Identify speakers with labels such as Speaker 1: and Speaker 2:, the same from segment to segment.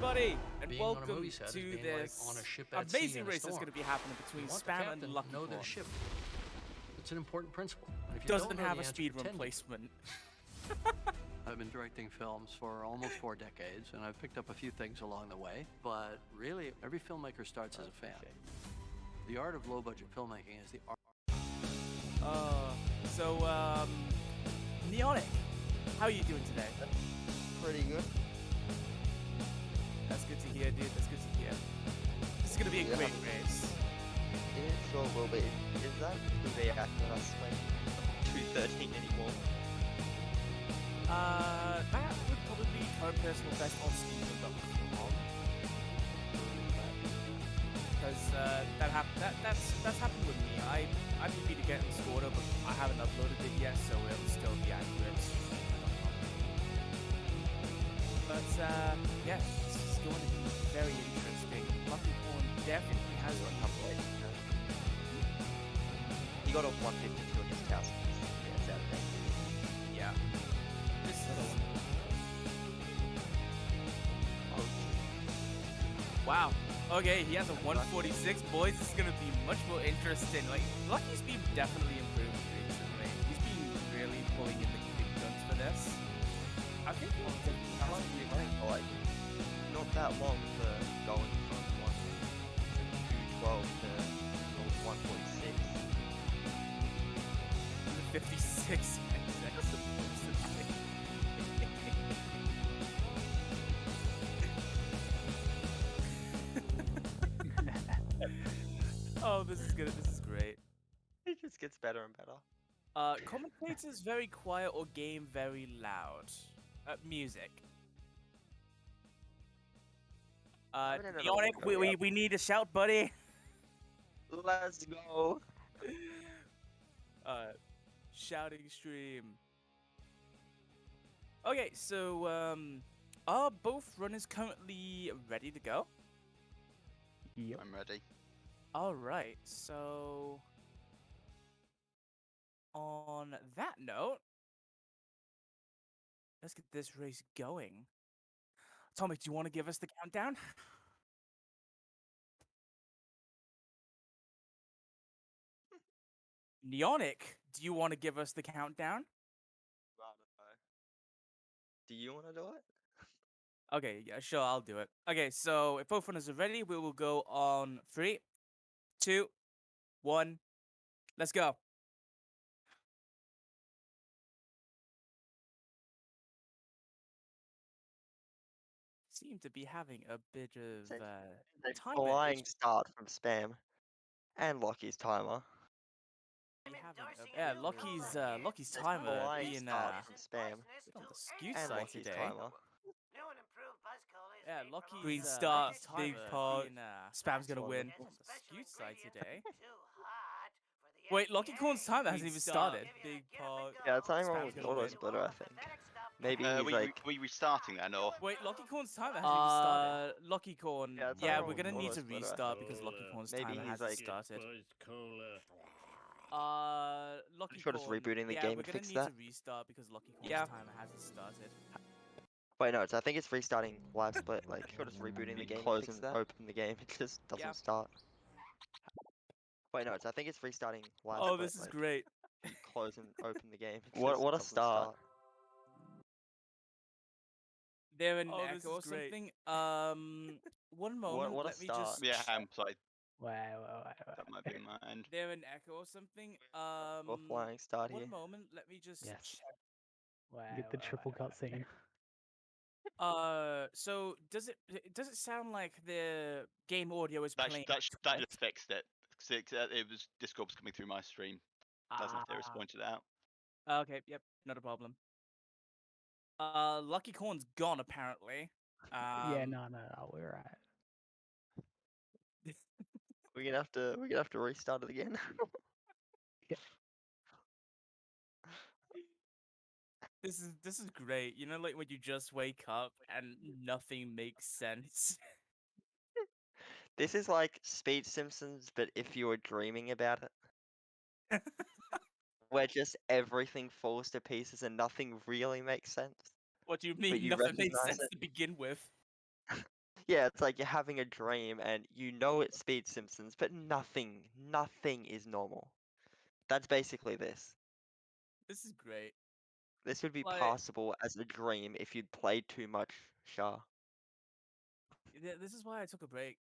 Speaker 1: everybody, and
Speaker 2: Being on a
Speaker 1: welcome
Speaker 2: movie set is
Speaker 1: to
Speaker 2: being
Speaker 1: this
Speaker 2: like on a ship at
Speaker 1: amazing
Speaker 2: sea in a
Speaker 1: race that's
Speaker 2: storm.
Speaker 1: going to be happening between
Speaker 2: You want the
Speaker 1: Spam
Speaker 2: captain
Speaker 1: and
Speaker 2: to know that
Speaker 1: Lachycorn.
Speaker 2: a ship. It's an important principle. And if you
Speaker 1: Doesn't
Speaker 2: don't know
Speaker 1: have
Speaker 2: the
Speaker 1: a
Speaker 2: answer,
Speaker 1: speedrun
Speaker 2: pretend you do.
Speaker 1: placement.
Speaker 3: I've been directing films for almost 4 decades, and I've picked up a few things along the way, but really, every filmmaker starts as a fan. The art of low-budget filmmaking is the art.
Speaker 1: Neonic, how are you doing today?
Speaker 4: Pretty good.
Speaker 1: That's good to hear, dude. That's good to hear. This is going to be a
Speaker 4: Yeah.
Speaker 1: great race.
Speaker 4: It sure will be. Is that who they acting us like 213 anymore?
Speaker 1: That would probably be current personal best on speedrun.com. Because that's happened with me. I PB to get in Scorder, but I haven't uploaded it yet, so it'll still be accurate. But yeah, this is going to be very interesting. Lachycorn definitely has a couple.
Speaker 4: He got a 152 on his house. Yeah, it's out of date.
Speaker 1: Yeah. This is wow. Okay, he has a 146, boys. This is gonna be much more interesting. Like, Lucky's been definitely improved recently. He's been really pulling in the big guns for this. I think he
Speaker 4: Like, not that long for going from 212 to 146.
Speaker 1: 56 supposedly. Oh, this is good. This is great.
Speaker 4: It just gets better and better.
Speaker 1: Commentators very quiet or game very loud? Music. Neonic, we need a shout, buddy.
Speaker 4: Let's go.
Speaker 1: Shouting stream. Okay, so are both runners currently ready to go?
Speaker 5: Yep.
Speaker 6: I'm ready.
Speaker 1: All right, so on that note, let's get this race going. Tommy, do you want to give us the countdown? Neonic, do you want to give us the countdown?
Speaker 4: Do you want to do it?
Speaker 1: Okay, yeah, sure, I'll do it. Okay, so if both runners are ready, we will go on 3, 2, 1. Let's go. Seem to be having a bit of time
Speaker 4: Flying
Speaker 1: issues.
Speaker 4: start from Spam and Locky's timer.
Speaker 1: Yeah, Lucky's timer
Speaker 4: Flying
Speaker 1: being
Speaker 4: start from Spam
Speaker 1: on the skewed
Speaker 4: and
Speaker 1: side
Speaker 4: Locky's
Speaker 1: today.
Speaker 4: timer.
Speaker 1: Yeah, Green start, big part. Spam's gonna win. On the skewed side today. Wait, Lachycorn's timer hasn't even started. Big part.
Speaker 4: Yeah, the timer
Speaker 1: Spam's
Speaker 4: was
Speaker 1: gonna
Speaker 4: auto
Speaker 1: win.
Speaker 4: splitter, I think. Maybe he's like.
Speaker 6: We restarting then, or?
Speaker 1: Wait, Lachycorn's timer hasn't even started. Lachycorn.
Speaker 4: Yeah,
Speaker 1: Yeah,
Speaker 4: timer
Speaker 1: we're gonna
Speaker 4: was
Speaker 1: need to
Speaker 4: auto-splitter, I
Speaker 1: restart
Speaker 4: think.
Speaker 1: because Lachycorn's
Speaker 4: Maybe
Speaker 1: timer
Speaker 4: he's
Speaker 1: hasn't
Speaker 4: like-
Speaker 1: started.
Speaker 4: I'm sure just rebooting the game
Speaker 1: we're
Speaker 4: to
Speaker 1: gonna
Speaker 4: fix
Speaker 1: need
Speaker 4: that.
Speaker 1: to restart because Lachycorn's timer hasn't started.
Speaker 4: Wait, no, I think it's restarting live split. Like, sure just rebooting the game, close and open the game. It just doesn't start. Wait, no, I think it's restarting live split.
Speaker 1: Oh, this is
Speaker 4: like,
Speaker 1: great.
Speaker 4: Close and open the game. It
Speaker 7: What
Speaker 4: just
Speaker 7: a
Speaker 4: doesn't
Speaker 7: start.
Speaker 1: They're in
Speaker 4: Oh,
Speaker 1: echo
Speaker 4: this
Speaker 1: or
Speaker 4: is great.
Speaker 1: something. One moment.
Speaker 4: what a
Speaker 1: Let me
Speaker 4: start.
Speaker 1: just.
Speaker 6: Yeah, I'm sorry.
Speaker 5: Wait.
Speaker 6: That might be mine.
Speaker 1: They're in echo or something.
Speaker 4: Or flying start here.
Speaker 1: One moment. Let me just
Speaker 5: Yes.
Speaker 1: check.
Speaker 5: Get the triple cutscene.
Speaker 1: So does it sound like the game audio is
Speaker 6: That
Speaker 1: playing?
Speaker 6: that just fixed it. 'Cause it was Discord was coming through my stream. That's if they was pointed out.
Speaker 1: Okay, yep, not a problem. Lachycorn's gone apparently.
Speaker 5: Yeah, no, we're right.
Speaker 4: We're gonna have to restart it again.
Speaker 1: This is great. You know, like when you just wake up and nothing makes sense.
Speaker 4: This is like Speed Simpsons, but if you were dreaming about it. Where just everything falls to pieces and nothing really makes sense.
Speaker 1: What do you
Speaker 4: But
Speaker 1: mean?
Speaker 4: you
Speaker 1: Nothing makes
Speaker 4: recognize
Speaker 1: sense
Speaker 4: it.
Speaker 1: to begin with.
Speaker 4: Yeah, it's like you're having a dream and you know it's Speed Simpsons, but nothing is normal. That's basically this.
Speaker 1: This is great.
Speaker 4: This would be
Speaker 1: Like,
Speaker 4: passable as a dream if you'd played too much Shah.
Speaker 1: this is why I took a break.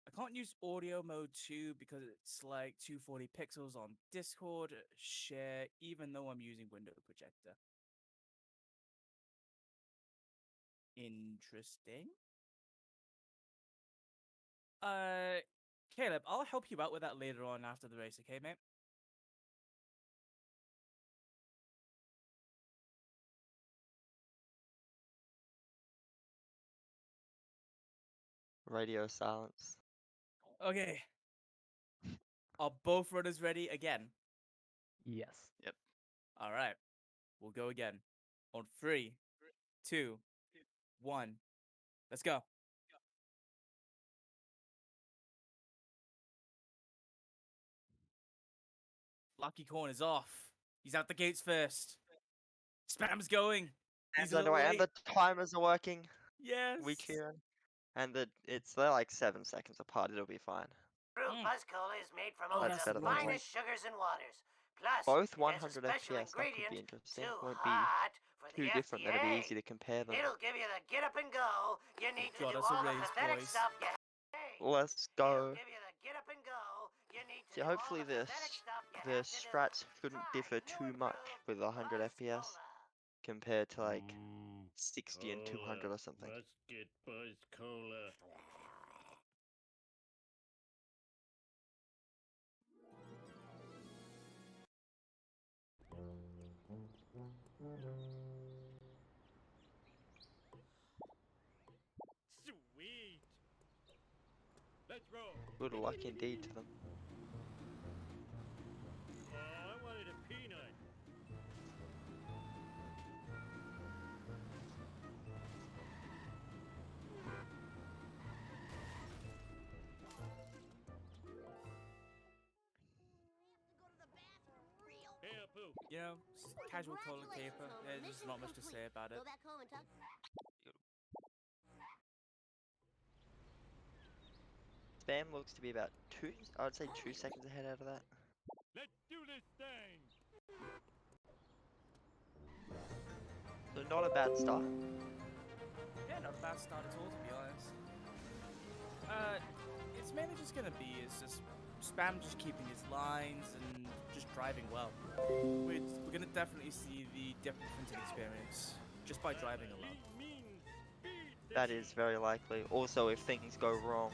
Speaker 1: I can't use audio mode 2 because it's like 240 pixels on Discord share, even though I'm using window projector. Interesting. Caleb, I'll help you out with that later on after the race, okay, mate?
Speaker 4: Radio silence.
Speaker 1: Okay. Are both runners ready again?
Speaker 5: Yes.
Speaker 6: Yep.
Speaker 1: All right. We'll go again. On 3, 2, 1. Let's go. Lachycorn is off. He's out the gates first. Spam's going. He's a little
Speaker 4: Anyway, and
Speaker 1: late.
Speaker 4: the timers are working.
Speaker 1: Yes.
Speaker 4: We cheering. And they're like 7 seconds apart. It'll be fine.
Speaker 7: Brew Buzz Cola is made from
Speaker 1: Oh,
Speaker 7: only
Speaker 1: that's
Speaker 7: the
Speaker 4: better than
Speaker 7: finest sugars and waters. Plus,
Speaker 4: Both
Speaker 7: it has a
Speaker 4: 100
Speaker 7: special
Speaker 4: FPS. That could
Speaker 7: ingredient
Speaker 4: be interesting.
Speaker 7: too
Speaker 4: Won't be
Speaker 7: hot for
Speaker 4: too
Speaker 7: the
Speaker 4: different. That'll be
Speaker 7: FDA.
Speaker 4: easy to compare them.
Speaker 7: It'll give you the get up and go. You need to
Speaker 1: Got
Speaker 7: do
Speaker 1: us a
Speaker 7: all the
Speaker 1: race,
Speaker 7: pathetic
Speaker 1: boys.
Speaker 7: stuff you hey.
Speaker 4: Let's
Speaker 7: It'll
Speaker 4: go.
Speaker 7: give you the get up and go. You need to
Speaker 4: See,
Speaker 7: do all
Speaker 4: hopefully
Speaker 7: the pathetic stuff you
Speaker 4: the
Speaker 7: have to do.
Speaker 4: strats shouldn't
Speaker 7: Try
Speaker 4: differ
Speaker 7: new
Speaker 4: too
Speaker 7: and
Speaker 4: much
Speaker 7: improved
Speaker 4: with 100
Speaker 7: Buzz
Speaker 4: FPS
Speaker 7: Cola.
Speaker 4: compared to like 60 and
Speaker 8: Cola.
Speaker 4: 200 or something.
Speaker 8: Let's get Buzz Cola. Sweet. Let's roll.
Speaker 4: Good luck indeed to them.
Speaker 8: Oh, I wanted a peanut. Hey, Apu.
Speaker 1: You know, casual toilet paper. There's not much to say about it.
Speaker 9: Go back home and talk.
Speaker 4: Spam looks to be about I'd say 2 seconds ahead out of that.
Speaker 8: Let's do this thing.
Speaker 4: So not a bad start.
Speaker 1: Yeah, not a bad start at all, to be honest. It's mainly just gonna be just Spam just keeping his lines and just driving well. We're gonna definitely see the difference in experience just by driving alone.
Speaker 4: That is very likely. Also, if things go wrong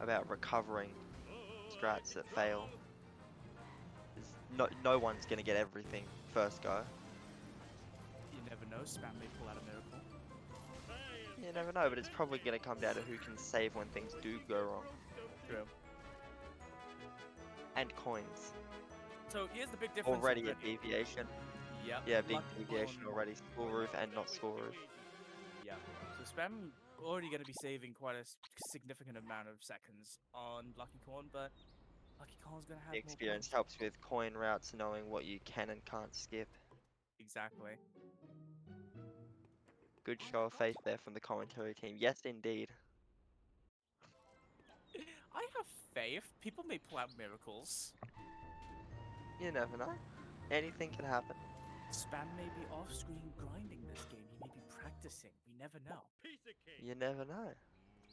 Speaker 4: about recovering strats that fail, no one's gonna get everything first go.
Speaker 1: You never know, Spam may pull out a miracle.
Speaker 4: You never know, but it's probably gonna come down to who can save when things do go wrong.
Speaker 1: True.
Speaker 4: And coins.
Speaker 1: So here's the big difference.
Speaker 4: Already a deviation.
Speaker 1: Yep.
Speaker 4: Yeah, big
Speaker 1: Lachycorn-
Speaker 4: deviation already. School roof and not school roof.
Speaker 1: Yeah. So Spam already going to be saving quite a significant amount of seconds on Lachycorn, but Lachycorn's going to have
Speaker 4: The experience helps with coin routes, knowing what you can and can't skip.
Speaker 1: Exactly.
Speaker 4: Good show of faith there from the commentary team. Yes, indeed.
Speaker 1: I have faith. People may pull out miracles.
Speaker 4: You never know. Anything can happen.
Speaker 1: Spam may be off-screen grinding this game. He may be practicing. We never know.
Speaker 8: Piece of cake.
Speaker 4: You never know.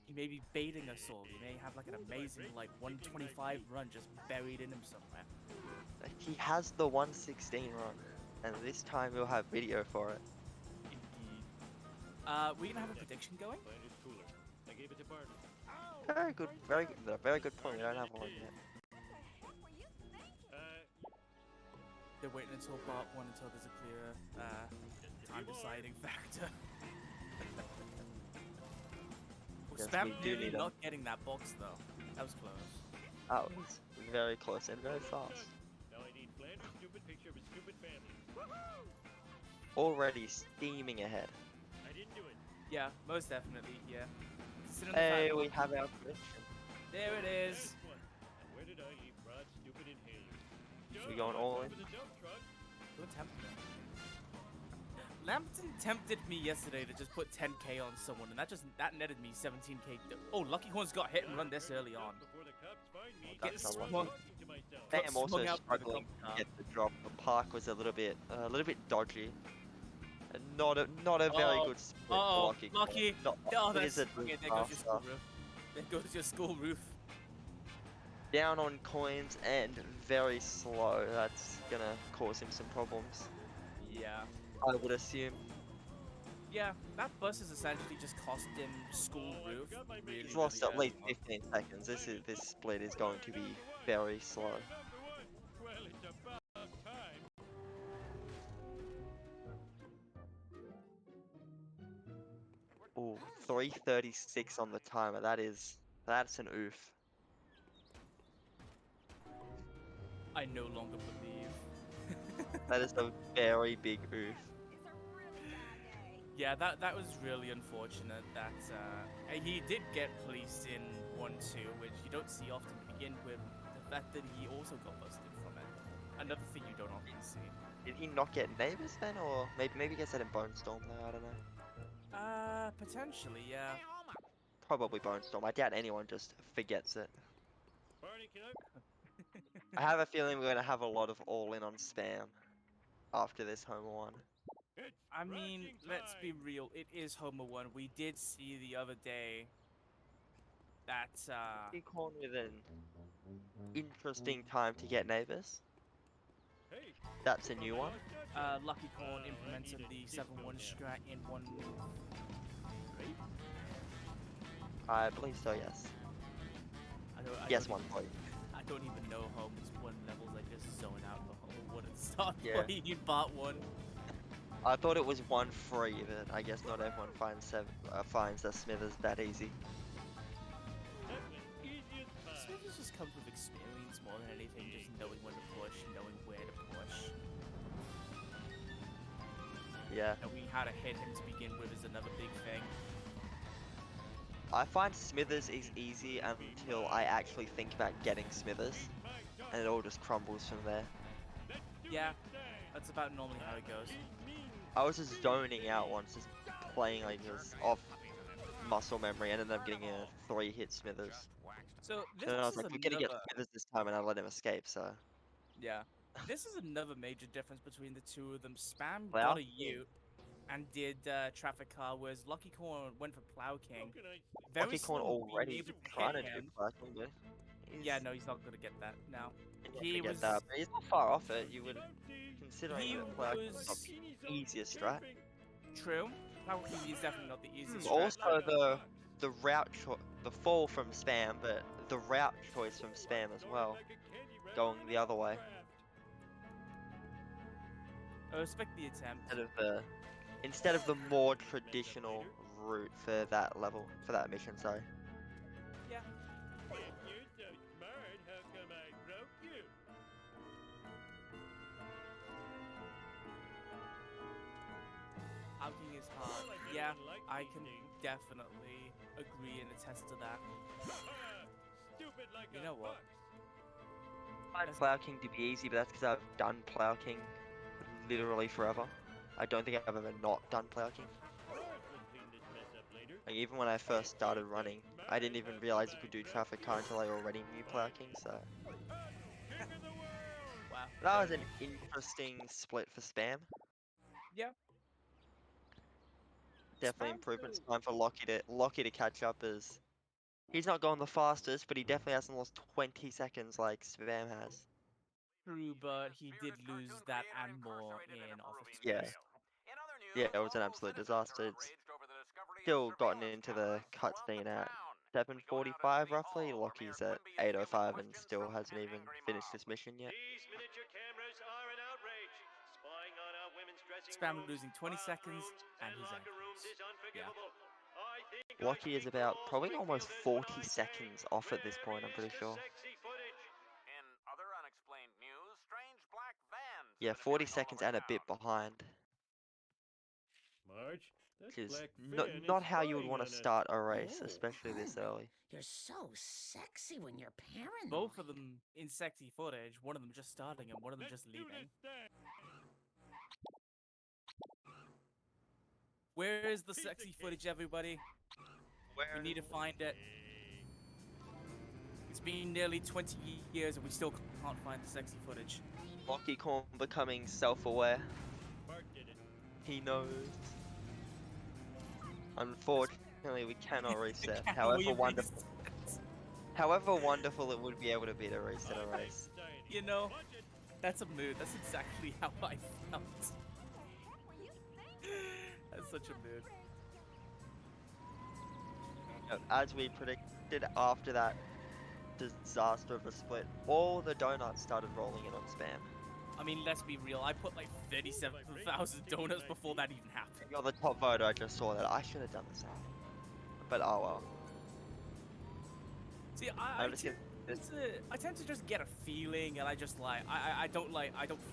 Speaker 1: He may be baiting us all. He may have like an amazing 125 run just buried in him somewhere.
Speaker 4: He has the 116 run, and this time he'll have video for it.
Speaker 1: Indeed. We're gonna have a prediction going.
Speaker 8: Mine is cooler. I gave it to Barton.
Speaker 4: Very good, very good point. We don't have one yet.
Speaker 1: They're waiting until Bart 1 until there's a clearer time deciding factor.
Speaker 4: Yes,
Speaker 1: Spam
Speaker 4: we do
Speaker 1: nearly
Speaker 4: need 'em.
Speaker 1: not getting that box though. That was close.
Speaker 4: That was very close and very fast.
Speaker 8: Now I need Flanders' stupid picture of a stupid family.
Speaker 4: Already steaming ahead.
Speaker 8: I didn't do it.
Speaker 1: Yeah, most definitely. Yeah. Considering the
Speaker 4: Hey,
Speaker 1: fact-
Speaker 4: we have our prediction.
Speaker 1: There it is.
Speaker 8: Last one. And where did I leave Rod's stupid inhaler?
Speaker 4: We going all in?
Speaker 8: With a dump truck.
Speaker 1: Don't tempt me. Lambton tempted me yesterday to just put 10k on someone, and that netted me 17k. Oh, Lachycorn's got hit and run this early on.
Speaker 4: That's
Speaker 1: Gets
Speaker 4: unlucky.
Speaker 1: swung,
Speaker 4: Sam
Speaker 1: got
Speaker 4: also
Speaker 1: swung out by the
Speaker 4: struggling
Speaker 1: cop
Speaker 4: to
Speaker 1: car.
Speaker 4: get the drop. The park was a little bit dodgy. And not a very good split for Lucky.
Speaker 1: Lucky.
Speaker 4: Not,
Speaker 1: Oh,
Speaker 4: it is
Speaker 1: that's
Speaker 4: a
Speaker 1: okay.
Speaker 4: bit
Speaker 1: There goes your school
Speaker 4: faster.
Speaker 1: roof. There goes your school roof.
Speaker 4: Down on coins and very slow. That's gonna cause him some problems,
Speaker 1: Yeah.
Speaker 4: I would assume.
Speaker 1: Yeah, that bus is essentially just cost him school roof. Really,
Speaker 4: He's lost
Speaker 1: really
Speaker 4: at least
Speaker 1: early on.
Speaker 4: 15 seconds. This split is going to be very slow.
Speaker 8: Well, it's about time.
Speaker 4: Ooh, 3:36 on the timer. That's an oof.
Speaker 1: I no longer believe.
Speaker 4: That is a very big oof.
Speaker 1: Yeah, that was really unfortunate that he did get policed in 1-2, which you don't see often to begin with. The fact that he also got busted from it. Another thing you don't often see.
Speaker 4: Did he not get neighbors then, or maybe he gets that in Bone Storm though? I don't know.
Speaker 1: Potentially, yeah.
Speaker 4: Probably Bone Storm. I doubt anyone just forgets it.
Speaker 8: Barney, can
Speaker 4: I have a feeling we're gonna have a lot of all in on spam after this Homer one.
Speaker 8: It's
Speaker 1: I mean,
Speaker 8: rushing
Speaker 1: let's be
Speaker 8: time.
Speaker 1: real. It is Homer 1. We did see the other day that,
Speaker 4: Lachycorn with an interesting time to get neighbors.
Speaker 8: Hey,
Speaker 4: That's a new one.
Speaker 1: Lachycorn
Speaker 8: I
Speaker 1: implemented
Speaker 8: need a
Speaker 1: the 7-1
Speaker 8: disco
Speaker 1: strat in 1 3.
Speaker 4: I believe so. Yes. Yes,
Speaker 1: don't
Speaker 4: 1 point.
Speaker 1: I don't even know Homer's 1 levels. I just zone out the Homer 1 and start
Speaker 4: Yeah.
Speaker 1: playing in part 1.
Speaker 4: I thought it was 1-3, but I guess not everyone finds the Smithers that easy.
Speaker 8: that was easy as pie.
Speaker 1: Smithers just comes with experience more than anything, just knowing when to push, knowing where to push.
Speaker 4: Yeah.
Speaker 1: Knowing how to hit him to begin with is another big thing.
Speaker 4: I find Smithers is easy until I actually think about getting Smithers, and it all just crumbles from there.
Speaker 1: Yeah, that's about normally how it goes.
Speaker 4: I was just zoning out once, just playing like this off muscle memory, and ended up getting a 3-hit Smithers.
Speaker 1: So this
Speaker 4: And then I was
Speaker 1: is
Speaker 4: like, we're gonna get
Speaker 1: another,
Speaker 4: Smithers this time, and I let him escape, so.
Speaker 1: yeah, this is another major difference between the two of them. Spam
Speaker 4: Plow
Speaker 1: got a
Speaker 4: King.
Speaker 1: Ute and did traffic car, whereas Lachycorn went for Plow King.
Speaker 8: How can I
Speaker 1: Very
Speaker 4: Lachycorn
Speaker 1: slow being
Speaker 4: already
Speaker 1: able to
Speaker 4: trying to
Speaker 1: hit
Speaker 4: do
Speaker 1: him.
Speaker 4: Platinum, but
Speaker 1: Yeah, no, he's not gonna get that now.
Speaker 4: he
Speaker 1: He
Speaker 4: get
Speaker 1: was
Speaker 4: that, but he's not far off it. You would, considering
Speaker 1: He
Speaker 4: that Plow King's
Speaker 1: was-
Speaker 4: not the easiest strat.
Speaker 1: true. Plow King is definitely not the easiest. strat.
Speaker 4: Also, the route the fall from spam, but the route choice from spam as well, going the other way
Speaker 1: I respect the attempt.
Speaker 4: instead of the more traditional route for that level, for that mission. Sorry.
Speaker 1: Yeah.
Speaker 8: If you're so smart, how come I broke you?
Speaker 1: Outing is hard. Yeah, I can definitely agree and attest to that.
Speaker 8: Stupid like
Speaker 1: You
Speaker 8: a
Speaker 1: know what?
Speaker 8: fox.
Speaker 4: I find Plow King to be easy, but that's because I've done Plow King literally forever. I don't think I've ever not done Plow King.
Speaker 8: We'll clean this mess up later.
Speaker 4: Like, even when I first started running, I didn't even realize you could do traffic car until I already knew Plow King, so.
Speaker 8: King of the world.
Speaker 1: Wow.
Speaker 4: That was an interesting split for spam.
Speaker 1: Yeah.
Speaker 4: Definitely
Speaker 1: Spam
Speaker 4: improvement. It's
Speaker 1: though-
Speaker 4: time for Lockie to catch up, as he's not going the fastest, but he definitely hasn't lost 20 seconds like Spam has.
Speaker 1: True, but he did lose that and more in office
Speaker 4: Yeah.
Speaker 1: space.
Speaker 4: Yeah, it was an absolute disaster. It's still gotten into the cutscene at 7:45 roughly. Lockie's at 8:05 and still hasn't even finished this mission yet.
Speaker 8: These miniature cameras are an outrage. Spying on our women's dressing
Speaker 1: Spam
Speaker 8: rooms,
Speaker 1: losing 20 seconds
Speaker 8: bathrooms,
Speaker 1: and his
Speaker 8: locker rooms
Speaker 1: entrance.
Speaker 8: is unforgivable. I think
Speaker 4: Lockie is
Speaker 8: speak for
Speaker 4: about
Speaker 8: all
Speaker 4: probably almost
Speaker 8: Springfielders
Speaker 4: 40
Speaker 8: when I say,
Speaker 4: seconds off at this point, I'm
Speaker 8: where
Speaker 4: pretty
Speaker 8: is the
Speaker 4: sure.
Speaker 8: sexy footage?
Speaker 9: In other unexplained news, strange black vans
Speaker 4: Yeah,
Speaker 9: have been
Speaker 4: 40
Speaker 9: appearing all
Speaker 4: seconds
Speaker 9: over
Speaker 4: and a
Speaker 9: town.
Speaker 4: bit behind.
Speaker 8: Marge, that
Speaker 4: Which is
Speaker 8: black
Speaker 4: not,
Speaker 8: van
Speaker 4: not
Speaker 8: is
Speaker 4: how you would
Speaker 8: spying
Speaker 4: want
Speaker 8: on
Speaker 4: to
Speaker 8: us.
Speaker 4: start a race,
Speaker 10: Oh,
Speaker 4: especially this early.
Speaker 10: You're so sexy when you're paranoid.
Speaker 1: Both of them in sexy footage, one of them just starting and one of them
Speaker 8: Let's
Speaker 1: just
Speaker 8: do
Speaker 1: leaving.
Speaker 8: this thing.
Speaker 1: Where is the sexy footage, everybody? We need to find it. It's been nearly 20 years and we still can't find the sexy footage.
Speaker 4: Lachycorn becoming self-aware. He knows. Unfortunately, we cannot reset. However wonderful it would be able to be to reset a race.
Speaker 1: You know, that's a mood. That's exactly how I felt. That's such a mood.
Speaker 4: As we predicted, after that disaster of a split, all the donuts started rolling in on spam.
Speaker 1: I mean, let's be real. I put like 37,000 donuts before that even happened.
Speaker 4: You're the top voter. I just saw that. I should have done the same. But oh well.
Speaker 1: See, I tend to just get a feeling, and I just I don't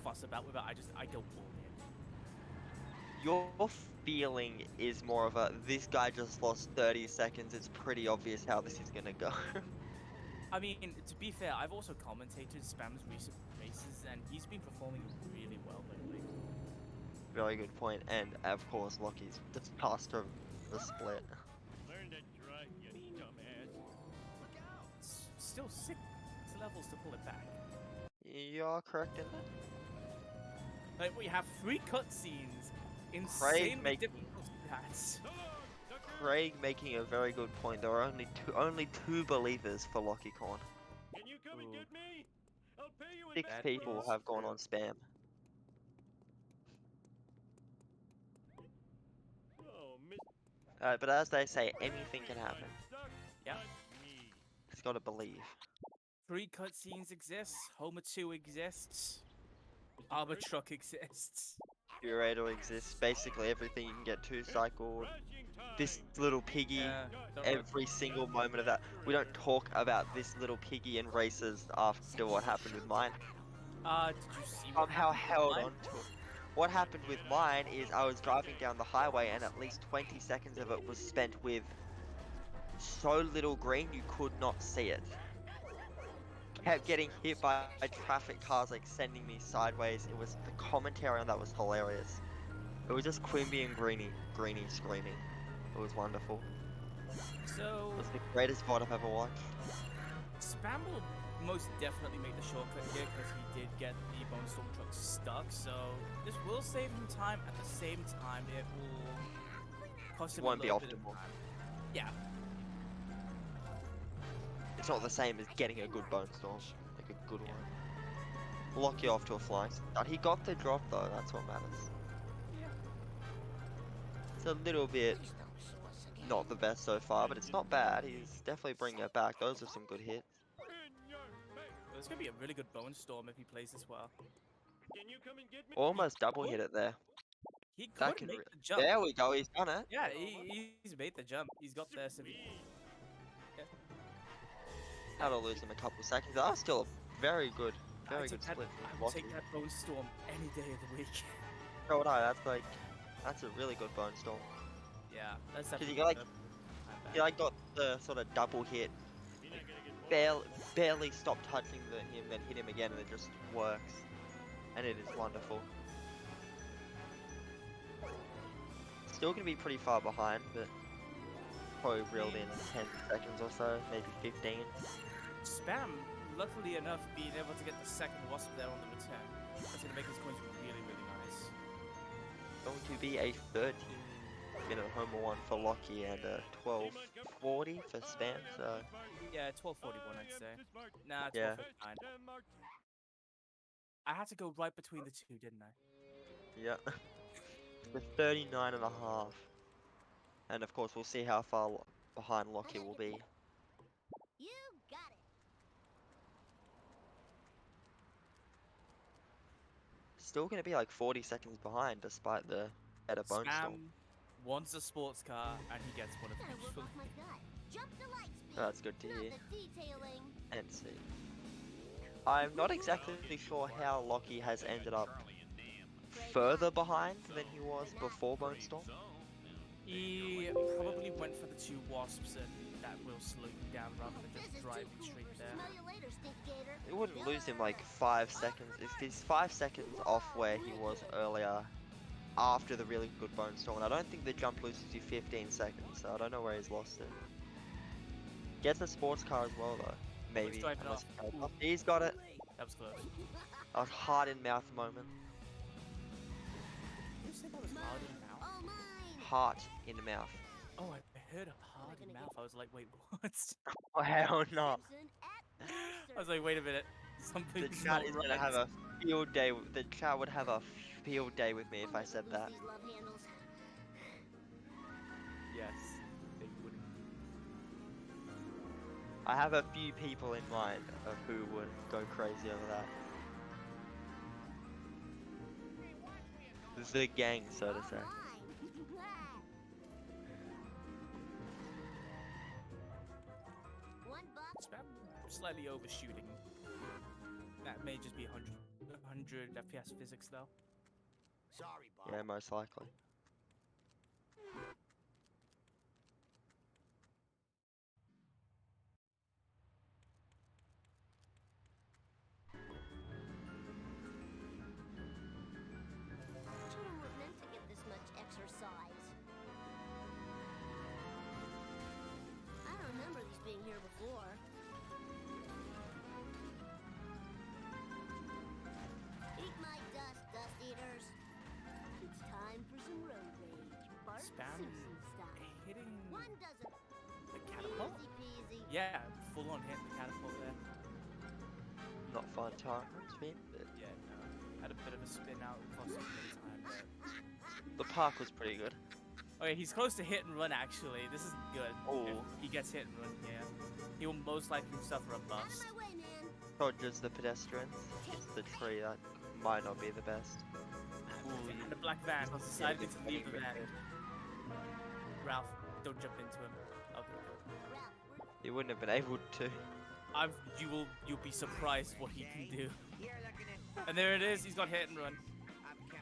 Speaker 1: fuss about with it. I don't want it.
Speaker 4: Your feeling is more of a, this guy just lost 30 seconds. It's pretty obvious how this is gonna go.
Speaker 1: I mean, to be fair, I've also commentated Spam's recent races, and he's been performing really well lately.
Speaker 4: Very good point, and of course, Lockie's disaster of the split.
Speaker 8: Learn to drive, you dumbass.
Speaker 1: Still 6 levels to pull it back.
Speaker 4: You're correct in that.
Speaker 1: Like, we have 3 cutscenes,
Speaker 4: Craig
Speaker 1: insanely difficult stats.
Speaker 4: Craig making a very good point. There are only two believers for Lachycorn.
Speaker 8: Can you come and get me? I'll pay you in
Speaker 4: 6
Speaker 8: back
Speaker 4: people
Speaker 8: ribs.
Speaker 4: have gone on spam.
Speaker 8: Oh, miss.
Speaker 4: But as they say, anything can happen.
Speaker 1: Yeah.
Speaker 4: He's got to believe.
Speaker 1: 3 cutscenes exist. Homer 2 exists. Arbitruck exists.
Speaker 4: Curator exists. Basically everything you can get 2 cycled. This little piggy. Every single moment of that. We don't talk about this little piggy in races after what happened with mine.
Speaker 1: Did you see what
Speaker 4: Somehow
Speaker 1: happened
Speaker 4: held
Speaker 1: with
Speaker 4: on
Speaker 1: mine?
Speaker 4: to it. What happened with mine is I was driving down the highway and at least 20 seconds of it was spent with so little green you could not see it. Kept getting hit by traffic cars, like sending me sideways. It was, the commentary on that was hilarious. It was just Quimby and Greenie screaming. It was wonderful.
Speaker 1: So,
Speaker 4: It was the greatest VOD I've ever watched.
Speaker 1: Spam will most definitely make the shortcut here because he did get the Bone Storm truck stuck. So, this will save him time. At the same time, it will cost him
Speaker 4: Won't
Speaker 1: a
Speaker 4: be
Speaker 1: little bit of
Speaker 4: optimal.
Speaker 1: time. Yeah.
Speaker 4: It's not the same as getting a good Bone Storm, like a good one. Lock you off to a flying start. He got the drop though, that's what matters. It's a little bit not the best so far, but it's not bad. He's definitely bringing it back. Those are some good hits.
Speaker 1: Well, it's going to be a really good Bone Storm if he plays this well.
Speaker 8: Can you come and get me?
Speaker 4: Almost double hit it there.
Speaker 1: He
Speaker 4: That
Speaker 1: could
Speaker 4: can
Speaker 1: make
Speaker 4: re-
Speaker 1: the jump.
Speaker 4: There we go, he's done it.
Speaker 1: Yeah, he's made the jump. He's got there. So
Speaker 4: Had to lose him a couple seconds. That was still a very good split.
Speaker 1: I will take that Bone Storm any day of the week.
Speaker 4: So would I. That's a really good Bone Storm.
Speaker 1: Yeah, that's
Speaker 4: Because
Speaker 1: definitely
Speaker 4: you like,
Speaker 1: good.
Speaker 4: he like got the sort of double hit, barely stopped touching him, then hit him again, and it just works, and it is wonderful. Still gonna be pretty far behind, but probably reeled in 10 seconds or so, maybe 15.
Speaker 1: Spam, luckily enough, being able to get the second wasp there on the return. That's gonna make his coins really, really nice.
Speaker 4: Going to be a 13-minute Homer 1 for Lockie and a 12:40 for Spam, so
Speaker 1: Yeah, 12:41, I'd say. Nah, 12:59.
Speaker 4: Yeah.
Speaker 1: I had to go right between the two, didn't I?
Speaker 4: yeah. With 39 and a half. And of course, we'll see how far behind Lockie will be.
Speaker 10: You got it.
Speaker 4: Still gonna be like 40 seconds behind despite the better Bone Storm.
Speaker 1: Spam wants a sports car, and he gets one of
Speaker 10: Gotta
Speaker 1: each.
Speaker 10: work off my gut. Jump to light speed.
Speaker 4: That's good to
Speaker 10: Not
Speaker 4: hear.
Speaker 10: the detailing.
Speaker 4: And see. I'm not exactly sure how Lockie has ended up further behind than he was before Bone Storm.
Speaker 1: He probably went for the 2 wasps, and that will slow you down rather than
Speaker 10: This
Speaker 1: just
Speaker 10: is
Speaker 1: driving
Speaker 10: too cool
Speaker 1: straight
Speaker 10: for
Speaker 1: there.
Speaker 10: smell you later, stink gator.
Speaker 4: It wouldn't lose him like 5 seconds. If he's 5 seconds off where he was earlier after the really good bone storm, and I don't think the jump loses you 15 seconds, so I don't know where he's lost it. Gets a sports car as well though, maybe.
Speaker 1: driving
Speaker 4: Unless
Speaker 1: off.
Speaker 4: he's got it.
Speaker 1: That was close.
Speaker 4: A heart in mouth moment.
Speaker 1: Did you say that was hard in the mouth?
Speaker 10: All mine.
Speaker 4: Heart in mouth.
Speaker 1: Oh, I heard a hard in mouth. I was like, wait, what?
Speaker 4: Oh hell no.
Speaker 10: Simpson at
Speaker 1: I was like, wait a minute.
Speaker 4: The
Speaker 1: Something's
Speaker 4: chat
Speaker 1: not
Speaker 4: is
Speaker 1: right.
Speaker 4: gonna have a field day. The chat would have a field day with me if I said that.
Speaker 10: These love handles.
Speaker 1: Yes, they would.
Speaker 4: I have a few people in mind of who would go crazy over that. The gang, so to say.
Speaker 10: One buck.
Speaker 1: Spam slightly overshooting. That may just be 100 FPS physics though.
Speaker 8: Sorry, Bob.
Speaker 4: Yeah, most likely.
Speaker 10: Children weren't meant to get this much exercise. I don't remember these being here before. Eat my dust, dust eaters. It's time for some road rage. Bart
Speaker 1: Spam
Speaker 10: Simpson style.
Speaker 1: hitting
Speaker 10: One dozen.
Speaker 1: the catapult?
Speaker 10: Easy peasy.
Speaker 1: Yeah, full on hit the catapult there.
Speaker 4: Not fun time spin, but
Speaker 1: Yeah, no. Had a bit of a spin out, cost him a bit of time, but...
Speaker 4: the park was pretty good.
Speaker 1: Okay, he's close to hit and run actually. This isn't good.
Speaker 4: Oh.
Speaker 1: If he gets hit and run here, he will most likely suffer a
Speaker 10: Out of
Speaker 1: bust.
Speaker 10: my way, man.
Speaker 4: Not just the pedestrians, it's the tree that might not be the best.
Speaker 1: And the black van, he's decided to leave the van. Ralph, don't jump into him. Okay, good.
Speaker 10: Ralph, we're
Speaker 4: He wouldn't have been able to.
Speaker 1: You'll be surprised what he can do. And there it is, he's got hit and run.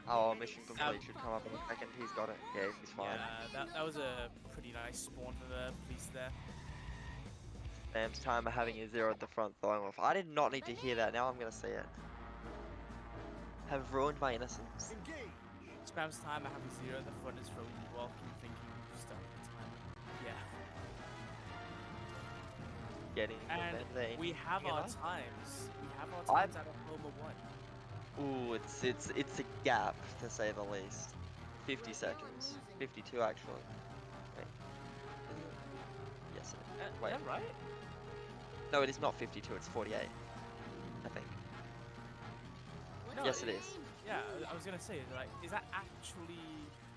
Speaker 4: Oh, mission complete should come up in a second. He's got it. Yeah, he's fine.
Speaker 1: Yeah, that was a pretty nice spawn for the police there.
Speaker 4: Sam's timer having a 0 at the front throwing off. I did not need to hear that. Now I'm gonna see it. Have ruined my innocence.
Speaker 1: Spam's timer having 0 at the front is from walking thinking start the timer. Yeah.
Speaker 4: Getting
Speaker 1: And
Speaker 4: the bed
Speaker 1: we have
Speaker 4: You
Speaker 1: our
Speaker 4: know?
Speaker 1: times. We have our times at Oklahoma 1.
Speaker 4: Ooh, it's a gap to say the least. 50 seconds. 52 actually. Wait. Yes. Wait.
Speaker 1: Is that right?
Speaker 4: No, it is not 52. It's 48. I think.
Speaker 1: No,
Speaker 4: Yes, it is.
Speaker 1: Yeah, I was gonna say, like, is that actually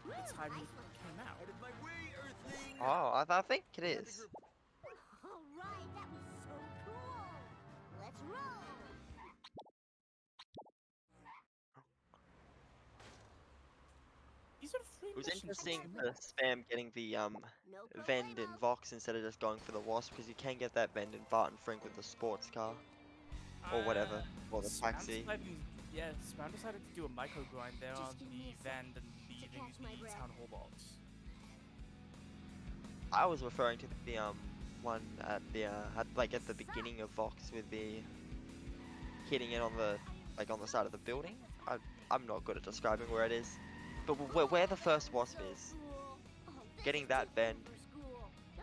Speaker 1: the time he came out?
Speaker 4: Oh, I think it is.
Speaker 10: all right. That was so cool. Let's roll.
Speaker 1: These are free
Speaker 4: It was
Speaker 1: missions,
Speaker 4: interesting
Speaker 1: what
Speaker 4: to spam getting the
Speaker 10: No
Speaker 4: Vend in
Speaker 10: problemo.
Speaker 4: Vox instead of just going for the Wasp because you can get that Vend in Barton Frink with the sports car or whatever, or the
Speaker 1: Spam
Speaker 4: taxi.
Speaker 1: Yeah, Spam decided to do a micro grind there
Speaker 10: Just
Speaker 1: on
Speaker 10: give
Speaker 1: the
Speaker 10: me a
Speaker 1: van
Speaker 10: sec
Speaker 1: and leaving
Speaker 10: catch my
Speaker 1: the
Speaker 10: breath.
Speaker 1: town hall box.
Speaker 4: I was referring to the one at the at the beginning of Vox with the hitting it on the side of the building. I'm not good at describing where it is, but where the first Wasp is, getting that bend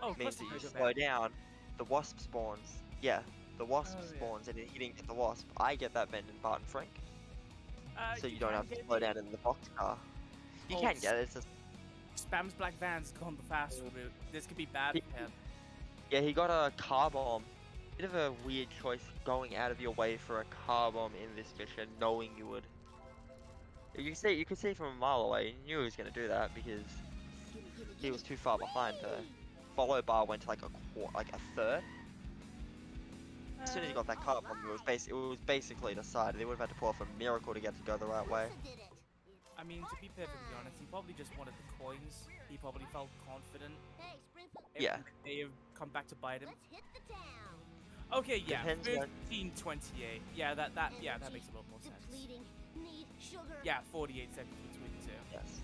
Speaker 1: Oh, of
Speaker 4: means
Speaker 1: course
Speaker 4: that you
Speaker 1: they go
Speaker 4: slow
Speaker 1: back.
Speaker 4: down. The Wasp spawns. Yeah, the Wasp
Speaker 1: Oh, yeah.
Speaker 4: spawns and hitting at the Wasp. I get that bend in Barton Frink, so you don't
Speaker 1: can
Speaker 4: have to
Speaker 1: get
Speaker 4: slow
Speaker 1: it.
Speaker 4: down in the Vox car. You
Speaker 1: Oh,
Speaker 4: can get it. It's just
Speaker 1: Spam's black van's gone the fast route. This could be bad for him.
Speaker 4: yeah, he got a car bomb. Bit of a weird choice going out of your way for a car bomb in this mission, knowing you would. You could see from a mile away. You knew he was gonna do that because he was too far behind. The follow bar went to like a third. As soon as he got that car bomb, it was basically decided. They would have had to pull off a miracle to get it to go the right way.
Speaker 1: I mean, to be perfectly honest, he probably just wanted the coins. He probably felt confident.
Speaker 10: Hey, Springfield.
Speaker 1: It
Speaker 4: Yeah.
Speaker 1: may have come back to bite him.
Speaker 10: Let's hit the town.
Speaker 1: Okay, yeah,
Speaker 4: Depends on-
Speaker 1: 15:28. Yeah, that makes a lot more sense.
Speaker 10: Depleting. Need sugar.
Speaker 1: Yeah, 48 seconds between the two.
Speaker 4: Yes.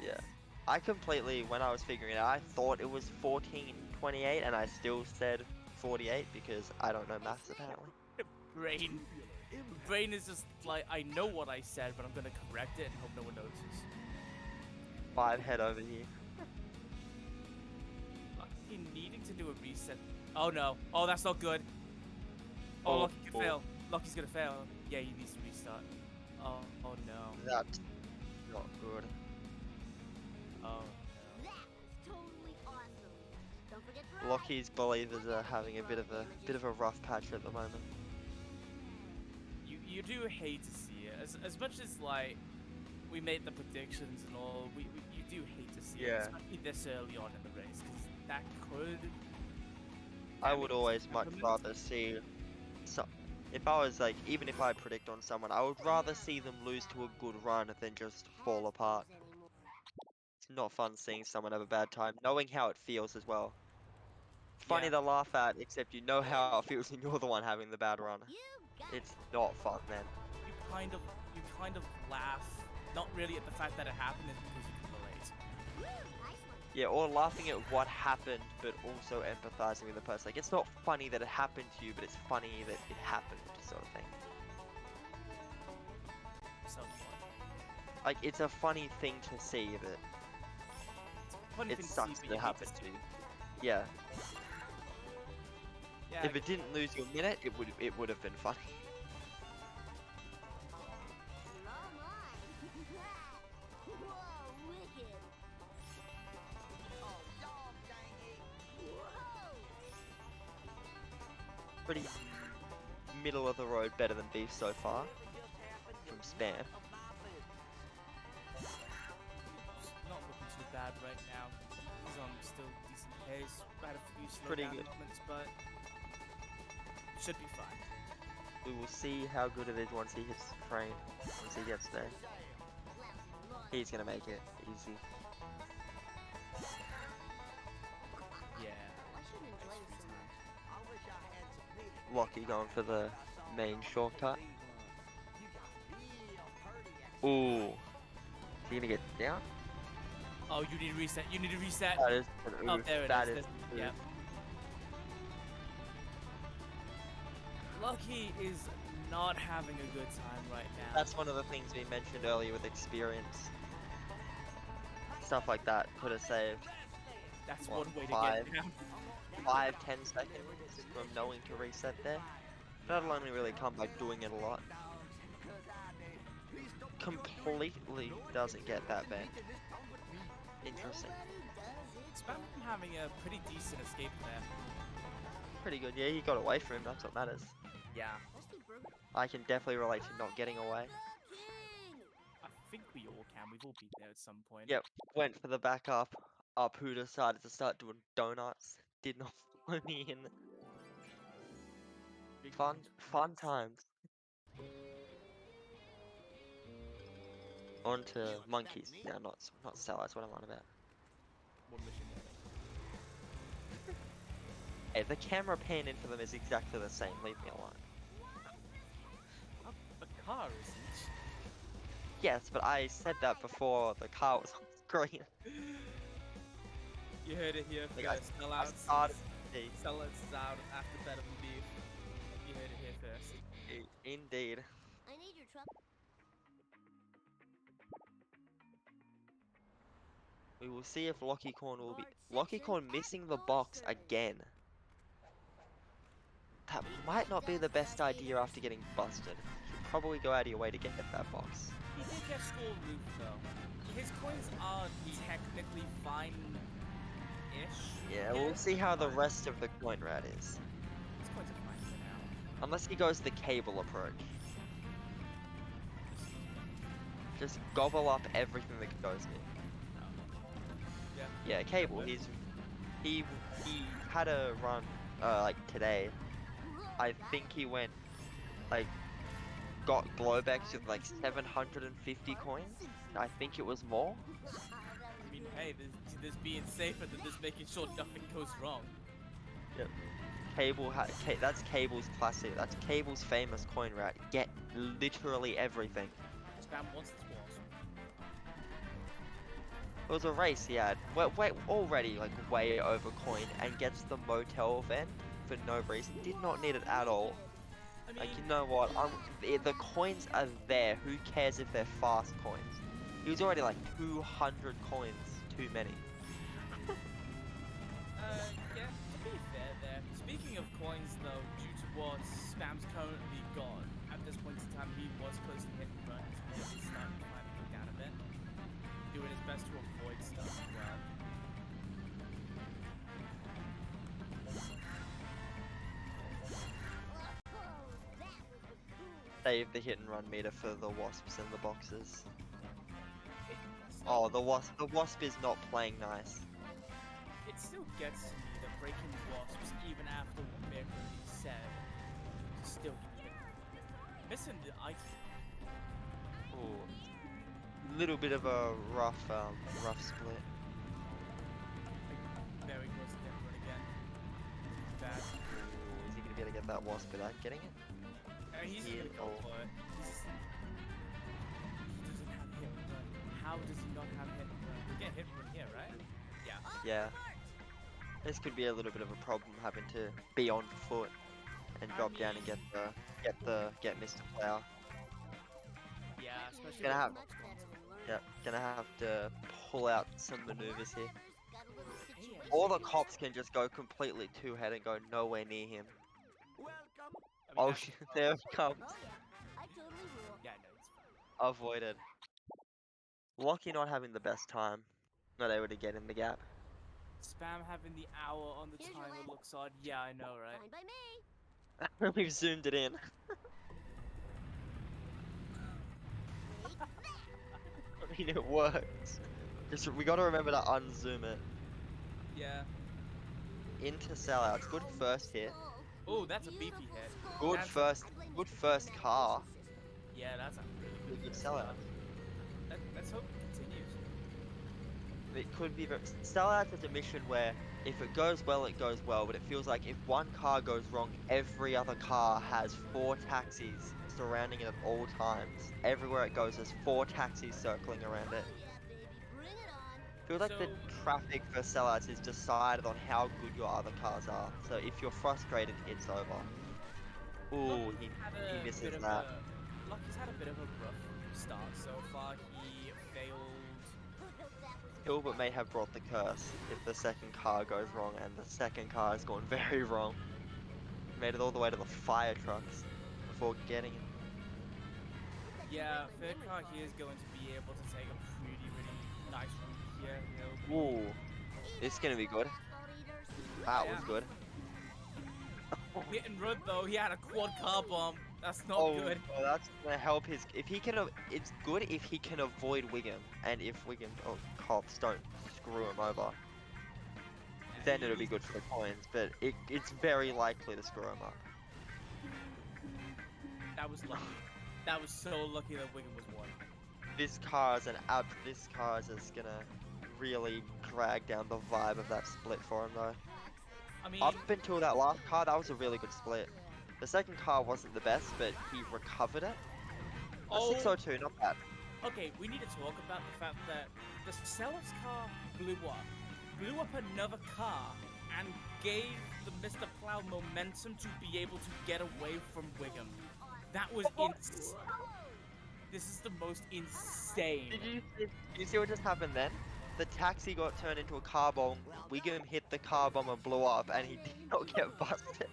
Speaker 4: Yeah. I completely, when I was figuring it out, I thought it was 14:28, and I still said 48 because I don't know maths apparently.
Speaker 1: Brain. brain is just like, I know what I said, but I'm gonna correct it and hope no one notices.
Speaker 4: 5 head over here.
Speaker 1: He needing to do a reset. Oh no. Oh, that's not good. Oh,
Speaker 4: Oh,
Speaker 1: Lucky could
Speaker 4: oh.
Speaker 1: fail. Lucky's gonna fail. Yeah, he needs to restart. Oh no.
Speaker 4: That's not good.
Speaker 1: Oh no.
Speaker 10: That was totally awesome. Don't forget to ride.
Speaker 4: Lockie's believers are having a bit of a rough patch at the moment.
Speaker 1: You do hate to see it. As much as like we made the predictions and all, you do hate to see it,
Speaker 4: Yeah.
Speaker 1: especially this early on in the race, because that could.
Speaker 4: I would always much
Speaker 1: Temperament?
Speaker 4: rather see if I was like, even if I predict on someone, I would rather see them lose to a good run than just fall apart. It's not fun seeing someone have a bad time, knowing how it feels as well. Funny
Speaker 1: Yeah.
Speaker 4: to laugh at, except you know how it feels when you're the one having the bad run.
Speaker 10: You got
Speaker 4: It's not fun, man.
Speaker 1: You kind of laugh, not really at the fact that it happened, is because you can relate.
Speaker 10: Woo, nice one.
Speaker 4: Yeah, or laughing at what happened, but also empathizing with the person. Like, it's not funny that it happened to you, but it's funny that it happened, sort of thing.
Speaker 1: Somewhat.
Speaker 4: Like, it's a funny thing to see, but
Speaker 1: It's a funny
Speaker 4: it
Speaker 1: thing to
Speaker 4: sucks
Speaker 1: see,
Speaker 4: that
Speaker 1: but
Speaker 4: it
Speaker 1: you hate
Speaker 4: happened
Speaker 1: to
Speaker 4: to
Speaker 1: see.
Speaker 4: you. Yeah.
Speaker 1: Yeah.
Speaker 4: If it didn't lose you a minute, it would have been funny.
Speaker 10: You're all mine. Whoa, wicked. Oh, dog dang it. Whoa.
Speaker 4: Pretty middle of the road, better than beef so far. From Spam.
Speaker 1: It's not looking too bad right now. He's on still decent pace. Had a few slow
Speaker 4: Pretty
Speaker 1: down
Speaker 4: good.
Speaker 1: moments, but should be fine.
Speaker 4: We will see how good it is once he hits the frame. Once he gets there. He's gonna make it easy.
Speaker 1: Yeah.
Speaker 10: Why shouldn't enjoy it so much?
Speaker 4: Lockie going for the main shortcut. Ooh. Is he gonna get down?
Speaker 1: Oh, you need to reset. You need to reset.
Speaker 4: That is an
Speaker 1: Oh,
Speaker 4: oof.
Speaker 1: there it
Speaker 4: That
Speaker 1: is.
Speaker 4: is
Speaker 1: There-
Speaker 4: oof.
Speaker 1: Yep. Lucky is not having a good time right now.
Speaker 4: That's one of the things we mentioned earlier with experience. Stuff like that could have saved
Speaker 1: That's
Speaker 4: what,
Speaker 1: one way to
Speaker 4: 5?
Speaker 1: get down.
Speaker 4: 5-10 seconds from knowing to reset there. That'll only really come by doing it a lot. Completely doesn't get that bad. Interesting.
Speaker 1: Spam having a pretty decent escape there.
Speaker 4: Pretty good. Yeah, he got away from him. That's what matters.
Speaker 1: Yeah.
Speaker 4: I can definitely relate to not getting away.
Speaker 1: I think we all can. We've all been there at some point.
Speaker 4: Yep. Went for the backup. Who decided to start doing donuts. Did not follow me in.
Speaker 1: Big
Speaker 4: Fun
Speaker 1: moments.
Speaker 4: times. On to monkeys. No, not salads. What am I on about?
Speaker 1: One mission there.
Speaker 4: Hey, the camera pan in for them is exactly the same. Leave me alone.
Speaker 1: The car isn't.
Speaker 4: Yes, but I said that before the car was on screen.
Speaker 1: You heard it here
Speaker 4: Like,
Speaker 1: first.
Speaker 4: I started to see.
Speaker 1: Sellouts is out after Better Than Beef. You heard it here first.
Speaker 4: Indeed.
Speaker 10: I need your truck.
Speaker 4: We will see if Lachycorn will be... Lachycorn missing the box again. That might not be the best idea after getting busted. You should probably go out of your way to get that box.
Speaker 1: He did get score roof though. His coins are technically fine-ish.
Speaker 4: Yeah, we'll see how the rest of the coin rat is.
Speaker 1: His coins are fine for now.
Speaker 4: Unless he goes the cable approach. Just gobble up everything that goes in.
Speaker 1: Yeah.
Speaker 4: Yeah, cable. He had a run like today. I think he went like got Glowbacks with like 750 coins. I think it was more.
Speaker 1: I mean, hey, this being safer than this making sure nothing goes wrong.
Speaker 4: Yep. That's Cable's classic. That's Cable's famous coin rat. Get literally everything.
Speaker 1: Spam wants this walls.
Speaker 4: It was a race he had. Wait, already like way over coin and gets the motel vent for no reason. Did not need it at all.
Speaker 1: I
Speaker 4: Like,
Speaker 1: mean,
Speaker 4: you know what? The coins are there. Who cares if they're fast coins? He was already like 200 coins too many.
Speaker 1: yeah, to be fair there. Speaking of coins, though, due to what Spam's currently got, at this point in time, he was close to hit and run. His point is starting to finally go down a bit. Doing his best to avoid stuff as well.
Speaker 4: Save the hit and run meter for the wasps in the boxes. Oh, the wasp is not playing nice.
Speaker 1: It still gets to me that breaking wasps, even after what Mick already said, still get hit. Missing the ice.
Speaker 4: Ooh, little bit of a rough split.
Speaker 1: There he goes again, run again. Bad.
Speaker 4: Ooh, is he gonna be able to get that wasp without getting it?
Speaker 1: He's gonna go for it. He doesn't have hit and run. How does he not have hit and run? We get hit and run here, right? Yeah.
Speaker 4: Yeah. This could be a little bit of a problem having to be on foot and drop down and get Mr. Plow.
Speaker 1: Yeah, especially
Speaker 4: Gonna have,
Speaker 10: Much better than learning.
Speaker 4: yep, gonna have to pull out some maneuvers here.
Speaker 10: Got a little situation
Speaker 4: Or the
Speaker 10: to
Speaker 4: cops can just go completely two-head and go nowhere near him.
Speaker 1: I mean,
Speaker 4: Oh,
Speaker 1: that's-
Speaker 4: there it comes.
Speaker 10: Oh yeah, I totally rule.
Speaker 1: Yeah, no, it's fine.
Speaker 4: Avoided. Lucky not having the best time. Not able to get in the gap.
Speaker 1: Spam having the hour on the
Speaker 10: Here's your
Speaker 1: timer
Speaker 10: last-
Speaker 1: looks odd. Yeah, I know, right?
Speaker 10: Fine by me.
Speaker 4: We've zoomed it in. I mean, it works. Just we gotta remember to unzoom it.
Speaker 1: Yeah.
Speaker 4: Into sellouts. Good first hit.
Speaker 1: Oh, that's a beefy hit.
Speaker 4: Good
Speaker 1: That's-
Speaker 4: good first car.
Speaker 1: Yeah, that's a really
Speaker 4: Good
Speaker 1: first
Speaker 4: sellout.
Speaker 1: one. Let's hope it continues.
Speaker 4: It could be very sellouts is a mission where if it goes well, it goes well. But it feels like if one car goes wrong, every other car has 4 taxis surrounding it at all times. Everywhere it goes, there's 4 taxis circling around it.
Speaker 10: Oh yeah, baby, bring it on.
Speaker 4: Feels like the
Speaker 1: So-
Speaker 4: traffic for sellouts is decided on how good your other cars are. So if you're frustrated, it's over. Ooh,
Speaker 1: Lucky's had
Speaker 4: he
Speaker 1: a
Speaker 4: misses
Speaker 1: bit of
Speaker 4: that.
Speaker 1: Lucky's had a bit of a rough start so far. He failed.
Speaker 4: Hilbert may have brought the curse if the second car goes wrong, and the second car has gone very wrong. Made it all the way to the fire trucks before getting it.
Speaker 1: Yeah, third car here is going to be able to take a really nice route here. He'll be-
Speaker 4: Ooh, this is gonna be good. That was
Speaker 1: Yeah.
Speaker 4: good.
Speaker 1: Hit and run though. He had a quad car bomb. That's not good.
Speaker 4: Oh, that's gonna help his. If he can, it's good if he can avoid Wiggum, and if Wiggum cops don't screw him over, then it'll be good for the coins. But it's very likely to screw him up.
Speaker 1: That was lucky. That was so lucky that Wiggum was one.
Speaker 4: This car is just gonna really drag down the vibe of that split for him though.
Speaker 1: I mean,
Speaker 4: Up until that last car, that was a really good split. The second car wasn't the best, but he recovered it. A 602, not bad.
Speaker 1: okay, we need to talk about the fact that the seller's car blew up another car, and gave the Mr. Plow momentum to be able to get away from Wiggum. That was This is the most insane.
Speaker 4: Did you see what just happened then? The taxi got turned into a car bomb. Wiggum hit the car bomb and blew up, and he did not get busted.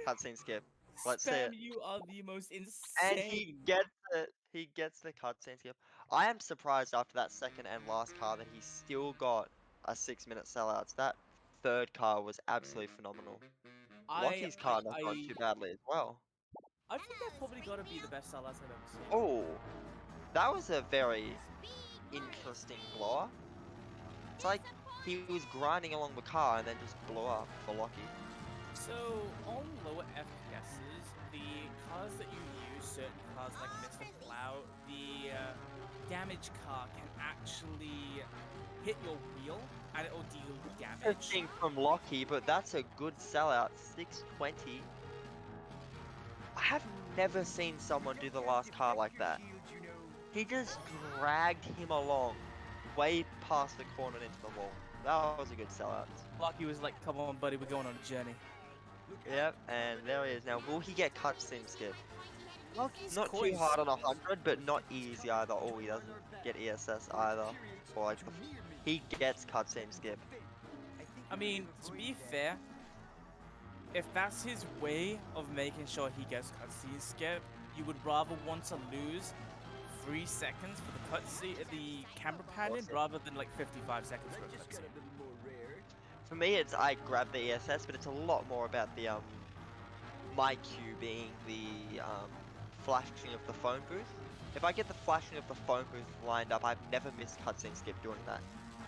Speaker 4: Cutscene skip. Let's see
Speaker 1: Spam,
Speaker 4: it.
Speaker 1: you are the most insane.
Speaker 4: And he gets it. He gets the cutscene skip. I am surprised after that second and last car that he still got a 6-minute sellouts. That third car was absolutely phenomenal. Lucky's car not gone too badly as well.
Speaker 1: I think that's probably gotta be the best sellouts I've ever seen.
Speaker 4: Oh, that was a very interesting blow up. It's like he was grinding along the car and then just blew up for Lucky.
Speaker 1: So, on lower FPSs, the cars that you use, certain cars like Mr. Plow, the damage car can actually hit your wheel and it'll deal damage.
Speaker 4: Interesting from Lucky, but that's a good sellout. 620. I have never seen someone do the last car like that. He just dragged him along way past the corner and into the wall. That was a good sellout.
Speaker 1: Lucky was like, come on buddy, we're going on a journey.
Speaker 4: Yep, and there he is. Now, will he get cutscene skip?
Speaker 1: Lucky's
Speaker 4: Not too
Speaker 1: coins.
Speaker 4: hard on 100, but not easy either. Oh, he doesn't get ESS either. Or like he gets cutscene skip.
Speaker 1: I mean, to be fair, if that's his way of making sure he gets cutscene skip, you would rather want to lose 3 seconds for the cutscene, the camera panning, rather than like 55 seconds for a cutscene.
Speaker 4: For me, it's I grab the ESS, but it's a lot more about the my cue being the flashing of the phone booth. If I get the flashing of the phone booth lined up, I've never missed cutscene skip doing that.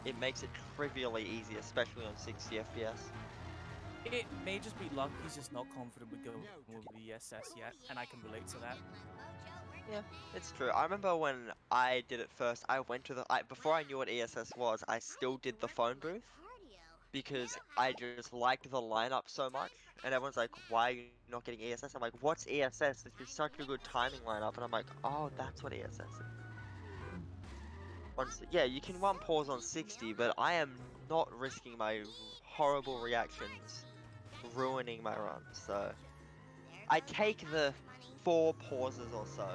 Speaker 4: It makes it trivially easy, especially on 60 FPS.
Speaker 1: It may just be luck, he's just not confident with going with the ESS yet, and I can relate to that.
Speaker 4: Yeah, it's true. I remember when I did it first, I went to the before I knew what ESS was, I still did the phone booth because I just liked the lineup so much. And everyone's like, "Why are you not getting ESS?" I'm like, "What's ESS? This is such a good timing lineup." And I'm like, "Oh, that's what ESS is." Yeah, you can one pause on 60, but I am not risking my horrible reactions ruining my run. So I take the 4 pauses or so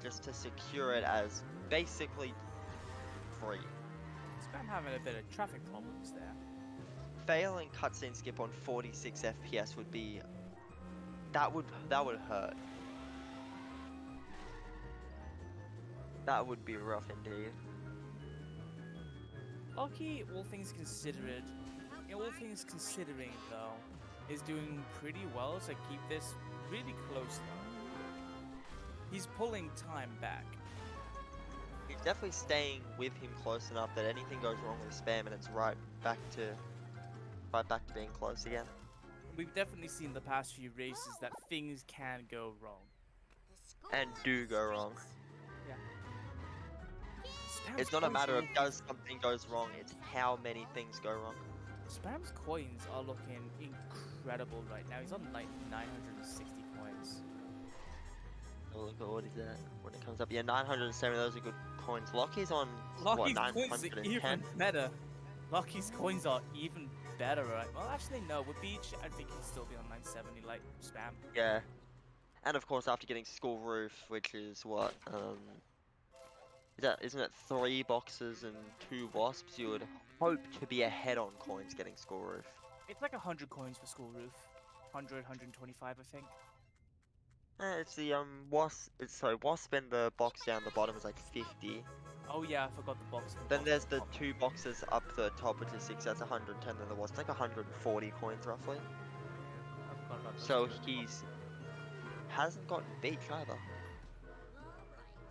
Speaker 4: just to secure it as basically free.
Speaker 1: I'm having a bit of traffic problems there.
Speaker 4: Failing cutscene skip on 46 FPS would be that would hurt. That would be rough indeed.
Speaker 1: Lucky, all things considered, though, is doing pretty well to keep this really close though. He's pulling time back.
Speaker 4: He's definitely staying with him close enough that anything goes wrong with spam and it's right back to being close again.
Speaker 1: We've definitely seen the past few races that things can go wrong.
Speaker 4: And do go wrong.
Speaker 1: Yeah.
Speaker 4: It's not a matter of does something goes wrong, it's how many things go wrong.
Speaker 1: Spam's coins are looking incredible right now. He's on like 960 coins.
Speaker 4: Oh, look at what is that? When it comes up, yeah, 970. Those are good coins. Locky's on what,
Speaker 1: Lucky's coins are
Speaker 4: 910?
Speaker 1: even better. Lucky's coins are even better, right? Well, actually, no. With Beach, I think he'll still be on 970, like Spam.
Speaker 4: Yeah, and of course after getting School Roof, which is what isn't it 3 boxes and 2 wasps? You would hope to be ahead on coins getting School Roof.
Speaker 1: It's like 100 coins for School Roof. 100, 125, I think.
Speaker 4: It's the wasp and the box down the bottom is like 50.
Speaker 1: Oh yeah, I forgot the box.
Speaker 4: Then there's the 2 boxes up the top, which is 6. That's 110. Then the wasp, like 140 coins roughly.
Speaker 1: I forgot about those
Speaker 4: So
Speaker 1: two.
Speaker 4: he's hasn't gotten beach either.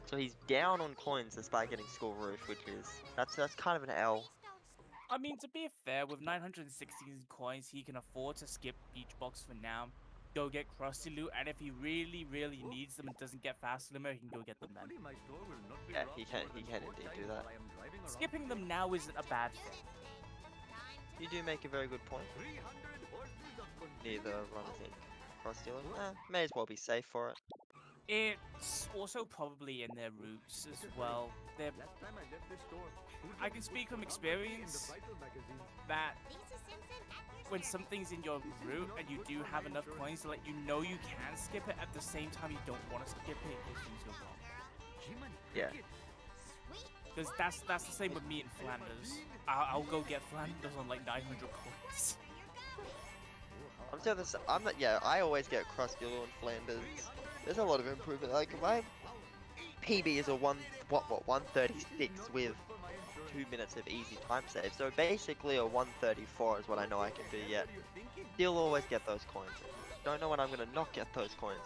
Speaker 4: So he's down on coins despite getting School Roof, which is that's kind of an L.
Speaker 1: I mean, to be fair, with 916 coins, he can afford to skip Beach Box for now. Go get Krusty Loot, and if he really, really needs them and doesn't get Fast Limit, he can go get them then.
Speaker 4: Yeah, he can indeed do that.
Speaker 1: Skipping them now isn't a bad thing.
Speaker 4: You do make a very good point. Neither run, I think. Krusty Loot, may as well be safe for it.
Speaker 1: It's also probably in their roots as well. I can speak from experience that when something's in your route and you do have enough coins to let you know you can skip it, at the same time you don't want to skip it if things go wrong.
Speaker 4: Yeah.
Speaker 1: Because that's the same with me in Flanders. I'll go get Flanders on like 900 coins.
Speaker 4: I always get Krusty Loot in Flanders. There's a lot of improvement. Like my PB is a 136 with 2 minutes of easy time save. So basically a 134 is what I know I can do yet. Still always get those coins. Don't know when I'm gonna not get those coins.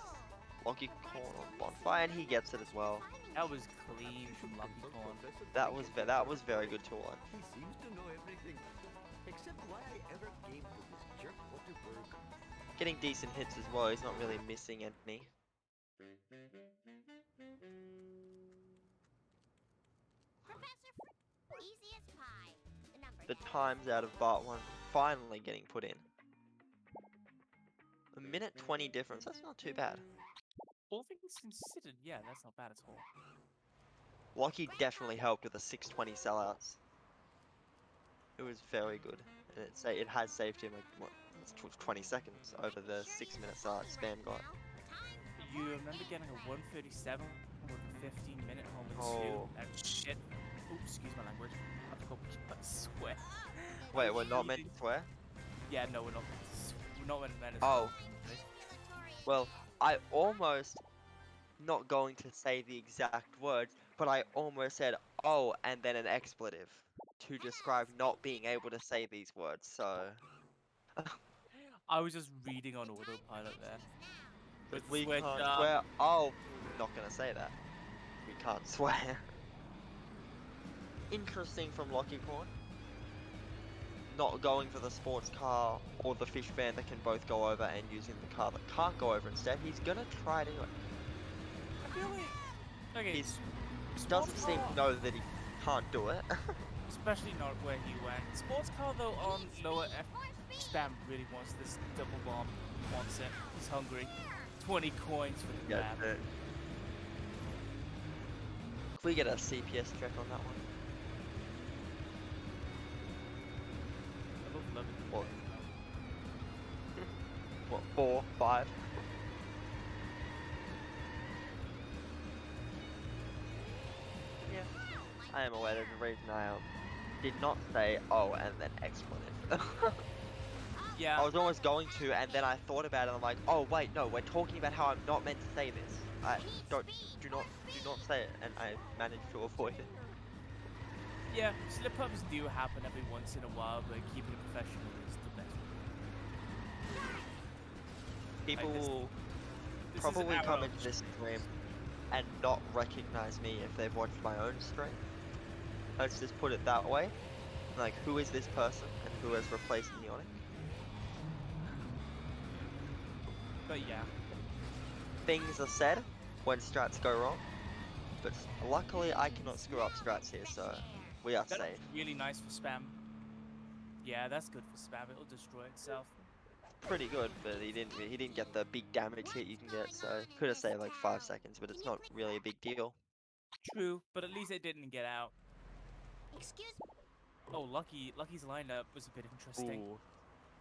Speaker 4: Lachycorn on Bonfire, and he gets it as well.
Speaker 1: That was clean from Lachycorn.
Speaker 4: That was very good to watch.
Speaker 8: He seems to know everything. Except why I ever came to this jerk Waterberg.
Speaker 4: Getting decent hits as well. He's not really missing any.
Speaker 10: Easy as pie.
Speaker 4: The times out of Part 1 finally getting put in. A minute 20 difference. That's not too bad.
Speaker 1: All things considered, yeah, that's not bad at all.
Speaker 4: Lucky definitely helped with the 620 sellouts. It was very good, and it has saved him like what It's 20 seconds over the 6-minute start spam got.
Speaker 1: You remember getting a 137 with a 15-minute hole in
Speaker 4: Oh.
Speaker 1: two? That shit. Oops, excuse my language. I forgot I swear.
Speaker 4: Wait, we're not meant to swear?
Speaker 1: Yeah, no, we're not meant to we're not meant to
Speaker 4: Oh.
Speaker 1: swear.
Speaker 4: Well, I almost not going to say the exact words, but I almost said oh and then an expletive to describe not being able to say these words, so
Speaker 1: I was just reading on autopilot there.
Speaker 4: like,
Speaker 1: With the
Speaker 4: we
Speaker 1: switch
Speaker 4: can't
Speaker 1: up.
Speaker 4: swear. Oh, not gonna say that. We can't swear. Interesting from Lachycorn. Not going for the sports car or the fish van that can both go over and using the car that can't go over instead. He's gonna try to do it.
Speaker 1: I feel like okay,
Speaker 4: He doesn't seem to know that he can't do it.
Speaker 1: especially not where he went. Sports car though on lower F spam really wants this double bomb. He wants it. He's hungry. 20 coins for the grab.
Speaker 4: Can we get a CPS check on that one?
Speaker 1: I love it.
Speaker 4: What? What, 4, 5? Yeah. I am aware that the reason I did not say oh and then expletive.
Speaker 1: Yeah.
Speaker 4: I was almost going to, and then I thought about it and I'm like, oh wait, no, we're talking about how I'm not meant to say this. Do not say it, and I managed to avoid it.
Speaker 1: Yeah, slip-ups do happen every once in a while, but keeping it professional is the best.
Speaker 4: People
Speaker 1: Like this-
Speaker 4: will
Speaker 1: This is an
Speaker 4: probably come
Speaker 1: arrow.
Speaker 4: into this stream and not recognize me if they've watched my own stream. Let's just put it that way. Like, who is this person and who has replaced Neonic?
Speaker 1: But yeah.
Speaker 4: Things are said when strats go wrong, but luckily I cannot screw up strats here, so we are
Speaker 1: That's
Speaker 4: safe.
Speaker 1: really nice for spam. Yeah, that's good for spam. It'll destroy itself.
Speaker 4: Pretty good, but he didn't get the big damage hit you can get, so could have saved like 5 seconds, but it's not really a big deal.
Speaker 1: True, but at least it didn't get out.
Speaker 10: Excuse
Speaker 1: Oh, Lucky's lineup was a bit interesting.
Speaker 4: Ooh.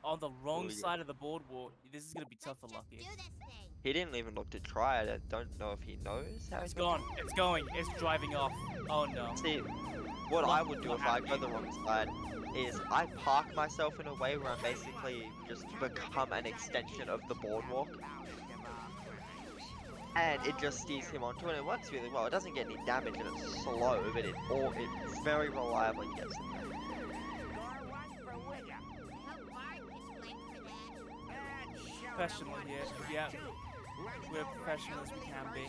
Speaker 1: On the wrong
Speaker 4: Ooh, yeah.
Speaker 1: side of the boardwalk. This is gonna be tough for Lucky.
Speaker 10: do this thing.
Speaker 4: He didn't even look to try it. I don't know if he knows how
Speaker 1: It's
Speaker 4: he's going
Speaker 1: gone. It's going. It's driving off. Oh no.
Speaker 4: to. See, what I would do if I go the wrong side is I park myself in a way where I basically just become an extension of the boardwalk. And it just steers him onto it, and it works really well. It doesn't get any damage and it's slow, but it very reliably gets him there.
Speaker 1: Professional here. Yeah. We're professional as we can be.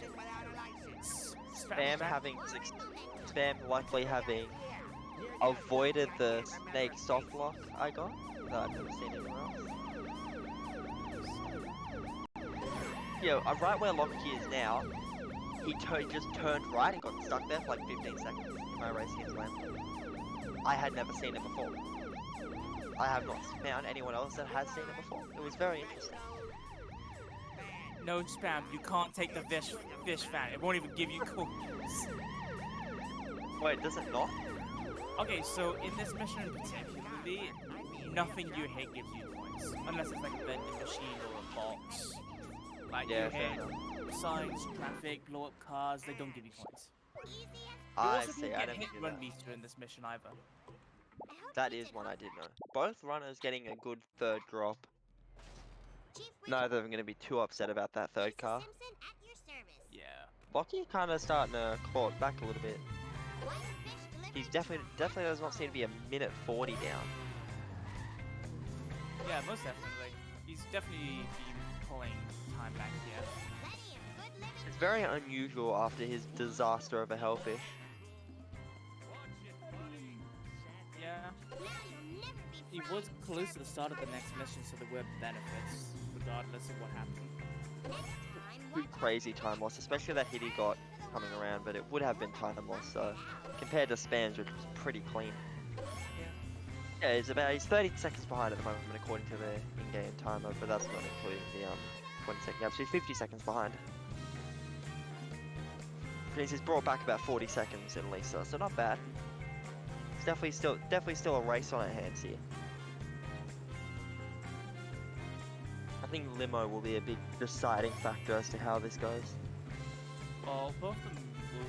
Speaker 4: Spam likely having avoided the snake soft lock I got that I've never seen anywhere else. Yeah, right where Locky is now, he just turned right and got stuck there for like 15 seconds in my race against Lambda. I had never seen it before. I have not found anyone else that has seen it before. It was very interesting.
Speaker 1: No spam. You can't take the fish fan. It won't even give you coins.
Speaker 4: Wait, does it not?
Speaker 1: Okay, so in this mission in particularly, nothing you hit gives you coins. Unless it's like a vending machine or a box. Like
Speaker 4: Yeah,
Speaker 1: you
Speaker 4: fair
Speaker 1: hit
Speaker 4: enough.
Speaker 1: signs, traffic, blow up cars, they don't give you coins. You
Speaker 4: I
Speaker 1: also
Speaker 4: see,
Speaker 1: don't
Speaker 4: I
Speaker 1: get
Speaker 4: didn't
Speaker 1: hit
Speaker 4: do
Speaker 1: run
Speaker 4: that.
Speaker 1: meter in this mission either.
Speaker 4: That is one I did know. Both runners getting a good third drop. Neither of them going to be too upset about that third car.
Speaker 1: Yeah.
Speaker 4: Locky kind of starting to claw it back a little bit. He's definitely does not seem to be a minute 40 down.
Speaker 1: Yeah, most definitely. He's definitely been pulling time back here.
Speaker 4: It's very unusual after his disaster of a hellfish.
Speaker 1: Yeah. He was close to the start of the next mission, so there were benefits, regardless of what happened.
Speaker 4: Pretty crazy time loss, especially that hit he got coming around, but it would have been time loss, so compared to Spams, which was pretty clean. Yeah, he's 30 seconds behind at the moment according to the in-game timer, but that's not including the 20-second gap, so he's 50 seconds behind. Which means he's brought back about 40 seconds at least, so not bad. It's definitely still a race on our hands here. think limo will be a big deciding factor as to how this goes.
Speaker 1: Well, both of them will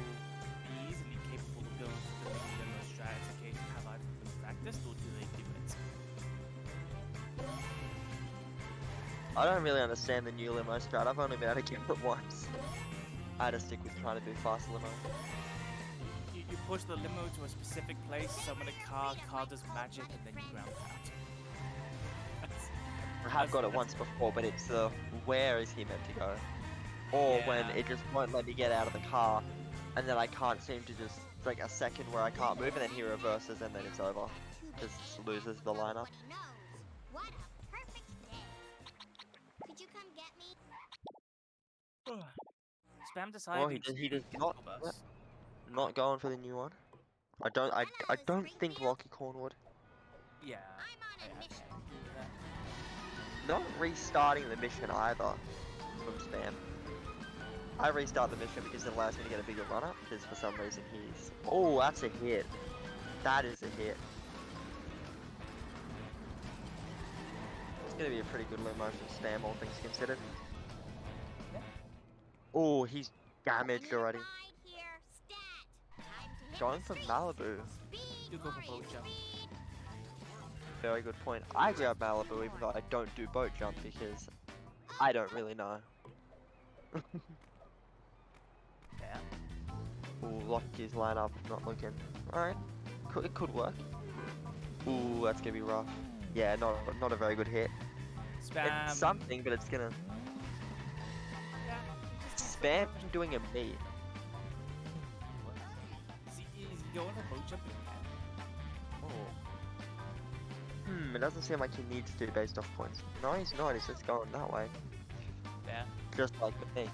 Speaker 1: be easily capable of going for the limo strategy in case have either of them practiced, or do they do it?
Speaker 4: I don't really understand the new limo strat. I've only been able to get it once. I had to stick with trying to do fast limo.
Speaker 1: You push the limo to a specific place, summon a car does magic, and then you ground pound.
Speaker 4: I have got it once before, but it's where is he meant to go? Or when
Speaker 1: Yeah.
Speaker 4: it just won't let me get out of the car, and then I can't seem to just, it's like a second where I can't move, and then he reverses, and then it's over. Just loses the lineup.
Speaker 10: What a perfect day. Could you come get me?
Speaker 1: Spam
Speaker 4: Oh,
Speaker 1: decided
Speaker 4: he does
Speaker 1: to
Speaker 4: not,
Speaker 1: bus.
Speaker 4: not going for the new one. I don't think Lachycorn would.
Speaker 1: Yeah.
Speaker 10: I'm on a mission.
Speaker 1: I agree with that.
Speaker 4: Not restarting the mission either from Spam. I restart the mission because it allows me to get a bigger run up, because for some reason he's... Oh, that's a hit. That is a hit. It's going to be a pretty good limo from Spam, all things considered. Oh, he's damaged already. Going for Malibu.
Speaker 1: You go for boat jump.
Speaker 4: Very good point. I grab Malibu even though I don't do boat jump because I don't really know.
Speaker 1: Yeah.
Speaker 4: Ooh, Locky's lineup not looking. Alright. It could work. Ooh, that's gonna be rough. Yeah, not a very good hit.
Speaker 1: Spam.
Speaker 4: It's something, but it's gonna...
Speaker 1: Yeah.
Speaker 4: Spam doing a meat.
Speaker 1: Is he going for boat jump again?
Speaker 4: Oh. It doesn't seem like he needs to based off points. No, he's not. He's just going that way.
Speaker 1: Yeah.
Speaker 4: Just like me.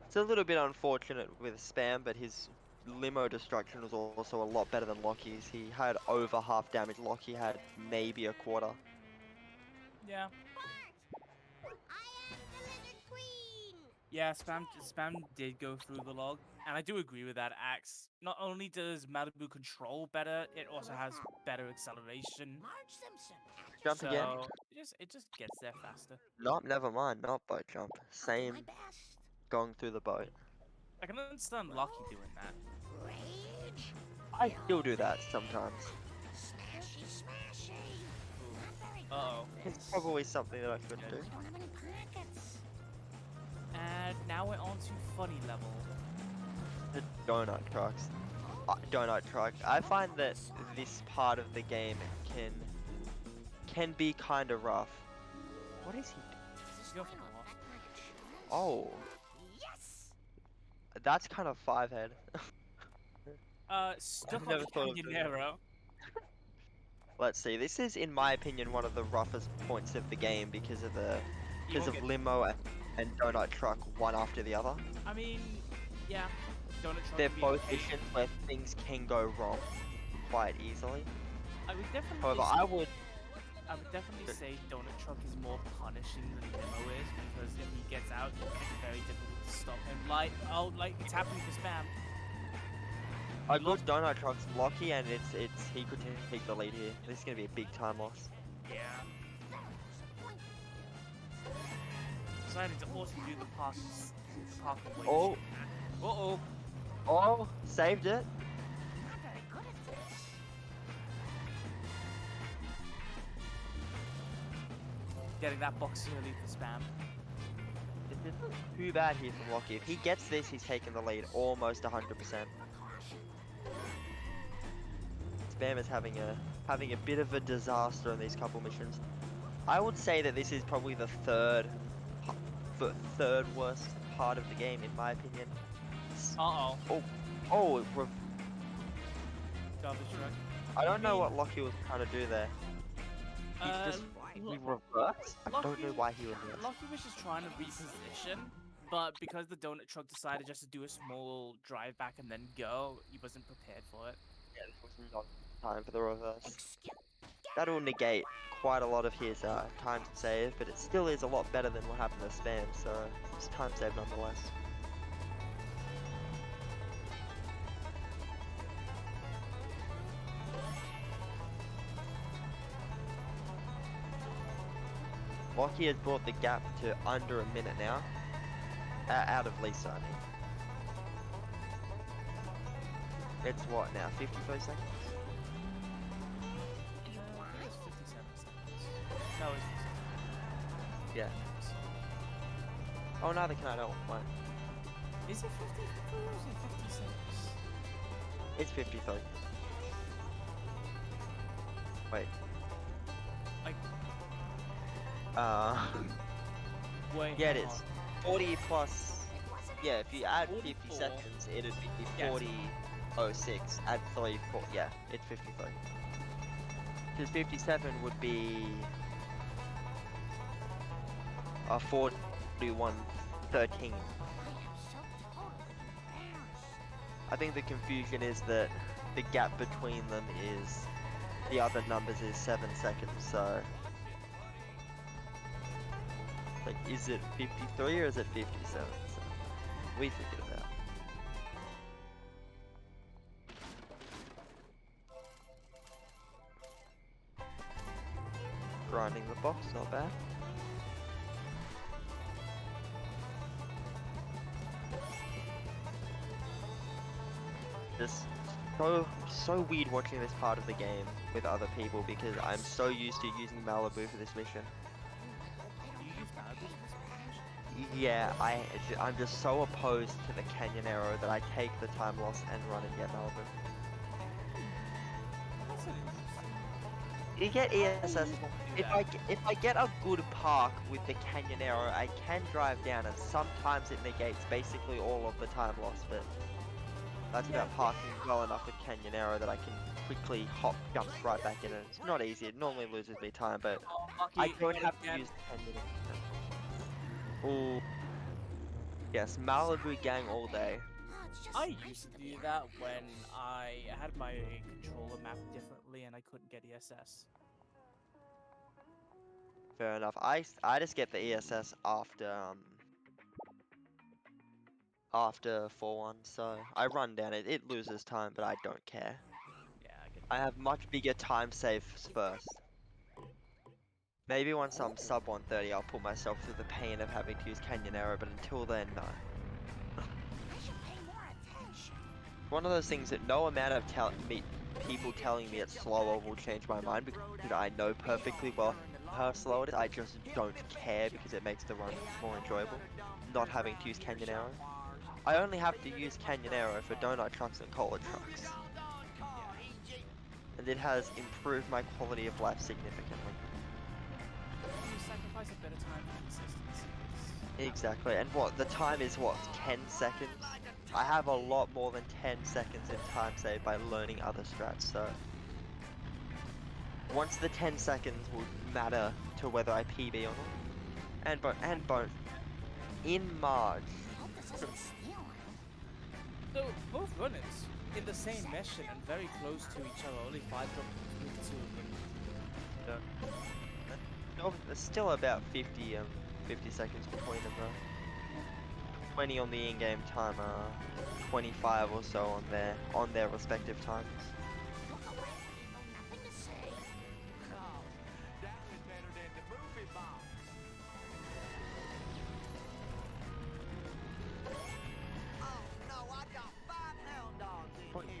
Speaker 4: It's a little bit unfortunate with Spam, but his limo destruction was also a lot better than Locky's. He had over half damage. Locky had maybe a quarter.
Speaker 1: Yeah.
Speaker 10: I am the Lizard Queen.
Speaker 1: Yeah, spam did go through the log, and I do agree with that. Axe. Not only does Malibu control better, it also has better acceleration.
Speaker 10: Marge Simpson.
Speaker 4: Jump
Speaker 1: So
Speaker 4: again?
Speaker 1: it just gets there faster.
Speaker 4: Nope, never mind. Not boat jump. Same going through the boat.
Speaker 1: I can understand Lucky doing that.
Speaker 10: Rage.
Speaker 4: I still do that sometimes.
Speaker 10: Smashy, smashy.
Speaker 1: Uh oh.
Speaker 4: It's probably something that I could do.
Speaker 10: We don't have any pockets.
Speaker 1: And now we're on to funny level.
Speaker 4: The donut trucks. Donut truck. I find that this part of the game can be kind of rough. What is he doing?
Speaker 1: Go for what?
Speaker 4: Oh,
Speaker 10: Yes.
Speaker 4: that's kind of five head.
Speaker 1: Stuck
Speaker 4: I've
Speaker 1: on
Speaker 4: never thought of doing that.
Speaker 1: Canyon.
Speaker 4: Let's see. This is, in my opinion, one of the roughest points of the game because of limo and donut truck one after the other.
Speaker 1: I mean, yeah. Donut truck.
Speaker 4: They're
Speaker 1: can be
Speaker 4: both
Speaker 1: okay.
Speaker 4: missions where things can go wrong quite easily.
Speaker 1: I would definitely.
Speaker 4: However,
Speaker 1: say,
Speaker 4: I would
Speaker 1: definitely say donut truck is more punishing than limo is, because if he gets out, it's very difficult to stop him. Like it's happening for spam.
Speaker 4: a good donut truck's Locky, and he could take the lead here. This is gonna be a big time loss.
Speaker 1: Yeah. Decided to also do the parking wait.
Speaker 4: Oh.
Speaker 1: Uh-oh.
Speaker 4: Oh, saved it.
Speaker 10: Not very good at this.
Speaker 1: Getting that box early for spam.
Speaker 4: It isn't too bad here from Locky. If he gets this, he's taking the lead almost 100%. Spam is having a bit of a disaster in these couple missions. I would say that this is probably the third worst part of the game, in my opinion.
Speaker 1: Uh-oh.
Speaker 4: Oh,
Speaker 1: Garbage truck.
Speaker 4: I don't know what Locky was trying to do there. He just
Speaker 1: Lo-
Speaker 4: reversed? I don't know why he reversed.
Speaker 1: Lucky was just trying to reposition, but because the donut truck decided just to do a small drive back and then go, he wasn't prepared for it.
Speaker 4: Yeah, this was not time for the reverse. That'll negate quite a lot of his time to save, but it still is a lot better than what happened to Spam, so it's time save nonetheless. Lockie has brought the gap to under a minute now. Out of Lisa, I mean. It's what now? 53 seconds?
Speaker 1: It's 57 seconds. No, it's 57.
Speaker 4: Yeah. Oh, neither can I know. Why?
Speaker 1: Is it 53 or is it 56?
Speaker 4: It's 53. Wait.
Speaker 1: Wait,
Speaker 4: Yeah, it
Speaker 1: hold
Speaker 4: is.
Speaker 1: on.
Speaker 4: 40 plus. Yeah, if you add 50
Speaker 1: 44.
Speaker 4: seconds, it'd be
Speaker 1: Yes.
Speaker 4: 40:06. Add 3, 4. Yeah, it's 53. Because 57 would be 41:13. I think the confusion is that the gap between them is the other numbers is 7 seconds. So, like, is it 53 or is it 57? So, we figured it out. Grinding the box, not bad. Just so weird watching this part of the game with other people because I'm so used to using Malibu for this mission.
Speaker 1: Do you use Malibu in this mission?
Speaker 4: Yeah, I'm just so opposed to the Canyon Arrow that I take the time loss and run and get Malibu.
Speaker 1: That's an interesting.
Speaker 4: You get ESS.
Speaker 1: do
Speaker 4: If I get a good park with the Canyon Arrow, I can drive down, and sometimes it negates basically all of the time loss. But that's about parking well enough with Canyon Arrow that I can quickly jump right back in it. It's not easy. It normally loses me time, but I don't have to use the Canyon Arrow. Ooh. Yes, Malibu gang all day.
Speaker 1: I used to do that when I had my controller mapped differently and I couldn't get ESS.
Speaker 4: Fair enough. I just get the ESS after 4-1, so I run down it. It loses time, but I don't care.
Speaker 1: Yeah, I get
Speaker 4: I have much bigger time saves first. Maybe once I'm sub 130, I'll put myself through the pain of having to use Canyon Arrow, but until then, no. One of those things that no amount of people telling me it's slower will change my mind because I know perfectly well how slow it is. I just don't care because it makes the run more enjoyable, not having to use Canyon Arrow. I only have to use Canyon Arrow for donut trucks and cola trucks. And it has improved my quality of life significantly.
Speaker 1: You sacrifice a bit of time for consistency.
Speaker 4: Exactly, and the time is 10 seconds? I have a lot more than 10 seconds in time saved by learning other strats, so... Once the 10 seconds will matter to whether I PB or not. And both. In March.
Speaker 1: So, both runners in the same mission and very close to each other, only 5 drops between the two of them.
Speaker 4: No, there's still about 50 seconds between them though. 20 on the in-game timer, 25 or so on their respective times.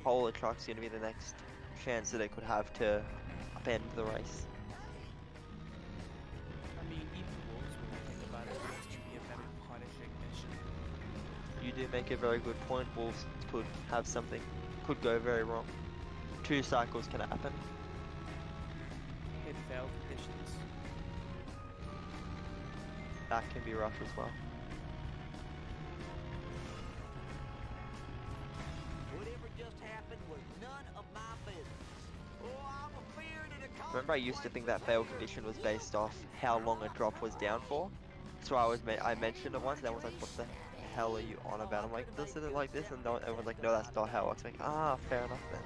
Speaker 4: Polar truck's gonna be the next chance that it could have to upend the race.
Speaker 1: I mean, even wolves, when you think about it, wolves can be a very punishing mission.
Speaker 4: You do make a very good point. Wolves could go very wrong. 2 cycles can happen.
Speaker 1: In failed conditions.
Speaker 4: That can be rough as well. Remember I used to think that fail condition was based off how long a drop was down for? So I mentioned it once and everyone's like, what the hell are you on about? I'm like, this isn't like this, and everyone's like, no, that's not how it works. I'm like, fair enough then.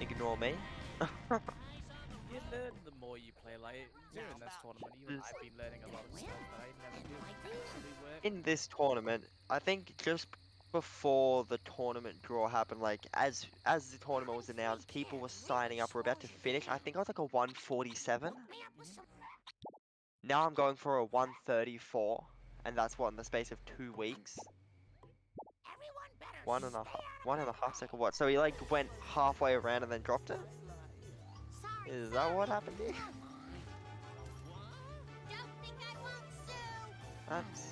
Speaker 4: Ignore me.
Speaker 1: You learn the more you play, like, during this tournament, even I've been learning a lot of stuff that I never knew actually worked.
Speaker 4: In this tournament, I think just before the tournament draw happened, like as the tournament was announced, people were signing up. We're about to finish. I think I was like a 147. Now I'm going for a 134, and that's what in the space of 2 weeks.
Speaker 10: Everyone better
Speaker 4: 1.5 second what? So he like went halfway around and then dropped it?
Speaker 10: Sorry,
Speaker 4: Is that what happened here?
Speaker 10: don't think I won't sue.
Speaker 4: That's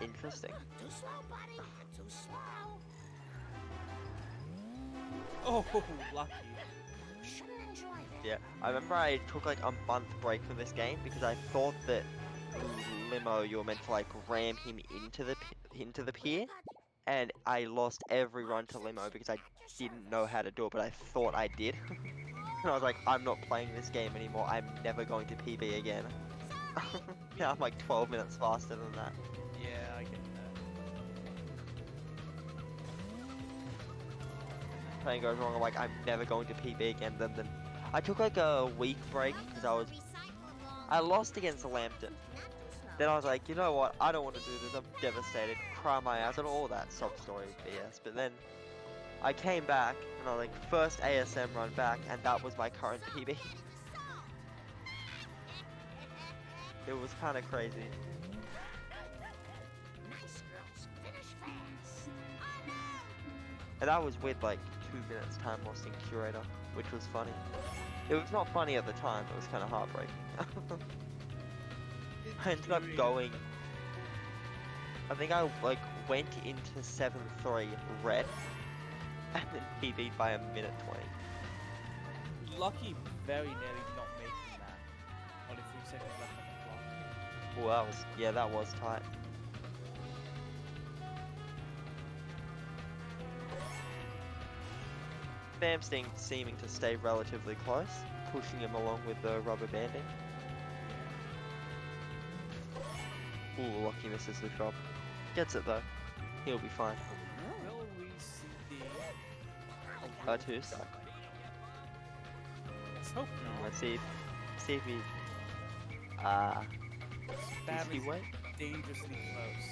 Speaker 4: interesting.
Speaker 10: Too slow, buddy. Too slow.
Speaker 1: Oh, lucky.
Speaker 10: Shouldn't enjoy this.
Speaker 4: Yeah, I remember I took like a month break from this game because I thought that Limo, you were meant to like ram him into the pier, and I lost every run to Limo because I didn't know how to do it, but I thought I did. And I was like, I'm not playing this game anymore. I'm never going to PB again. Now I'm like 12 minutes faster than that.
Speaker 1: Yeah, I get that.
Speaker 4: Something goes wrong, I'm like, I'm never going to PB again. Then I took like a week break because I lost against Lambton. Then I was like, you know what? I don't want to do this. I'm devastated. Cry my ass and all that sob story BS. But then I came back and I was like, first ASM run back, and that was my current PB. It was kind of crazy.
Speaker 10: Nice girls, finish fast. Oh no!
Speaker 4: And that was with like 2 minutes time lost in Curator, which was funny. It was not funny at the time, it was kind of heartbreaking. I ended up going, I think I like went into 7-3 red and then PB'd by a minute 20.
Speaker 1: Lucky very nearly not making that. Only 3 seconds left on the clock.
Speaker 4: Well, that was tight. Spam seeming to stay relatively close, pushing him along with the rubber banding. Ooh, Lucky misses the shot. Gets it though. He'll be fine.
Speaker 1: Will we see the...
Speaker 4: Two stack.
Speaker 1: Let's hope not.
Speaker 4: Let's see if he...
Speaker 1: Spam
Speaker 4: is he
Speaker 1: is
Speaker 4: wait?
Speaker 1: dangerously close.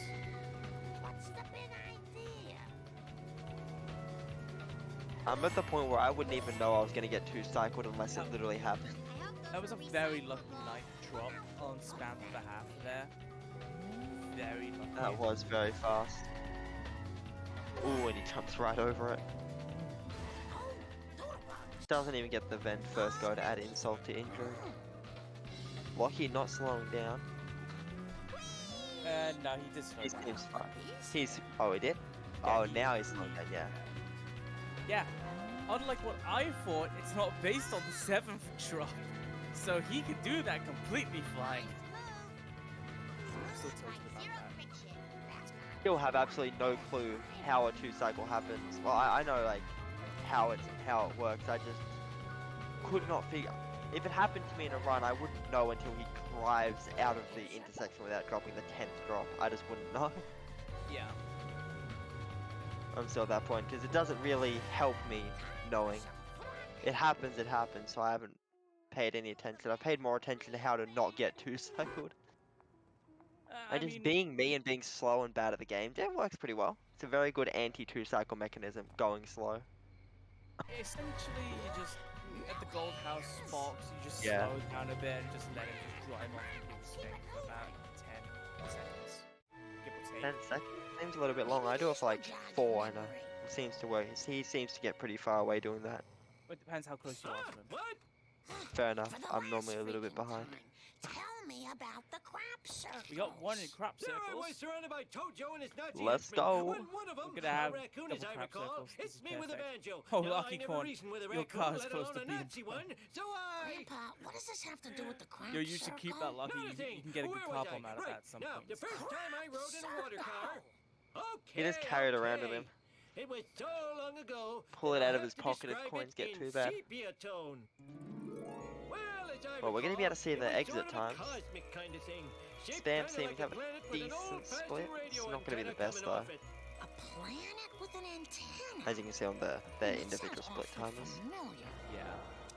Speaker 10: What's the big idea?
Speaker 4: I'm at the point where I wouldn't even know I was gonna get 2 cycled unless it literally happened.
Speaker 1: That was a very lucky knife drop on spam for half there. Very lucky.
Speaker 4: That was very fast. Ooh, and he jumps right over it. Doesn't even get the vent first go to add insult to injury. Lucky not slowing down.
Speaker 1: No, he did slow
Speaker 4: He
Speaker 1: down.
Speaker 4: seems fine. Oh, he did?
Speaker 1: Yeah,
Speaker 4: Oh,
Speaker 1: he-
Speaker 4: now he's slowing down, yeah.
Speaker 1: Yeah, unlike what I thought, it's not based on the 7th drop. So he could do that completely flying. I'm still tilted about that.
Speaker 4: Still have absolutely no clue how a 2 cycle happens. Well, I know like how it works. I just could not figure. If it happened to me in a run, I wouldn't know until he drives out of the intersection without dropping the 10th drop. I just wouldn't know.
Speaker 1: Yeah.
Speaker 4: I'm still at that point because it doesn't really help me knowing. It happens, so I haven't paid any attention. I've paid more attention to how to not get 2 cycled. And just being me and being slow and bad at the game, it works pretty well. It's a very good anti-2 cycle mechanism, going slow.
Speaker 1: Essentially, you just, at the Gold House box, you just
Speaker 4: Yeah.
Speaker 1: slow it down a bit and just let it just drive off and give space for about 10 seconds. Give or take.
Speaker 4: 10 seconds? Seems a little bit long. I do it for like 4, and it seems to work. He seems to get pretty far away doing that.
Speaker 1: But it depends how close you are to him.
Speaker 8: What?
Speaker 4: Fair enough.
Speaker 10: For the
Speaker 4: I'm
Speaker 10: last
Speaker 4: normally a little bit
Speaker 10: freaking
Speaker 4: behind.
Speaker 10: time, Tell me about the crap circles.
Speaker 1: We got one in crop
Speaker 8: There I was
Speaker 1: circles.
Speaker 8: surrounded by Tojo and his Nazi
Speaker 4: Let's
Speaker 8: henchmen.
Speaker 4: go.
Speaker 8: When one of them,
Speaker 1: We're gonna have
Speaker 8: a raccoon as
Speaker 1: double
Speaker 8: I
Speaker 1: crop
Speaker 8: recall,
Speaker 1: circles. This
Speaker 8: hits
Speaker 1: is
Speaker 8: me with a
Speaker 1: perfect.
Speaker 8: banjo.
Speaker 1: Oh,
Speaker 8: Now, I
Speaker 1: Lachycorn,
Speaker 8: never reasoned with a
Speaker 1: your
Speaker 8: raccoon,
Speaker 1: car is
Speaker 8: let
Speaker 1: close
Speaker 8: alone
Speaker 1: to
Speaker 8: a
Speaker 1: being
Speaker 8: Nazi one. So I...
Speaker 10: Grandpa, what does this have to do with the crap
Speaker 1: Yo, you should keep that lucky.
Speaker 8: Not a
Speaker 1: You
Speaker 8: thing.
Speaker 1: can get a good
Speaker 8: Where
Speaker 1: car
Speaker 8: was I?
Speaker 1: bomb out of
Speaker 8: Right.
Speaker 1: that at some
Speaker 8: Now,
Speaker 1: point.
Speaker 8: the first time I rode in a water car. Okay,
Speaker 4: He just carried around with him.
Speaker 8: It was so long ago.
Speaker 4: Pull
Speaker 8: that
Speaker 4: it
Speaker 8: I'll
Speaker 4: out of
Speaker 8: have
Speaker 4: his
Speaker 8: to
Speaker 4: pocket if
Speaker 8: describe
Speaker 4: coins
Speaker 8: it
Speaker 4: get
Speaker 8: in
Speaker 4: too bad.
Speaker 8: sepia tone.
Speaker 4: Well, we're gonna be able to see
Speaker 8: It
Speaker 4: the
Speaker 8: was
Speaker 4: exit
Speaker 8: sort of a
Speaker 4: times.
Speaker 8: cosmic kind of thing. Shaped
Speaker 4: Spam
Speaker 8: kinda
Speaker 4: seeming
Speaker 8: like
Speaker 4: to have a
Speaker 8: planet with an
Speaker 4: decent
Speaker 8: old-fashioned
Speaker 4: split.
Speaker 8: radio
Speaker 4: It's not gonna be the
Speaker 8: antenna
Speaker 4: best
Speaker 8: coming off
Speaker 4: though.
Speaker 8: it.
Speaker 10: A planet with an antenna.
Speaker 4: As you can see on their
Speaker 10: It
Speaker 4: individual
Speaker 10: sounds
Speaker 4: split
Speaker 10: awfully
Speaker 4: timers.
Speaker 10: familiar.
Speaker 1: Yeah.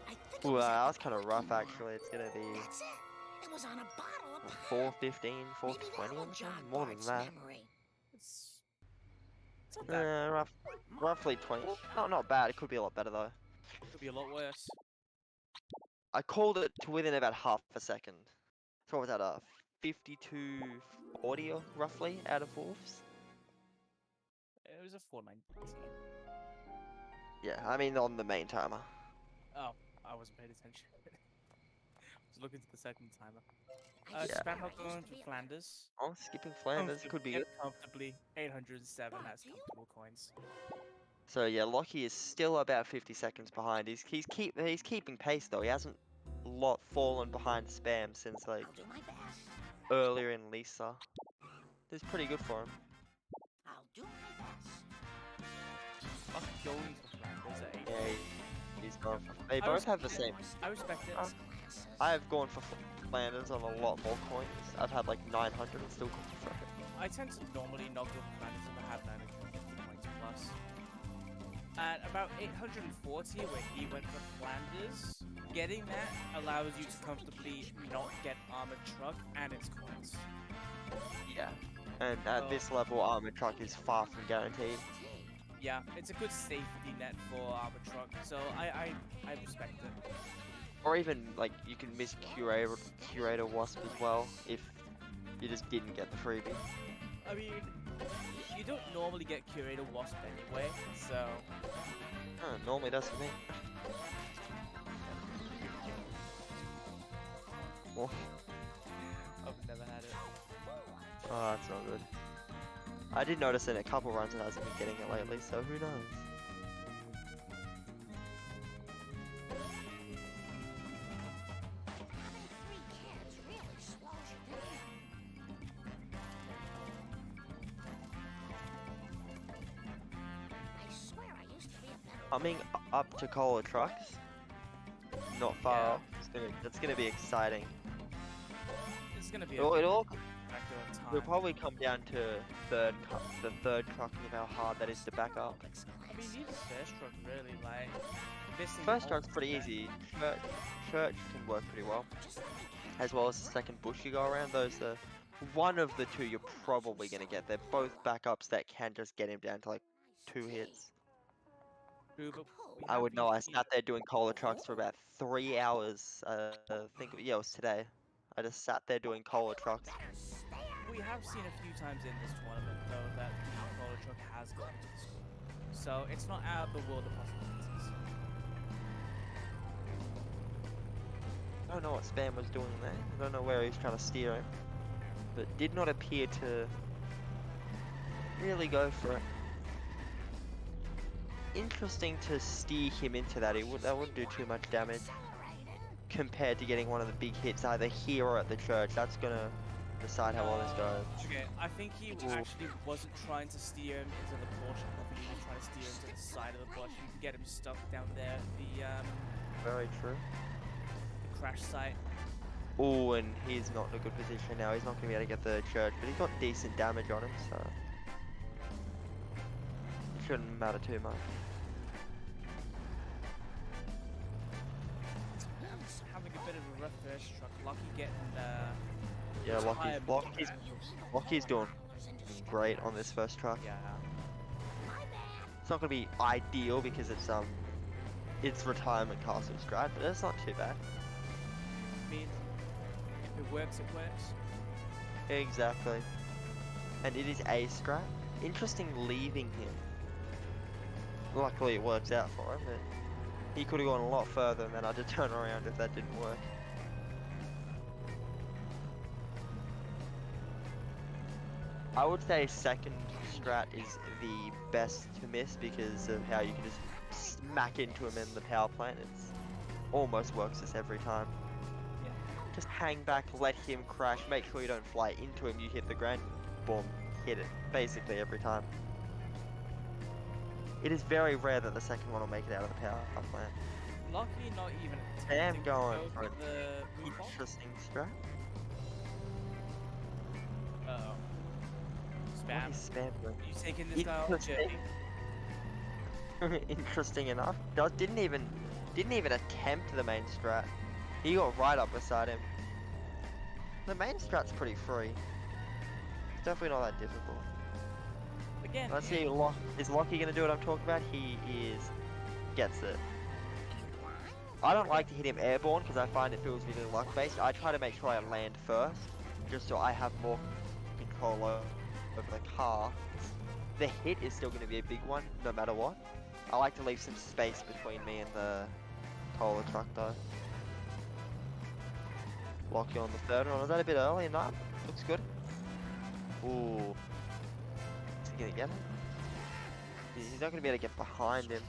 Speaker 10: I think it
Speaker 4: Ooh,
Speaker 10: was at
Speaker 4: that
Speaker 10: the
Speaker 4: was kind of rough
Speaker 10: Pokemon.
Speaker 4: actually. It's gonna be
Speaker 10: That's it. It was on a bottle of pop.
Speaker 4: 4:15,
Speaker 10: Maybe
Speaker 4: 4:20
Speaker 10: that
Speaker 4: on
Speaker 10: will
Speaker 4: the
Speaker 10: jog
Speaker 4: time. More than
Speaker 10: Bart's
Speaker 4: that.
Speaker 10: memory.
Speaker 1: It's not that.
Speaker 4: Roughly 20. Not bad. It could be a lot better though.
Speaker 1: Could be a lot worse.
Speaker 4: I called it to within about half a second. So what was that, 52-40 or roughly out of wolves?
Speaker 1: It was a 419.
Speaker 4: Yeah, I mean on the main timer.
Speaker 1: Oh, I wasn't paying attention. I was looking to the second timer.
Speaker 10: I
Speaker 4: Yeah.
Speaker 1: Spam
Speaker 10: swear I
Speaker 1: not going
Speaker 10: used to
Speaker 1: for
Speaker 10: be a
Speaker 1: Flanders.
Speaker 4: Oh, skipping Flanders could be good.
Speaker 1: Comfortably, 807 has comfortable coins.
Speaker 4: So yeah, Lockie is still about 50 seconds behind. He's keeping pace though. He hasn't fallen behind Spam since like
Speaker 10: I'll do my best.
Speaker 4: earlier in Lisa. This is pretty good for him.
Speaker 10: I'll do my best.
Speaker 1: Lucky going for Flanders at 8.
Speaker 4: Yeah, he's gone for. They both have the same.
Speaker 1: I respect it.
Speaker 4: I have gone for Flanders on a lot more coins. I've had like 900 and still gone for it.
Speaker 1: I tend to normally not go for Flanders if I have 950 points plus. At about 840, where he went for Flanders, getting that allows you to comfortably not get armored truck and its coins.
Speaker 4: Yeah. And at this level, armored truck is far from guaranteed.
Speaker 1: Yeah, it's a good safety net for armored truck, so I respect it.
Speaker 4: Or even like you can miss curator wasp as well if you just didn't get the freebie.
Speaker 1: I mean, you don't normally get curator wasp anyway, so.
Speaker 4: Normally does for me. Oh.
Speaker 1: I've never had it.
Speaker 4: Oh, that's not good. I did notice in a couple runs it hasn't been getting it lately, so who knows?
Speaker 10: Having 3 kids really slows you down. I swear I used to be a better.
Speaker 4: Coming up to Cola Trucks, not far
Speaker 1: Yeah.
Speaker 4: off. That's gonna be exciting.
Speaker 1: It's gonna be
Speaker 4: It'll
Speaker 1: time.
Speaker 4: probably come down to the third truck of how hard that is to back up.
Speaker 1: I mean, even first truck really, like, missing
Speaker 4: First
Speaker 1: all
Speaker 4: truck's pretty
Speaker 1: of that.
Speaker 4: easy. Church can work pretty well, as well as the second bush you go around. Those are one of the two you're probably gonna get. They're both backups that can just get him down to like 2 hits.
Speaker 1: True, but we
Speaker 4: I
Speaker 1: have
Speaker 4: would know. I
Speaker 1: these
Speaker 4: sat there doing cola trucks for about 3 hours. I think yeah, it was today. I just sat there doing cola trucks.
Speaker 1: We have seen a few times in this tournament, though, that the roller truck has gone to the score. So it's not out of the world of possibilities.
Speaker 4: I don't know what Spam was doing there. I don't know where he was trying to steer him, but did not appear to really go for it. Interesting to steer him into that. That wouldn't do too much damage compared to getting one of the big hits either here or at the church. That's gonna decide how well this goes.
Speaker 1: Okay, I think he actually wasn't trying to steer him into the portion. I think he was trying to steer him to the side of the bush. You can get him stuck down there,
Speaker 4: Very true.
Speaker 1: the crash site.
Speaker 4: Oh, and he's not in a good position now. He's not gonna be able to get the church, but he's got decent damage on him, so it shouldn't matter too much.
Speaker 1: Having a bit of a rough first truck. Lucky getting
Speaker 4: Yeah,
Speaker 1: Locky's
Speaker 4: Locky's doing great on this first truck.
Speaker 1: Yeah.
Speaker 4: It's not gonna be ideal because it's retirement castle strat, but it's not too bad.
Speaker 1: I mean, if it works, it works.
Speaker 4: Exactly. And it is a strat. Interesting leaving him. Luckily it works out for him, but he could have gone a lot further and then I had to turn around if that didn't work. I would say second strat is the best to miss because of how you can just smack into him in the power plant. It's almost works this every time.
Speaker 1: Yeah.
Speaker 4: Just hang back, let him crash, make sure you don't fly into him, you hit the ground, boom, hit it. Basically every time. It is very rare that the second one will make it out of the power plant.
Speaker 1: Lucky not even
Speaker 4: Damn,
Speaker 1: attempting to
Speaker 4: going
Speaker 1: go
Speaker 4: for an
Speaker 1: the moonwalk.
Speaker 4: interesting strat.
Speaker 1: Uh-oh.
Speaker 4: What
Speaker 1: Spam.
Speaker 4: is spam doing?
Speaker 1: You taking this guy off
Speaker 4: Interesting.
Speaker 1: journey?
Speaker 4: Interesting enough. Didn't even attempt the main strat. He got right up beside him. The main strat's pretty free. It's definitely not that difficult.
Speaker 1: Again.
Speaker 4: Let's see, is Lockie gonna do what I'm talking about? He gets it. I don't like to hit him airborne because I find it feels really luck-based. I try to make sure I land first, just so I have more control over the car. The hit is still going to be a big one, no matter what. I like to leave some space between me and the Kohler truck, though. Lock you on the third one. Was that a bit early in that? Looks good. Ooh. Is he going to get it? He's not going to be able to get behind him.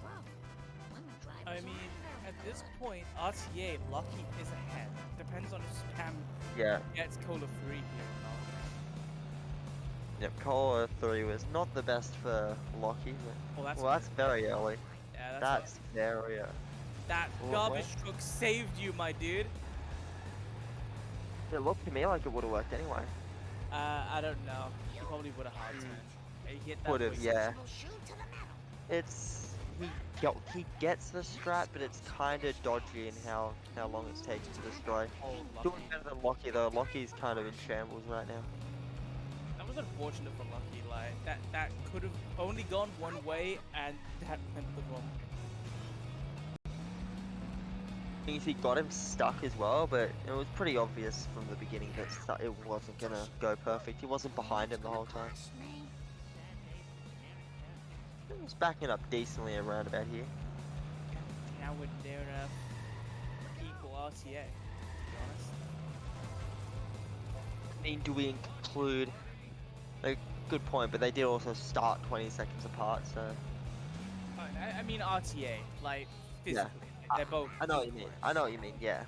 Speaker 1: I mean, at this point, RTA Lucky is ahead. Depends on if Spam gets Cola 3 here or not.
Speaker 4: Yep, Kohler 3 was not the best for Lockie. But, that's very early.
Speaker 1: Yeah,
Speaker 4: that's very early.
Speaker 1: That garbage truck saved you, my dude.
Speaker 4: It looked to me like it would have worked anyway.
Speaker 1: I don't know. He probably would have hard turned. He hit that.
Speaker 4: Would have, yeah. It's he gets the strat, but it's kind of dodgy in how long it's taken to destroy. Doing better than Lockie though. Lockie's kind of in shambles right now.
Speaker 1: That was unfortunate for Lucky. Like that could have only gone one way, and that meant the wrong.
Speaker 4: He got him stuck as well, but it was pretty obvious from the beginning that it wasn't gonna go perfect. He wasn't behind him the whole time. He was backing up decently around about here.
Speaker 1: Now we're near enough equal RTA, to be honest.
Speaker 4: I mean, do we include... Like, good point, but they did also start 20 seconds apart, so...
Speaker 1: I mean RTA, like, physically.
Speaker 4: Yeah.
Speaker 1: They're both...
Speaker 4: I know what you mean. I know what you mean, yeah.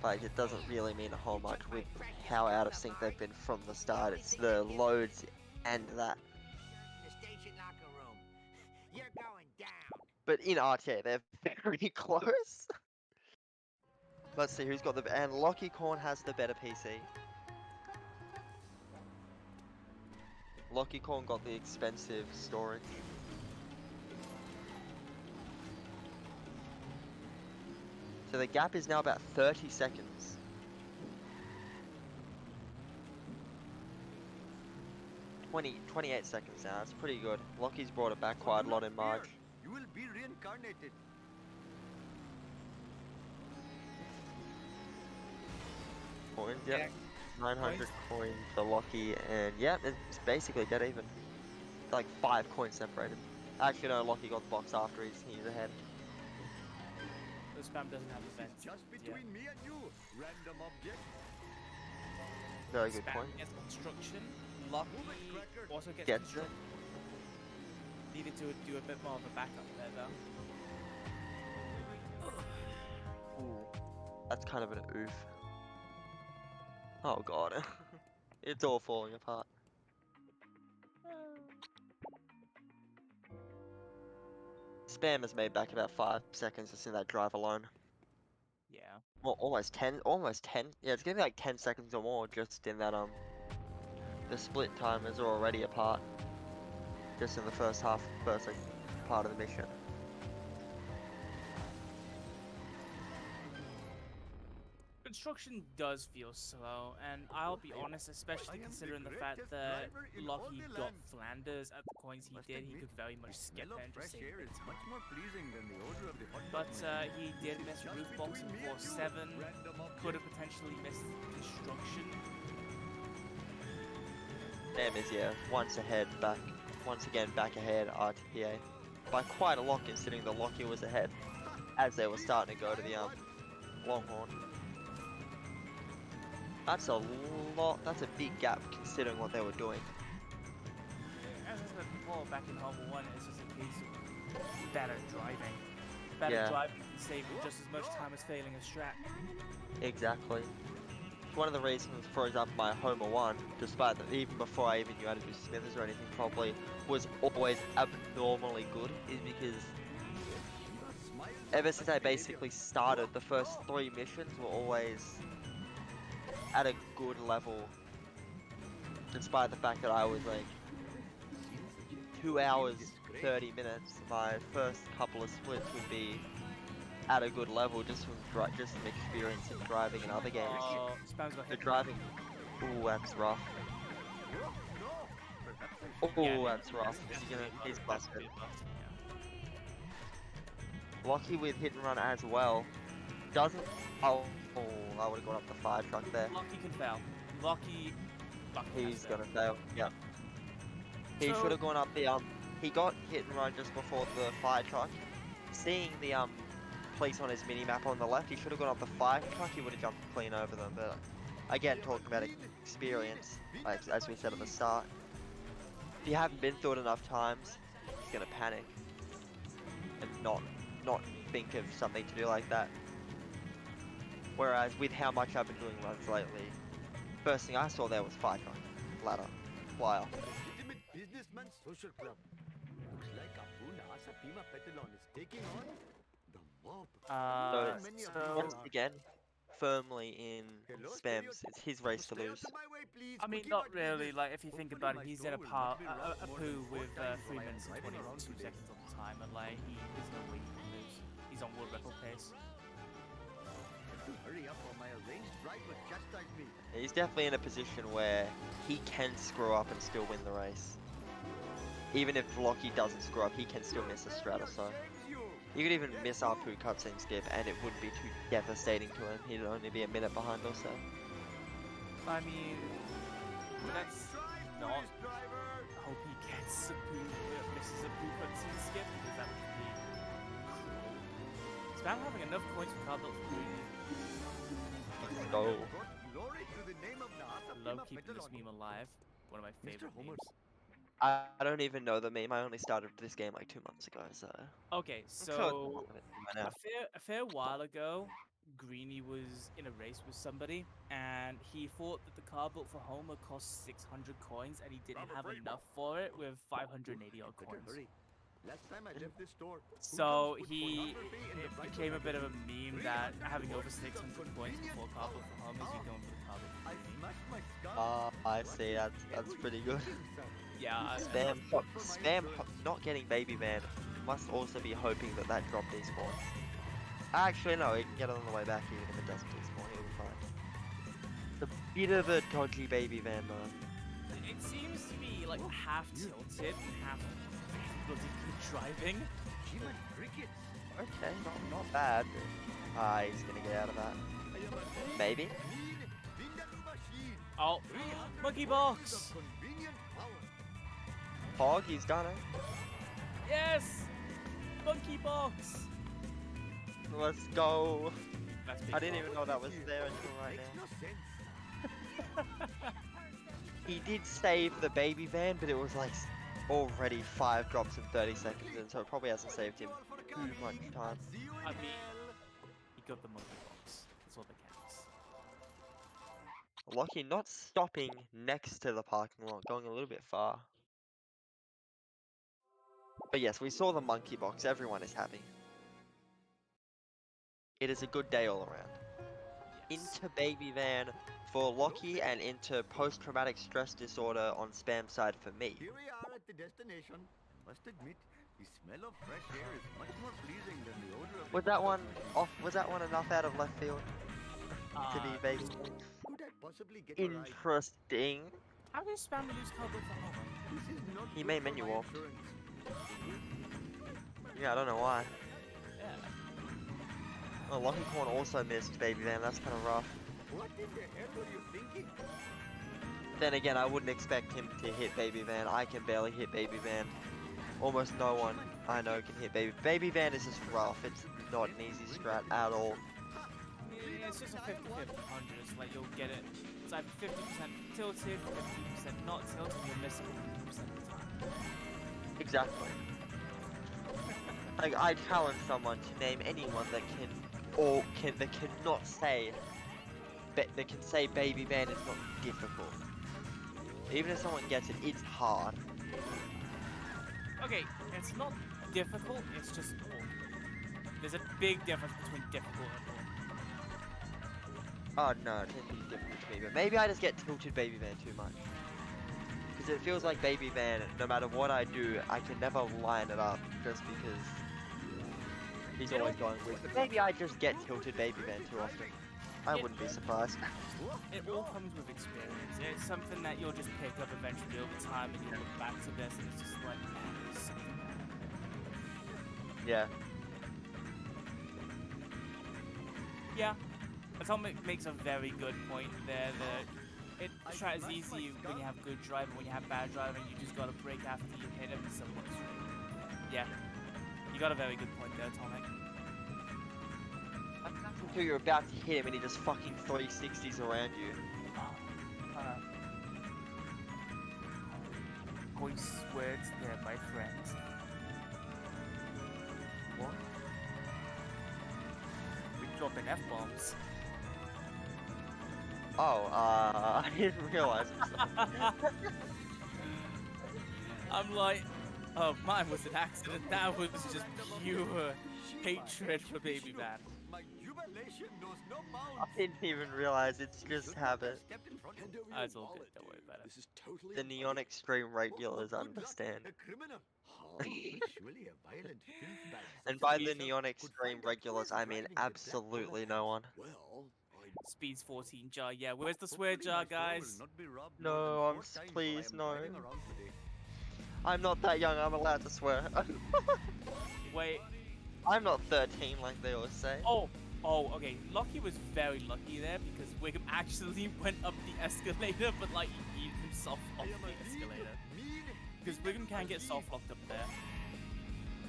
Speaker 4: But it doesn't really mean a whole much with how out of sync they've been from the start. It's the loads and that. But in RTA, they're very close. Let's see who's got the... And Lachycorn has the better PC. Lachycorn got the expensive storage. So the gap is now about 30 seconds. – 28 seconds now, it's pretty good. Lockie's brought it back quite a lot in March.
Speaker 11: You will be reincarnated.
Speaker 4: Coins, yep. 900 coins for Lockie, and yeah, it's basically dead even. Like 5 coins separated. Actually no, Lockie got the box after he's ahead.
Speaker 1: The Spam doesn't have the vent.
Speaker 11: Just between me and you, random object.
Speaker 4: Very good
Speaker 1: Spam
Speaker 4: point.
Speaker 1: gets construction. Lucky also gets
Speaker 4: Gets
Speaker 1: construction. Needed to do a bit more of a backup there though.
Speaker 4: Ooh, that's kind of an oof. Oh god. It's all falling apart. Spam has made back about 5 seconds just in that drive alone.
Speaker 1: Yeah.
Speaker 4: Well, almost 10. Yeah, it's gonna be like 10 seconds or more just in that, the split timers are already apart. Just in the first part of the mission.
Speaker 1: Construction does feel slow, and I'll be honest, especially considering the fact that Lucky got Flanders at the coins he did, he could very much skip it and just save it. But he did miss roof box in 4-7, could have potentially missed construction.
Speaker 4: Sam is, yeah, once again back ahead RTA. By quite a lot considering the Lockie was ahead as they were starting to go to the Longhorn. That's a lot, that's a big gap considering what they were doing.
Speaker 1: As I said before, back in Harbor 1, it's just a case of better driving. Better driving can save you just as much time as failing a strat.
Speaker 4: Exactly. One of the reasons, for example, my Homer 1, despite that even before I even knew how to do Smithers or anything properly, was always abnormally good, is because ever since I basically started, the first 3 missions were always at a good level, despite the fact that I was like 2 hours 30 minutes. My first couple of splits would be at a good level just from experience in driving in other games.
Speaker 1: Oh, Spam's got
Speaker 4: The
Speaker 1: hit.
Speaker 4: driving, ooh, that's rough. Ooh, that's rough. He's busted. Lucky with hit and run as well. Doesn't. Oh, I would have gone up the fire truck there.
Speaker 1: Lucky can fail. Lucky
Speaker 4: He's gonna fail. Yep. He
Speaker 1: So-
Speaker 4: should have gone up the He got hit and run just before the fire truck. Seeing the police on his mini map on the left, he should have gone up the fire truck. He would have jumped clean over them. But again, talking about experience, like, as we said at the start, if you haven't been through it enough times, he's gonna panic and not think of something to do like that. Whereas with how much I've been doing runs lately, first thing I saw there was fire truck, ladder, flyer.
Speaker 11: Legitimate businessman social club. Looks like Abu Nasa Pima Petalon is taking on the mob.
Speaker 4: Once again, firmly in Spam's. It's his race to lose.
Speaker 1: I mean, not really. Like, if you think about it, he's in a poo with 3 minutes and 22 seconds on the timer. Like, there's no way he can lose. He's on world record pace.
Speaker 11: Hurry up or my arranged bride will chastise me.
Speaker 4: He's definitely in a position where he can screw up and still win the race. Even if Lockie doesn't screw up, he can still miss a strata, so... You could even miss our poo cutscene skip and it wouldn't be too devastating to him. He'd only be a minute behind or so.
Speaker 1: I mean, that's not... I hope he gets a poo, misses a poo cutscene skip, because that would be cruel. Spam having enough coins for card built for Greeny.
Speaker 4: Go.
Speaker 1: I love keeping this meme alive. One of my favorite memes.
Speaker 4: I don't even know the meme. I only started this game like 2 months ago, so...
Speaker 1: Okay, so a fair while ago, Greeny was in a race with somebody, and he thought that the car built for Homer cost 600 coins, and he didn't have enough for it with 580 odd coins.
Speaker 11: Last time I left this store,
Speaker 1: So it became a bit of a meme that having over 600 coins before car built for Homer is you going for the car built for Greeny.
Speaker 4: I see. That's pretty good.
Speaker 1: Yeah.
Speaker 4: Spam not getting Baby Van must also be hoping that that drop despawns. Actually, no, he can get it on the way back even if it doesn't despawn. He'll be fine. It's a bit of a dodgy Baby Van though.
Speaker 1: It seems to be like half tilted, half bloody good driving.
Speaker 4: Okay, not bad. He's gonna get out of that. Maybe.
Speaker 1: Oh, monkey box.
Speaker 4: Hog, he's done it.
Speaker 1: Yes, monkey box.
Speaker 4: Let's go.
Speaker 1: That's
Speaker 4: I didn't even know that was there until right now. He did save the Baby Van, but it was like already 5 drops in 30 seconds in, so it probably hasn't saved him too much time.
Speaker 1: I mean, he got the monkey box. That's all that counts.
Speaker 4: Lucky not stopping next to the parking lot, going a little bit far. But yes, we saw the monkey box everyone is having. It is a good day all around.
Speaker 1: Yes.
Speaker 4: Into Baby Van for Lockie and into post-traumatic stress disorder on Spam side for me.
Speaker 11: Here we are at the destination. I must admit, the smell of fresh air is much more pleasing than the odor of...
Speaker 4: Was that one off? Was that one enough out of left field to be Baby Van?
Speaker 11: Could I possibly get a ride?
Speaker 4: Interesting.
Speaker 1: How does Spam lose car built for Homer?
Speaker 11: This is not
Speaker 4: He
Speaker 11: good
Speaker 4: may
Speaker 11: for
Speaker 4: menu
Speaker 11: my
Speaker 4: off.
Speaker 11: insurance.
Speaker 4: Yeah, I don't know why.
Speaker 1: Yeah.
Speaker 4: Well, Lachycorn also missed Baby Van. That's kind of rough.
Speaker 11: What in the hell were you thinking?
Speaker 4: Then again, I wouldn't expect him to hit Baby Van. I can barely hit Baby Van. Almost no one I know can hit Baby. Baby Van is just rough. It's not an easy strat at all.
Speaker 1: Yeah, it's just a 50-50 100. It's like you'll get it. It's either 50% tilted, 50% not tilted, and you're missing 100% of the time.
Speaker 4: Exactly. Like, I challenge someone to name anyone that that cannot say, that can say Baby Van is not difficult. Even if someone gets it, it's hard.
Speaker 1: Okay, it's not difficult, it's just awkward. There's a big difference between difficult and awkward.
Speaker 4: Oh no, it can be difficult to me, but maybe I just get tilted Baby Van too much. Because it feels like Baby Van, no matter what I do, I can never line it up just because he's always going with it. Maybe I just get tilted Baby Van too often. I wouldn't be surprised.
Speaker 1: It all comes with experience. It's something that you'll just pick up eventually over time, and you'll look back to this, and it's just like, man, there's something there.
Speaker 4: Yeah.
Speaker 1: Yeah, Atomic makes a very good point there. That it's easy when you have good driving. When you have bad driving, you just gotta brake after you hit him. Somewhat straight. Yeah, you got a very good point there, Atomic.
Speaker 4: Until you're about to hit him and he just fucking 360s around you.
Speaker 1: Voice words there, my friends.
Speaker 4: What?
Speaker 1: We dropping F-bombs.
Speaker 4: Oh, I didn't realize it.
Speaker 1: I'm like, oh, mine was an accident. That was just pure hatred for Baby Man.
Speaker 11: My jubilation knows no bounds.
Speaker 4: I didn't even realize it's just habit.
Speaker 1: It's all good, don't worry about it.
Speaker 11: This is totally
Speaker 4: The Neon Extreme regulars understand.
Speaker 11: a criminal. Surely a violent filth bag.
Speaker 4: And by the Neon Extreme regulars, I mean absolutely no one.
Speaker 11: Well,
Speaker 1: Speed's 14 jar. Yeah, where's the swear jar, guys?
Speaker 4: No, please, no. I'm not that young, I'm allowed to swear.
Speaker 1: Wait.
Speaker 4: I'm not 13 like they always say.
Speaker 1: Oh, okay. Lucky was very lucky there because Wiggum actually went up the escalator, but like he eased himself off the escalator. Because Wiggum can get soft-locked up there.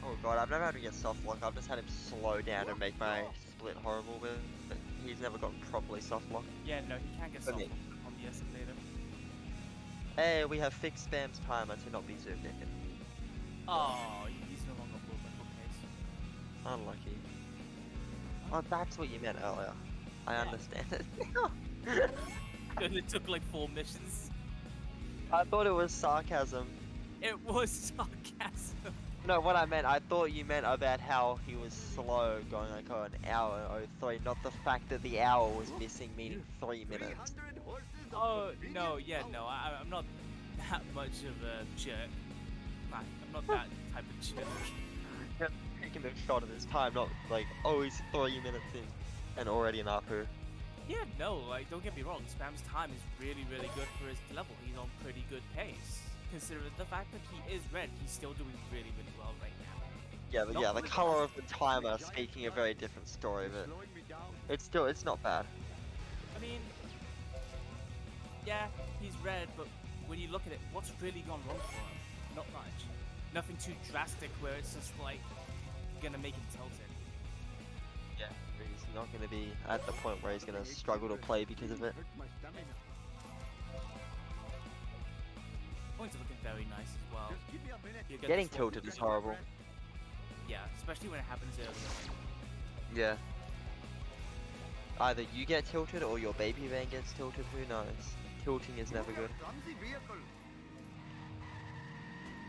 Speaker 4: Oh god, I've never had to get soft lock. I've just had him slow down and make my split horrible, but he's never gotten properly soft locked.
Speaker 1: Yeah, no, he can't get soft-locked on the escalator.
Speaker 4: Hey, we have fixed Spam's timer to not be zoomed in.
Speaker 1: Oh, he's no longer moving. Okay.
Speaker 4: Unlucky. Oh, that's what you meant earlier. I understand it.
Speaker 1: Because it took like 4 missions.
Speaker 4: I thought it was sarcasm.
Speaker 1: It was sarcasm.
Speaker 4: No, what I meant, I thought you meant about how he was slow, going like an hour and 03, not the fact that the hour was missing, meaning 3 minutes.
Speaker 1: Oh, no, yeah, no, I'm not that much of a jerk. I'm not that type of jerk.
Speaker 4: Taking a shot of his time, not like, oh, he's 3 minutes in and already an APU.
Speaker 1: Yeah, no, like, don't get me wrong, Spam's time is really, really good for his level. He's on pretty good pace. Considering the fact that he is red, he's still doing really, really well right now.
Speaker 4: Yeah, but yeah, the color of the timer speaking a very different story, but it's not bad.
Speaker 1: I mean, yeah, he's red, but when you look at it, what's really gone wrong for him? Not much. Nothing too drastic where it's just like gonna make him tilted.
Speaker 4: Yeah, he's not gonna be at the point where he's gonna struggle to play because of it.
Speaker 1: Points are looking very nice as well.
Speaker 4: Getting tilted is horrible.
Speaker 1: Yeah, especially when it happens early.
Speaker 4: Yeah. Either you get tilted or your baby van gets tilted, who knows? Tilting is never good.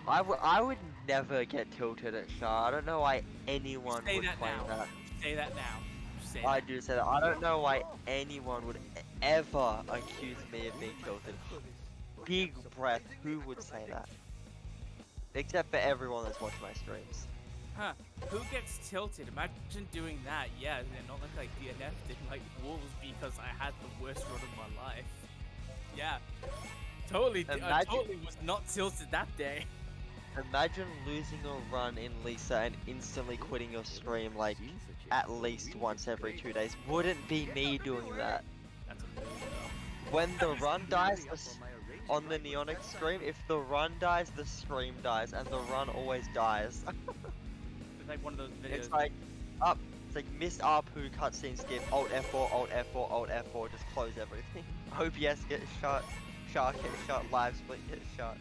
Speaker 4: I would never get tilted at Shah. I don't know why anyone would claim that.
Speaker 1: Say that now. Say
Speaker 4: I
Speaker 1: that.
Speaker 4: do say that. I don't know why anyone would ever accuse me of being tilted. Big breath, who would say that? Except for everyone that's watching my streams.
Speaker 1: Huh. Who gets tilted? Imagine doing that. Yeah, and not like DNF did like Wolves because I had the worst run of my life. Yeah. Totally, I totally was not tilted that day.
Speaker 4: Imagine losing a run in Lisa and instantly quitting your stream like at least once every 2 days. Wouldn't be me doing that.
Speaker 1: That's amazing.
Speaker 4: When the run dies, on the Neon Extreme, if the run dies, the stream dies, and the run always dies.
Speaker 1: It's like one of those videos.
Speaker 4: It's like, it's like missed ARPU cutscene skip, Alt F4, Alt F4, Alt F4, just close everything. OBS gets shut, Shark gets shut, Live Split gets shut.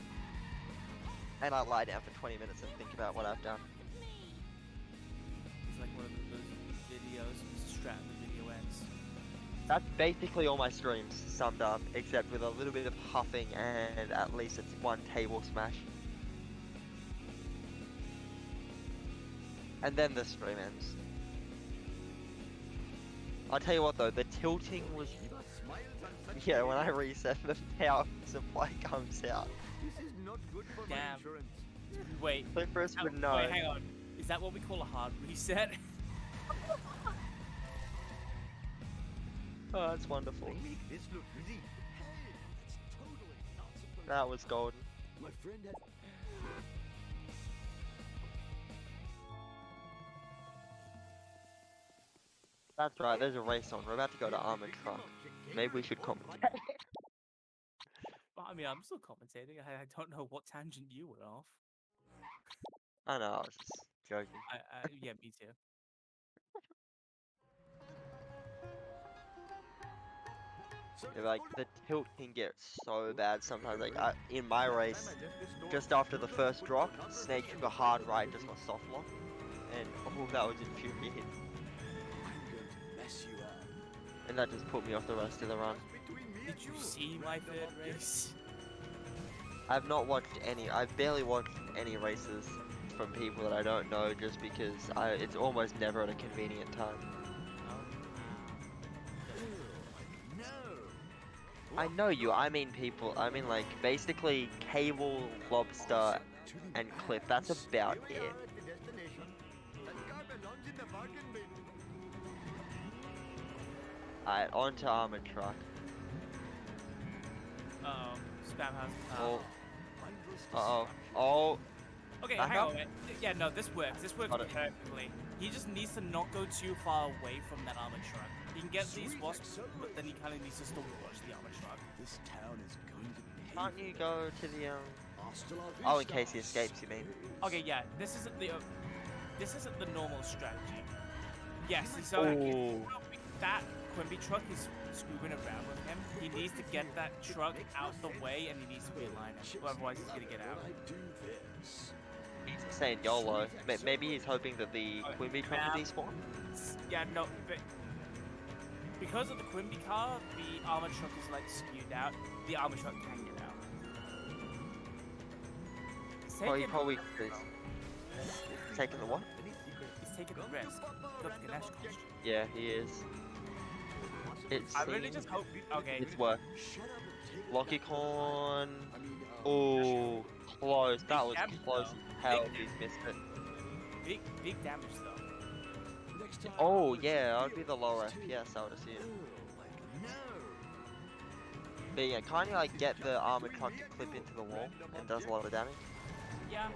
Speaker 4: And I lie down for 20 minutes and think about what I've done.
Speaker 1: It's like one of those videos, strat the video ends.
Speaker 4: That's basically all my streams summed up, except with a little bit of huffing and at least it's one table smash. And then the stream ends. I'll tell you what though, the tilting was... Yeah, when I reset, the power supply comes out.
Speaker 11: This is not good for my
Speaker 1: Damn.
Speaker 11: insurance.
Speaker 1: Wait.
Speaker 4: Clippers would know.
Speaker 1: Wait, hang on. Is that what we call a hard reset?
Speaker 4: Oh, that's wonderful.
Speaker 11: They make this look easy. Hey, it's totally not supposed
Speaker 4: That was golden.
Speaker 11: My friend had...
Speaker 4: That's right, there's a race on. We're about to go to Armored Truck. Maybe we should commentate.
Speaker 1: Well, I mean, I'm still commentating. I don't know what tangent you were off.
Speaker 4: I know, I was just joking.
Speaker 1: Yeah, me too.
Speaker 4: Yeah, like, the tilt can get so bad sometimes. Like, in my race, just after the first drop, Snake took a hard right, just got soft lock. And, oh, that was infuriating. And that just put me off the rest of the run.
Speaker 1: Did you see my third race?
Speaker 4: I've not watched any, I've barely watched any races from people that I don't know just because it's almost never at a convenient time. I know you, I mean people, I mean like basically Cable, Lobster, and Cliff, that's about it. Alright, on to Armored Truck.
Speaker 1: Spam has.
Speaker 4: Oh. Uh-oh. Oh.
Speaker 1: Okay,
Speaker 4: Back
Speaker 1: hang
Speaker 4: up?
Speaker 1: on. Yeah, no, this works. This works
Speaker 4: Got it.
Speaker 1: perfectly. He just needs to not go too far away from that armored truck. He can get these wasps, but then he kind of needs to still watch the armored truck.
Speaker 11: This town is going to pay
Speaker 4: Can't you
Speaker 11: for
Speaker 4: go to the,
Speaker 11: Hasta la
Speaker 4: Oh, in
Speaker 11: vista,
Speaker 4: case he escapes, you mean?
Speaker 1: Okay, yeah, this isn't the normal strategy. Yes, so
Speaker 4: Ooh.
Speaker 1: that Quimby truck is screwing around with him. He needs to get that truck out the way, and he needs to realign it, otherwise he's gonna get out.
Speaker 11: I do this.
Speaker 4: He's saying YOLO. Maybe he's hoping that the Quimby truck will despawn?
Speaker 1: Yeah, no, but because of the Quimby car, the armored truck is like skewed out. The armored truck can get out. He's
Speaker 4: Oh, he
Speaker 1: taking,
Speaker 4: probably is. Taking the what?
Speaker 1: he's taking the risk. Got the Ganesh costume.
Speaker 4: Yeah, he is. It's
Speaker 1: I really just hope. Okay.
Speaker 4: It's work. Lachycorn. Oh, close. That was
Speaker 1: damage,
Speaker 4: close
Speaker 1: though.
Speaker 4: as hell.
Speaker 1: Big
Speaker 4: He's missed it.
Speaker 1: Big damage though.
Speaker 4: Oh, yeah, I would be the lower FPS, I would assume. But yeah, can't you like get the armored truck to clip into the wall and does a lot of damage?
Speaker 1: Yeah,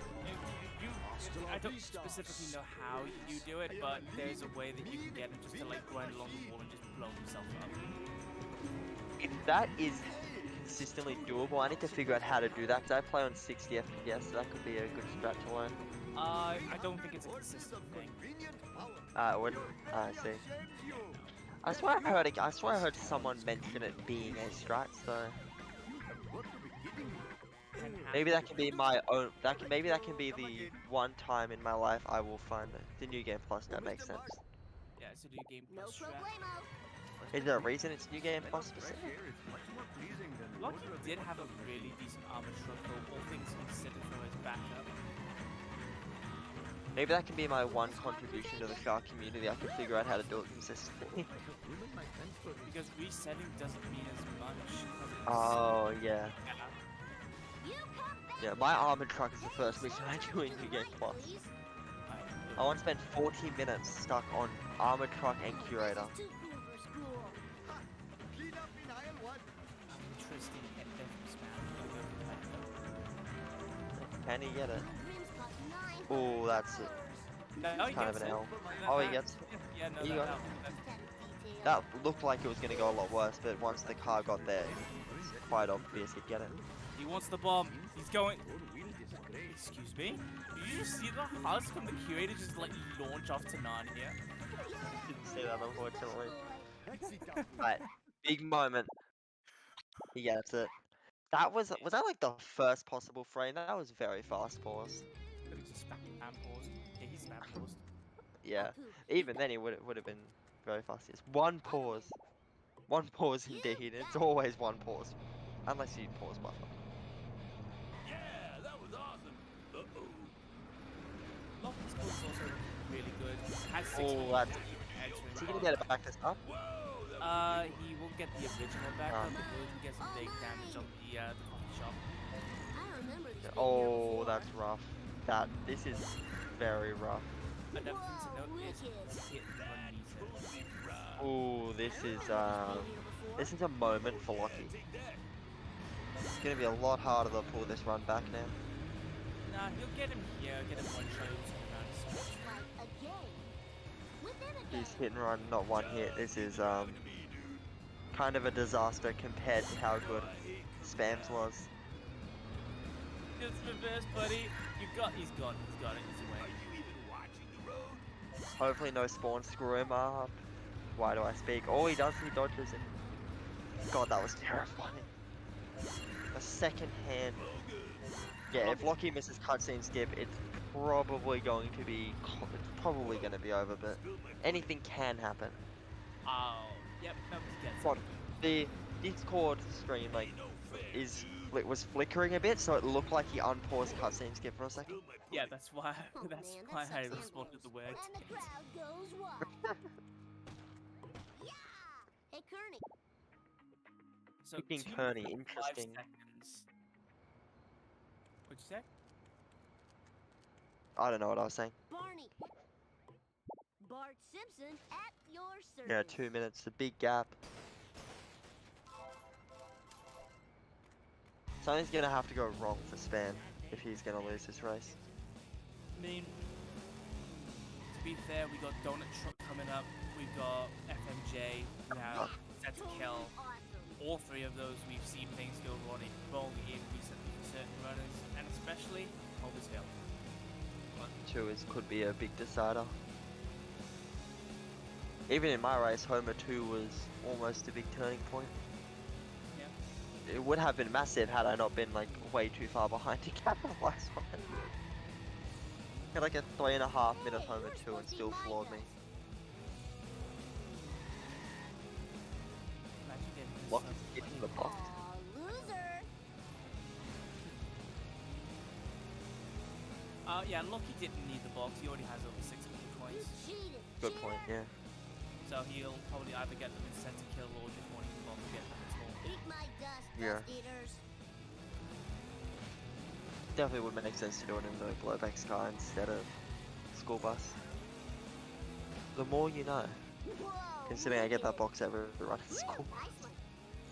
Speaker 1: I don't specifically know how you do it, but there's a way that you can get him just to like grind along the wall and just blow himself up.
Speaker 4: If that is consistently doable, I need to figure out how to do that because I play on 60 FPS, so that could be a good strat to learn.
Speaker 1: I don't think it's a consistent thing.
Speaker 4: I see. I swear I heard someone mention it being a strat, so maybe that can be my own. Maybe that can be the one time in my life I will find the New Game Plus. That makes sense.
Speaker 1: Yeah, it's a new game
Speaker 10: No
Speaker 1: plus strat.
Speaker 10: problemo.
Speaker 4: Is there a reason it's New Game Plus specific?
Speaker 1: Lucky did have a really decent armored truck, though, all things considered, for his backup.
Speaker 4: Maybe that can be my one contribution to the Shark community. I can figure out how to do it consistently.
Speaker 1: Because resetting doesn't mean as much.
Speaker 4: Oh yeah.
Speaker 1: Yeah.
Speaker 4: Yeah, my armored truck is the first mission I do in New Game Plus. I once spent 40 minutes stuck on armored truck and curator.
Speaker 1: Interesting hit there from Spam.
Speaker 4: Can he get it? Oh, that's it.
Speaker 1: No, he
Speaker 4: Kind of
Speaker 1: gets
Speaker 4: an
Speaker 1: it.
Speaker 4: L. Oh, he gets it.
Speaker 1: Yeah, no,
Speaker 4: You
Speaker 1: that
Speaker 4: got it.
Speaker 1: helped.
Speaker 4: That looked like it was going to go a lot worse, but once the car got there, it's quite obvious he'd get it.
Speaker 1: He wants the bomb. He's going. Excuse me? Did you just see the husk from the curator just like launch off to Narnia?
Speaker 4: Didn't see that, unfortunately. Right, big moment. He gets it. That was that like the first possible frame? That was very fast pause.
Speaker 1: He just spam paused. Yeah, he spam paused.
Speaker 4: Yeah, even then he would have been very fast. It's one pause indeed. It's always one pause, unless you pause buffer.
Speaker 11: Yeah, that was awesome.
Speaker 1: Locky's pause is also really good. Has 6
Speaker 4: Oh, that's.
Speaker 1: heads
Speaker 4: Is he
Speaker 1: in
Speaker 4: gonna get it back this up?
Speaker 1: he will get the original back up, but he can get some big damage on the coffee shop.
Speaker 10: I remember these
Speaker 4: Oh, that's rough. This is very rough.
Speaker 1: Another thing to note is hit and run meters.
Speaker 4: Oh, this is a moment for Lockie. It's gonna be a lot harder to pull this run back now.
Speaker 1: Nah, he'll get him here, get him one shot, two rounds.
Speaker 10: like a game.
Speaker 4: He's hit and run, not one hit. This is kind of a disaster compared to how good Spams was.
Speaker 1: Just reverse, buddy. He's got it. He's away.
Speaker 4: Hopefully no spawn screw him up. Why do I speak? All he does, he dodges it. God, that was terrifying. A second hand. Yeah, if Lockie misses cutscene skip, it's probably going to be over, but anything can happen.
Speaker 1: Oh, yep, that gets
Speaker 4: God, the Discord stream was flickering a bit, so it looked like he unpaused cutscene skip for a second.
Speaker 1: Yeah, that's why
Speaker 10: Oh,
Speaker 1: that's
Speaker 10: man,
Speaker 1: why
Speaker 10: that
Speaker 1: I
Speaker 10: sucks
Speaker 1: responded the words.
Speaker 10: And the crowd goes wild. Yeah! Hey, Kearney.
Speaker 1: So
Speaker 4: Picking
Speaker 1: 2
Speaker 4: Kearney,
Speaker 1: minutes and 5
Speaker 4: interesting.
Speaker 1: seconds. What'd you say?
Speaker 4: I don't know what I was saying.
Speaker 10: Barney. Bart Simpson at your service.
Speaker 4: Yeah, 2 minutes, a big gap. Something's gonna have to go wrong for Spam if he's gonna lose this race.
Speaker 1: I mean, to be fair, we got Donut Truck coming up. We've got FMJ. We have Set to Kill. All three of those, we've seen things go wrong in recently for certain runners, and especially Homer's Hill.
Speaker 4: Could be a big decider. Even in my race, Homer 2 was almost a big turning point.
Speaker 1: Yeah.
Speaker 4: It would have been massive had I not been like way too far behind to capitalize on it. Had like a 3.5 minute Homer 2 and still floored me.
Speaker 1: Imagine getting this
Speaker 4: Lock
Speaker 1: stuff.
Speaker 4: is hitting the box.
Speaker 10: Aw, loser.
Speaker 1: Yeah, Lucky didn't need the box. He already has over 600 coins.
Speaker 10: Cheated.
Speaker 4: Good point, yeah.
Speaker 1: So he'll probably either get them in Set to Kill or just wanting the box to get them at all.
Speaker 10: Eat my dust,
Speaker 4: Yeah.
Speaker 10: dust eaters.
Speaker 4: Definitely would make sense to do it in the Glowback Sky instead of School Bus. The more you know.
Speaker 10: Whoa,
Speaker 4: Considering I
Speaker 10: look
Speaker 4: get
Speaker 10: at
Speaker 4: that
Speaker 10: it.
Speaker 4: box every run at school.
Speaker 10: Nice one.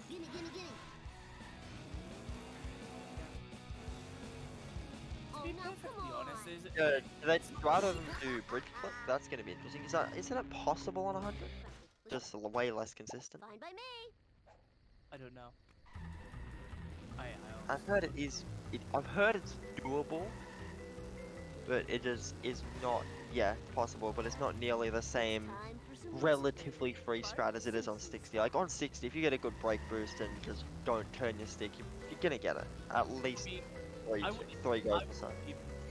Speaker 10: Gimme, gimme, gimme.
Speaker 1: To
Speaker 10: Oh,
Speaker 1: be
Speaker 10: now
Speaker 1: perfectly
Speaker 10: come
Speaker 1: honest,
Speaker 10: on.
Speaker 1: is it?
Speaker 4: Rather than do bridge clip, that's gonna be interesting. Isn't it possible on 100? Just way less consistent.
Speaker 10: Fine by me.
Speaker 1: I don't know.
Speaker 4: I've heard it is. I've heard it's doable, but it just is not. Yeah, it's possible, but it's not nearly the same
Speaker 10: Time for some
Speaker 4: relatively free strat as it is on 60. Like on 60, if you get a good brake boost and just don't turn your stick, you're gonna get it. At least three goes or so.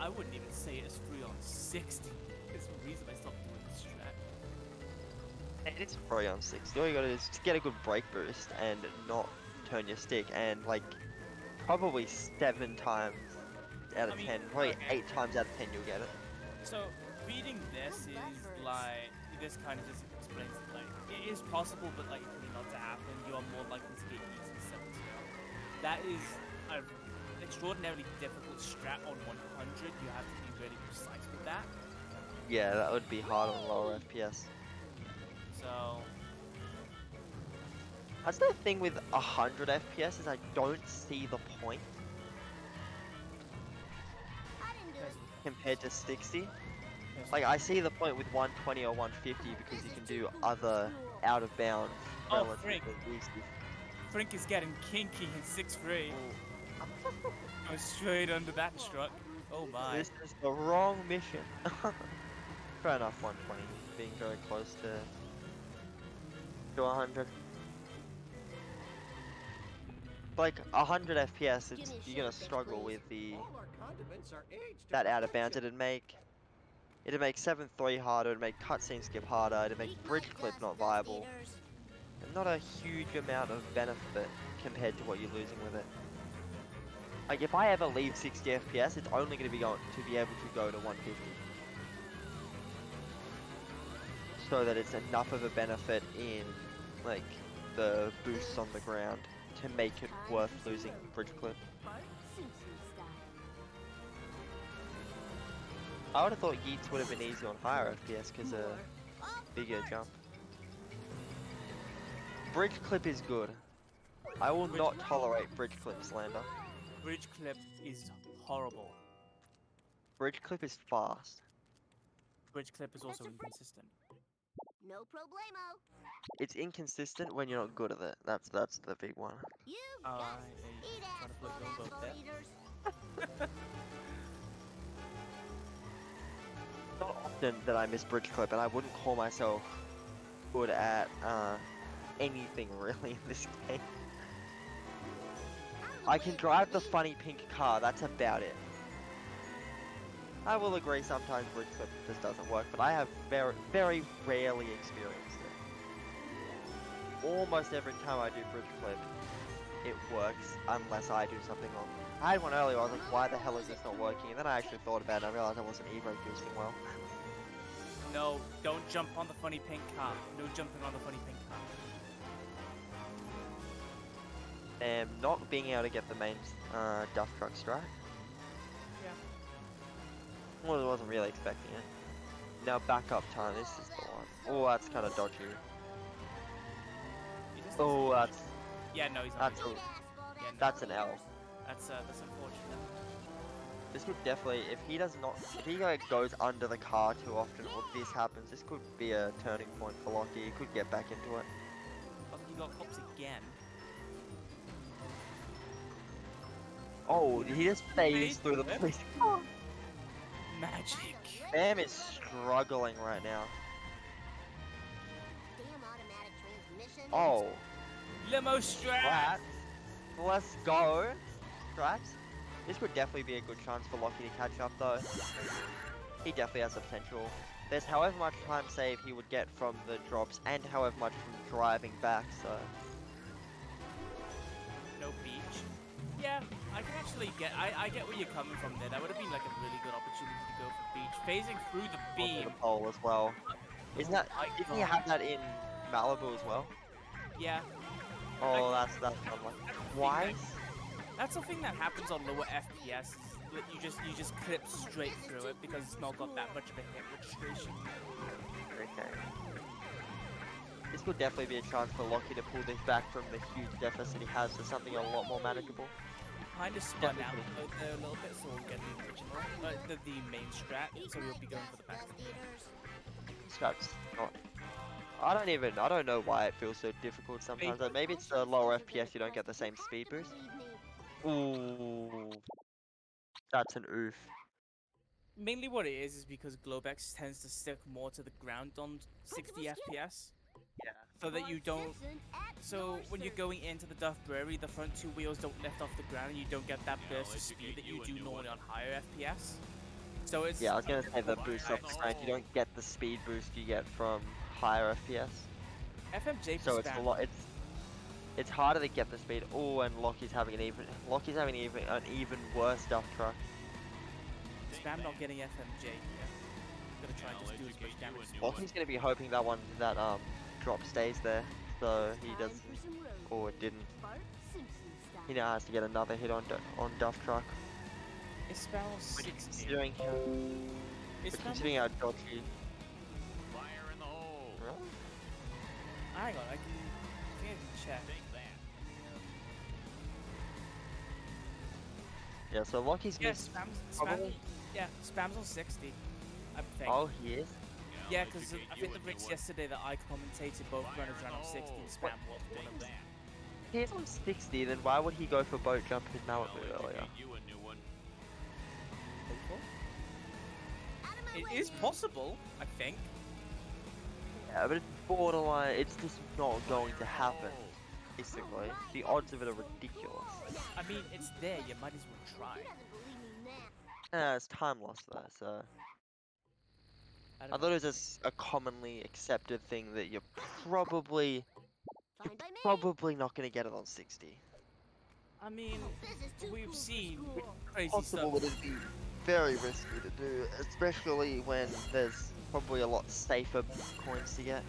Speaker 1: I wouldn't even say it's free on 60. There's a reason I stopped doing this strat.
Speaker 4: It's free on 60. All you gotta do is just get a good brake boost and not turn your stick, and like probably 7 times out of 10, probably 8 times out of 10 you'll get it.
Speaker 1: So reading this is like, this kind of just explains it, like, it is possible, but like for it not to happen, you are more likely to get easy 7 0. That is an extraordinarily difficult strat on 100. You have to be really precise with that.
Speaker 4: Yeah, that would be hard on lower FPS.
Speaker 1: So
Speaker 4: That's the thing with 100 FPS is I don't see the point
Speaker 10: I didn't do it.
Speaker 4: compared to 60. Like I see the point with 120 or 150 because you can do other out of bounds
Speaker 1: Oh,
Speaker 4: relatively
Speaker 1: Frick.
Speaker 4: easy.
Speaker 1: Frink is getting kinky in 6-3. Go straight under that truck. Oh my.
Speaker 4: This is the wrong mission. Fair enough, 120 being very close to 100. Like 100 FPS, you're gonna struggle with that out of bounds. It'd make 7-3 harder. It'd make cutscene skip harder. It'd make
Speaker 10: Eat my
Speaker 4: bridge clip
Speaker 10: dust,
Speaker 4: not
Speaker 10: dust
Speaker 4: viable.
Speaker 10: eaters.
Speaker 4: And not a huge amount of benefit compared to what you're losing with it. Like if I ever leave 60 FPS, it's only going to be able to go to 150. So that it's enough of a benefit in like the boosts on the ground to make it worth losing bridge clip.
Speaker 10: Bart Simpson style.
Speaker 4: I would have thought Yeats would have been easy on higher FPS because a bigger jump. Bridge clip is good. I will not tolerate bridge clip slander.
Speaker 1: Bridge clip is horrible.
Speaker 4: Bridge clip is fast.
Speaker 1: Bridge clip is also inconsistent.
Speaker 10: No problemo.
Speaker 4: It's inconsistent when you're not good at it. That's the big one.
Speaker 10: You
Speaker 1: Oh,
Speaker 10: got
Speaker 1: I
Speaker 10: it.
Speaker 1: ain't
Speaker 10: Eat
Speaker 1: trying to float
Speaker 10: asphalt,
Speaker 1: your boat
Speaker 10: asshole
Speaker 1: there.
Speaker 10: eaters.
Speaker 4: Not often that I miss bridge clip, and I wouldn't call myself good at anything really in this game. I can drive the funny pink car. That's about it. I will agree sometimes bridge clip just doesn't work, but I have very rarely experienced it. Almost every time I do bridge clip, it works unless I do something wrong. I had one earlier, I was like, why the hell is this not working? And then I actually thought about it and I realized I wasn't evo boosting well.
Speaker 1: No, don't jump on the funny pink car. No jumping on the funny pink car.
Speaker 4: And not being able to get the main duff truck strike.
Speaker 1: Yeah.
Speaker 4: Well, I wasn't really expecting it. Now backup time, this is the one. Oh, that's kind of dodgy.
Speaker 1: He just
Speaker 4: Oh, that's
Speaker 1: Yeah, no, he's not.
Speaker 4: that's
Speaker 1: gonna-
Speaker 4: a,
Speaker 1: Yeah, no,
Speaker 4: that's an L.
Speaker 1: that's unfortunate.
Speaker 4: This could definitely, if he like goes under the car too often, or this happens, this could be a turning point for Lockie. He could get back into it.
Speaker 1: But he got cops again.
Speaker 4: Oh, he just phased through the
Speaker 1: Phased
Speaker 4: police.
Speaker 1: Magic.
Speaker 4: Bam is struggling right now.
Speaker 10: Damn automatic transmission.
Speaker 4: Oh,
Speaker 1: Limo strap.
Speaker 4: Straps. Let's go. Straps. This could definitely be a good chance for Lockie to catch up though. He definitely has the potential. There's however much time save he would get from the drops and however much from driving back, so...
Speaker 1: No beach. Yeah, I can actually get, I get where you're coming from there. That would have been like a really good opportunity to go for beach. Phasing through the
Speaker 4: Onto
Speaker 1: beam.
Speaker 4: the pole as well. Isn't that, didn't you have that in Malibu as well?
Speaker 1: Yeah.
Speaker 4: Oh, that's unlucky. Why?
Speaker 1: That's the thing that happens on lower FPS. Is that you just clip straight through it because it's not got that much of a hit registration.
Speaker 4: Okay. This could definitely be a chance for Lockie to pull this back from the huge deficit he has to something a lot more manageable.
Speaker 1: Kind of spun out a little bit, so we'll get the original, the main strat, so we'll be going for the back.
Speaker 4: Straps not. I don't know why it feels so difficult sometimes. Like, maybe it's the lower FPS, you don't get the same speed boost. Ooh. That's an oof.
Speaker 1: Mainly what it is because Globex tends to stick more to the ground on 60 FPS.
Speaker 4: Yeah.
Speaker 1: So that you don't... So when you're going into the Duff Brewery, the front two wheels don't lift off the ground and you don't get that burst of speed that you do normally on higher FPS. So it's...
Speaker 4: Yeah, I was gonna say the boost off the ground, you don't get the speed boost you get from higher FPS.
Speaker 1: FMJ
Speaker 4: So it's a lot, it's harder to get the speed. Oh, and Lockie's having an even worse duff truck.
Speaker 1: Spam not getting FMJ here. Gonna try and just do as much damage as
Speaker 4: Lockie's gonna be hoping that drop stays there, so he does. Oh, it didn't. He now has to get another hit on duff truck.
Speaker 1: Is Spam on 60?
Speaker 4: Considering how dodgy.
Speaker 9: Fire in the hole.
Speaker 4: Really?
Speaker 1: Hang on, I think I can check.
Speaker 4: Yeah, so Lockie's
Speaker 1: Yeah,
Speaker 4: missed.
Speaker 1: Spam's on 60. I think.
Speaker 4: Oh, he is?
Speaker 1: Yeah, because I think the rigs yesterday that I commentated both runners ran on 60 and Spam was one of them.
Speaker 4: He's on 60, then why would he go for boat jump in Malibu earlier?
Speaker 1: It is possible, I think.
Speaker 4: Yeah, but it's borderline, it's just not going to happen. Basically, the odds of it are ridiculous.
Speaker 1: I mean, it's there, you might as well try.
Speaker 4: It's time loss though, so... I thought it was just a commonly accepted thing that you're probably not going to get it on 60.
Speaker 1: I mean, we've seen crazy
Speaker 4: Possible
Speaker 1: stuff.
Speaker 4: it would be very risky to do, especially when there's probably a lot safer coins to get.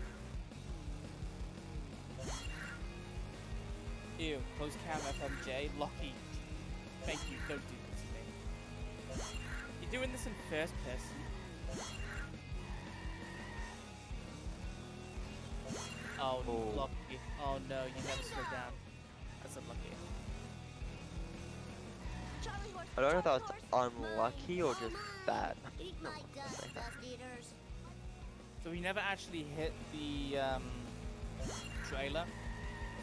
Speaker 1: Ew, close cam FMJ, Lockie. Thank you, don't do this to me. You're doing this in first person. Oh, Lockie. Oh no, you never slow down. That's unlucky.
Speaker 4: I don't know if that was unlucky or just bad.
Speaker 1: So he never actually hit the trailer,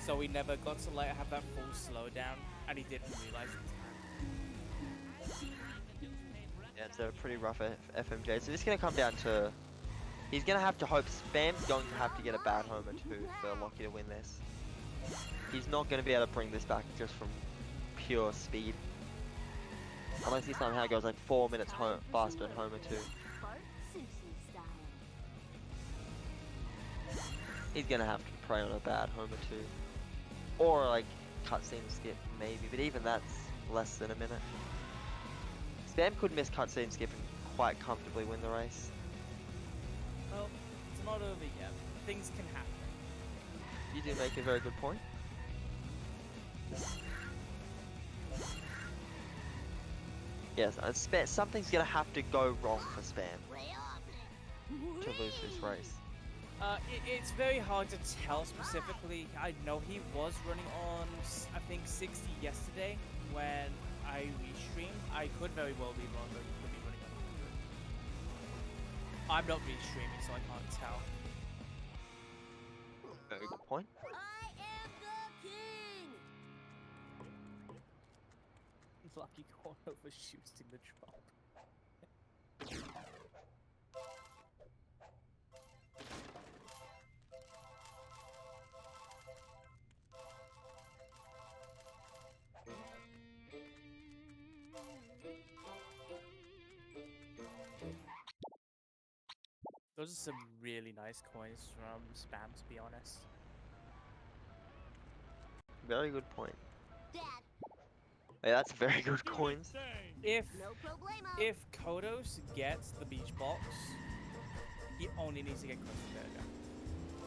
Speaker 1: so we never got to like have that full slowdown, and he didn't realize it.
Speaker 4: Yeah, it's a pretty rough FMJ. So this is gonna come down to, he's gonna have to hope Spam's going to have to get a bad homer too for Lockie to win this. He's not gonna be able to bring this back just from pure speed. Unless he somehow goes like 4 minutes faster than Homer 2. He's gonna have to pray on a bad Homer 2. Or like cutscene skip maybe, but even that's less than a minute. Spam could miss cutscene skip and quite comfortably win the race.
Speaker 1: Well, it's not over yet. Things can happen.
Speaker 4: You do make a very good point. Yes, something's gonna have to go wrong for Spam to lose this race.
Speaker 1: It's very hard to tell specifically. I know he was running on, I think, 60 yesterday when I restreamed. I could very well be wrong, but he could be running on 100. I'm not restreaming, so I can't tell.
Speaker 4: Very good point.
Speaker 10: I am the king.
Speaker 1: Lachycorn overshooting the drop. Those are some really nice coins from Spam, to be honest.
Speaker 4: Very good point.
Speaker 10: Dad.
Speaker 4: Hey, that's very good coins.
Speaker 1: If
Speaker 10: No problemo.
Speaker 1: if Kodos gets the beach box, he only needs to get Krusty Burger.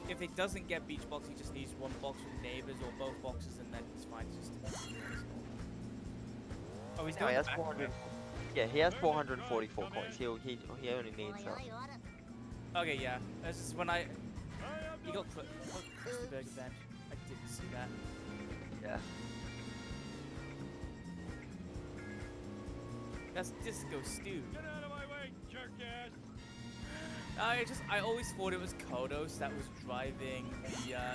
Speaker 1: If he doesn't get beach box, he just needs one box with neighbors or both boxes, and then he's fine. Oh, he's
Speaker 4: No,
Speaker 1: going
Speaker 4: he has
Speaker 1: back
Speaker 4: 400.
Speaker 1: there.
Speaker 4: Yeah, he has 444 coins. He only needs that.
Speaker 1: Okay, yeah. This is when he got Krusty Burger then. I didn't see that.
Speaker 4: Yeah.
Speaker 1: That's Disco Stew.
Speaker 8: Get out of my way, jerk ass!
Speaker 1: I always thought it was Kodos that was driving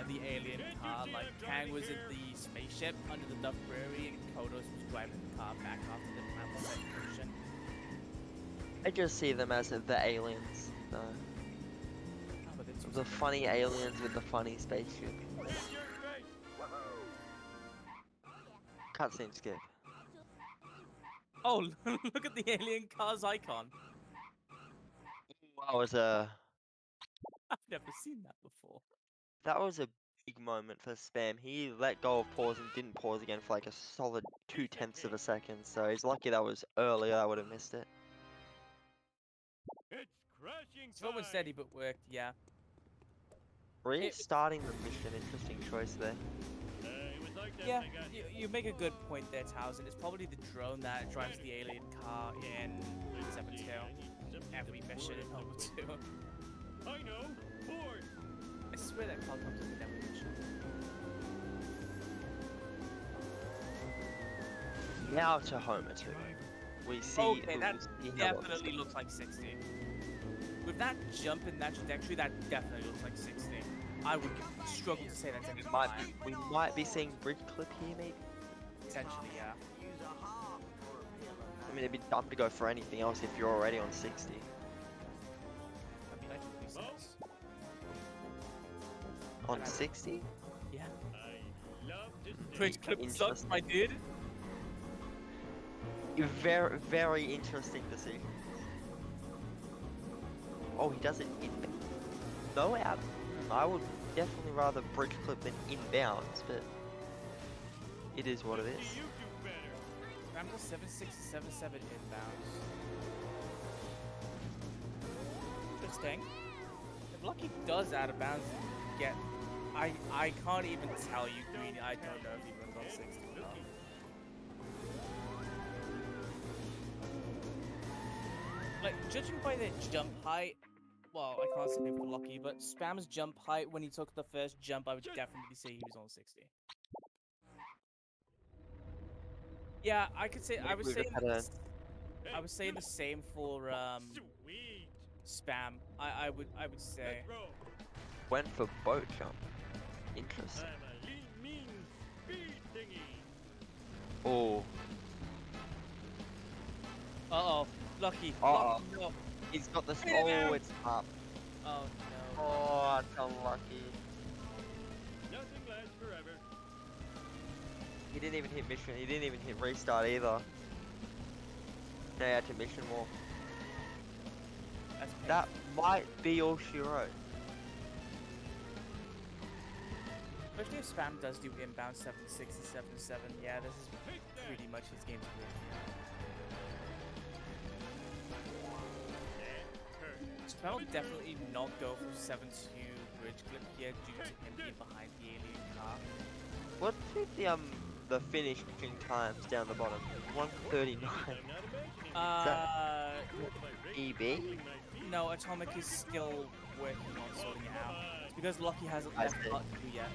Speaker 1: the alien car. Like Kang was in the spaceship under the Duff Brewery, and Kodos was driving the car back after the Mammal separation.
Speaker 4: I just see them as the aliens. The funny aliens with the funny spaceship. Cutscene skip.
Speaker 1: Oh, look at the alien car's icon.
Speaker 4: That was a
Speaker 1: I've never seen that before.
Speaker 4: big moment for Spam. He let go of pause and didn't pause again for like a solid 0.2 of a second. So he's lucky that was earlier. I would have missed it.
Speaker 8: It's crashing
Speaker 1: Slow and steady, but worked. Yeah.
Speaker 4: Restarting the mission. Interesting choice there.
Speaker 1: Yeah, you make a good point there, Towson. It's probably the drone that drives the alien car in 7-2. Every mission in Homer 2.
Speaker 8: I know. Board.
Speaker 1: I swear that car comes in every mission.
Speaker 4: Now to Homer 2. We see.
Speaker 1: Okay, that
Speaker 4: we see
Speaker 1: definitely looks like 60. With that jump in that trajectory, that definitely looks like 60. I would struggle to say that's any higher.
Speaker 4: We might be seeing bridge clip here, maybe.
Speaker 1: Potentially, yeah.
Speaker 4: I mean, it'd be dumb to go for anything else if you're already on 60.
Speaker 1: That'd be like 56.
Speaker 4: On 60?
Speaker 1: Yeah.
Speaker 8: I love to
Speaker 1: Bridge clip sucks, my dude.
Speaker 4: Very, very interesting to see. Oh, he does it in. No out. I would definitely rather bridge clip than inbounds, but it is what it is.
Speaker 1: I'm just 76 77 inbounds. Interesting. If Lucky does out of bounds get, I can't even tell you, Greeny. I don't know if he runs on 60 or not. Like, judging by their jump height, well, I can't say for Lucky, but Spam's jump height when he took the first jump, I would definitely say he was on 60. Yeah, I could say I was saying the same for Spam. I would say.
Speaker 8: Let's roll.
Speaker 4: Went for boat jump. Interesting.
Speaker 8: I'm a lean, mean speed thingy.
Speaker 4: Oh,
Speaker 1: Uh-oh. Lucky.
Speaker 4: Uh-oh.
Speaker 1: Lucky. No.
Speaker 4: he's got this.
Speaker 1: Get him
Speaker 4: Oh,
Speaker 1: out.
Speaker 4: it's up.
Speaker 1: Oh no.
Speaker 4: Oh, that's unlucky.
Speaker 8: Nothing lasts forever.
Speaker 4: He didn't even hit mission. He didn't even hit restart either. Now he had to mission walk.
Speaker 1: That's
Speaker 4: That might be all she wrote.
Speaker 1: Especially if Spam does do inbound 7-6 and 7-7. Yeah, this is pretty much his game to win. Spam will definitely not go for 7-2 bridge clip here due to him being behind the alien car.
Speaker 4: What's with the finishing times down the bottom? 139. EB?
Speaker 1: No, Atomic is still working on sorting it out. It's because Lucky hasn't
Speaker 4: I
Speaker 1: left
Speaker 4: see.
Speaker 1: part 2 yet.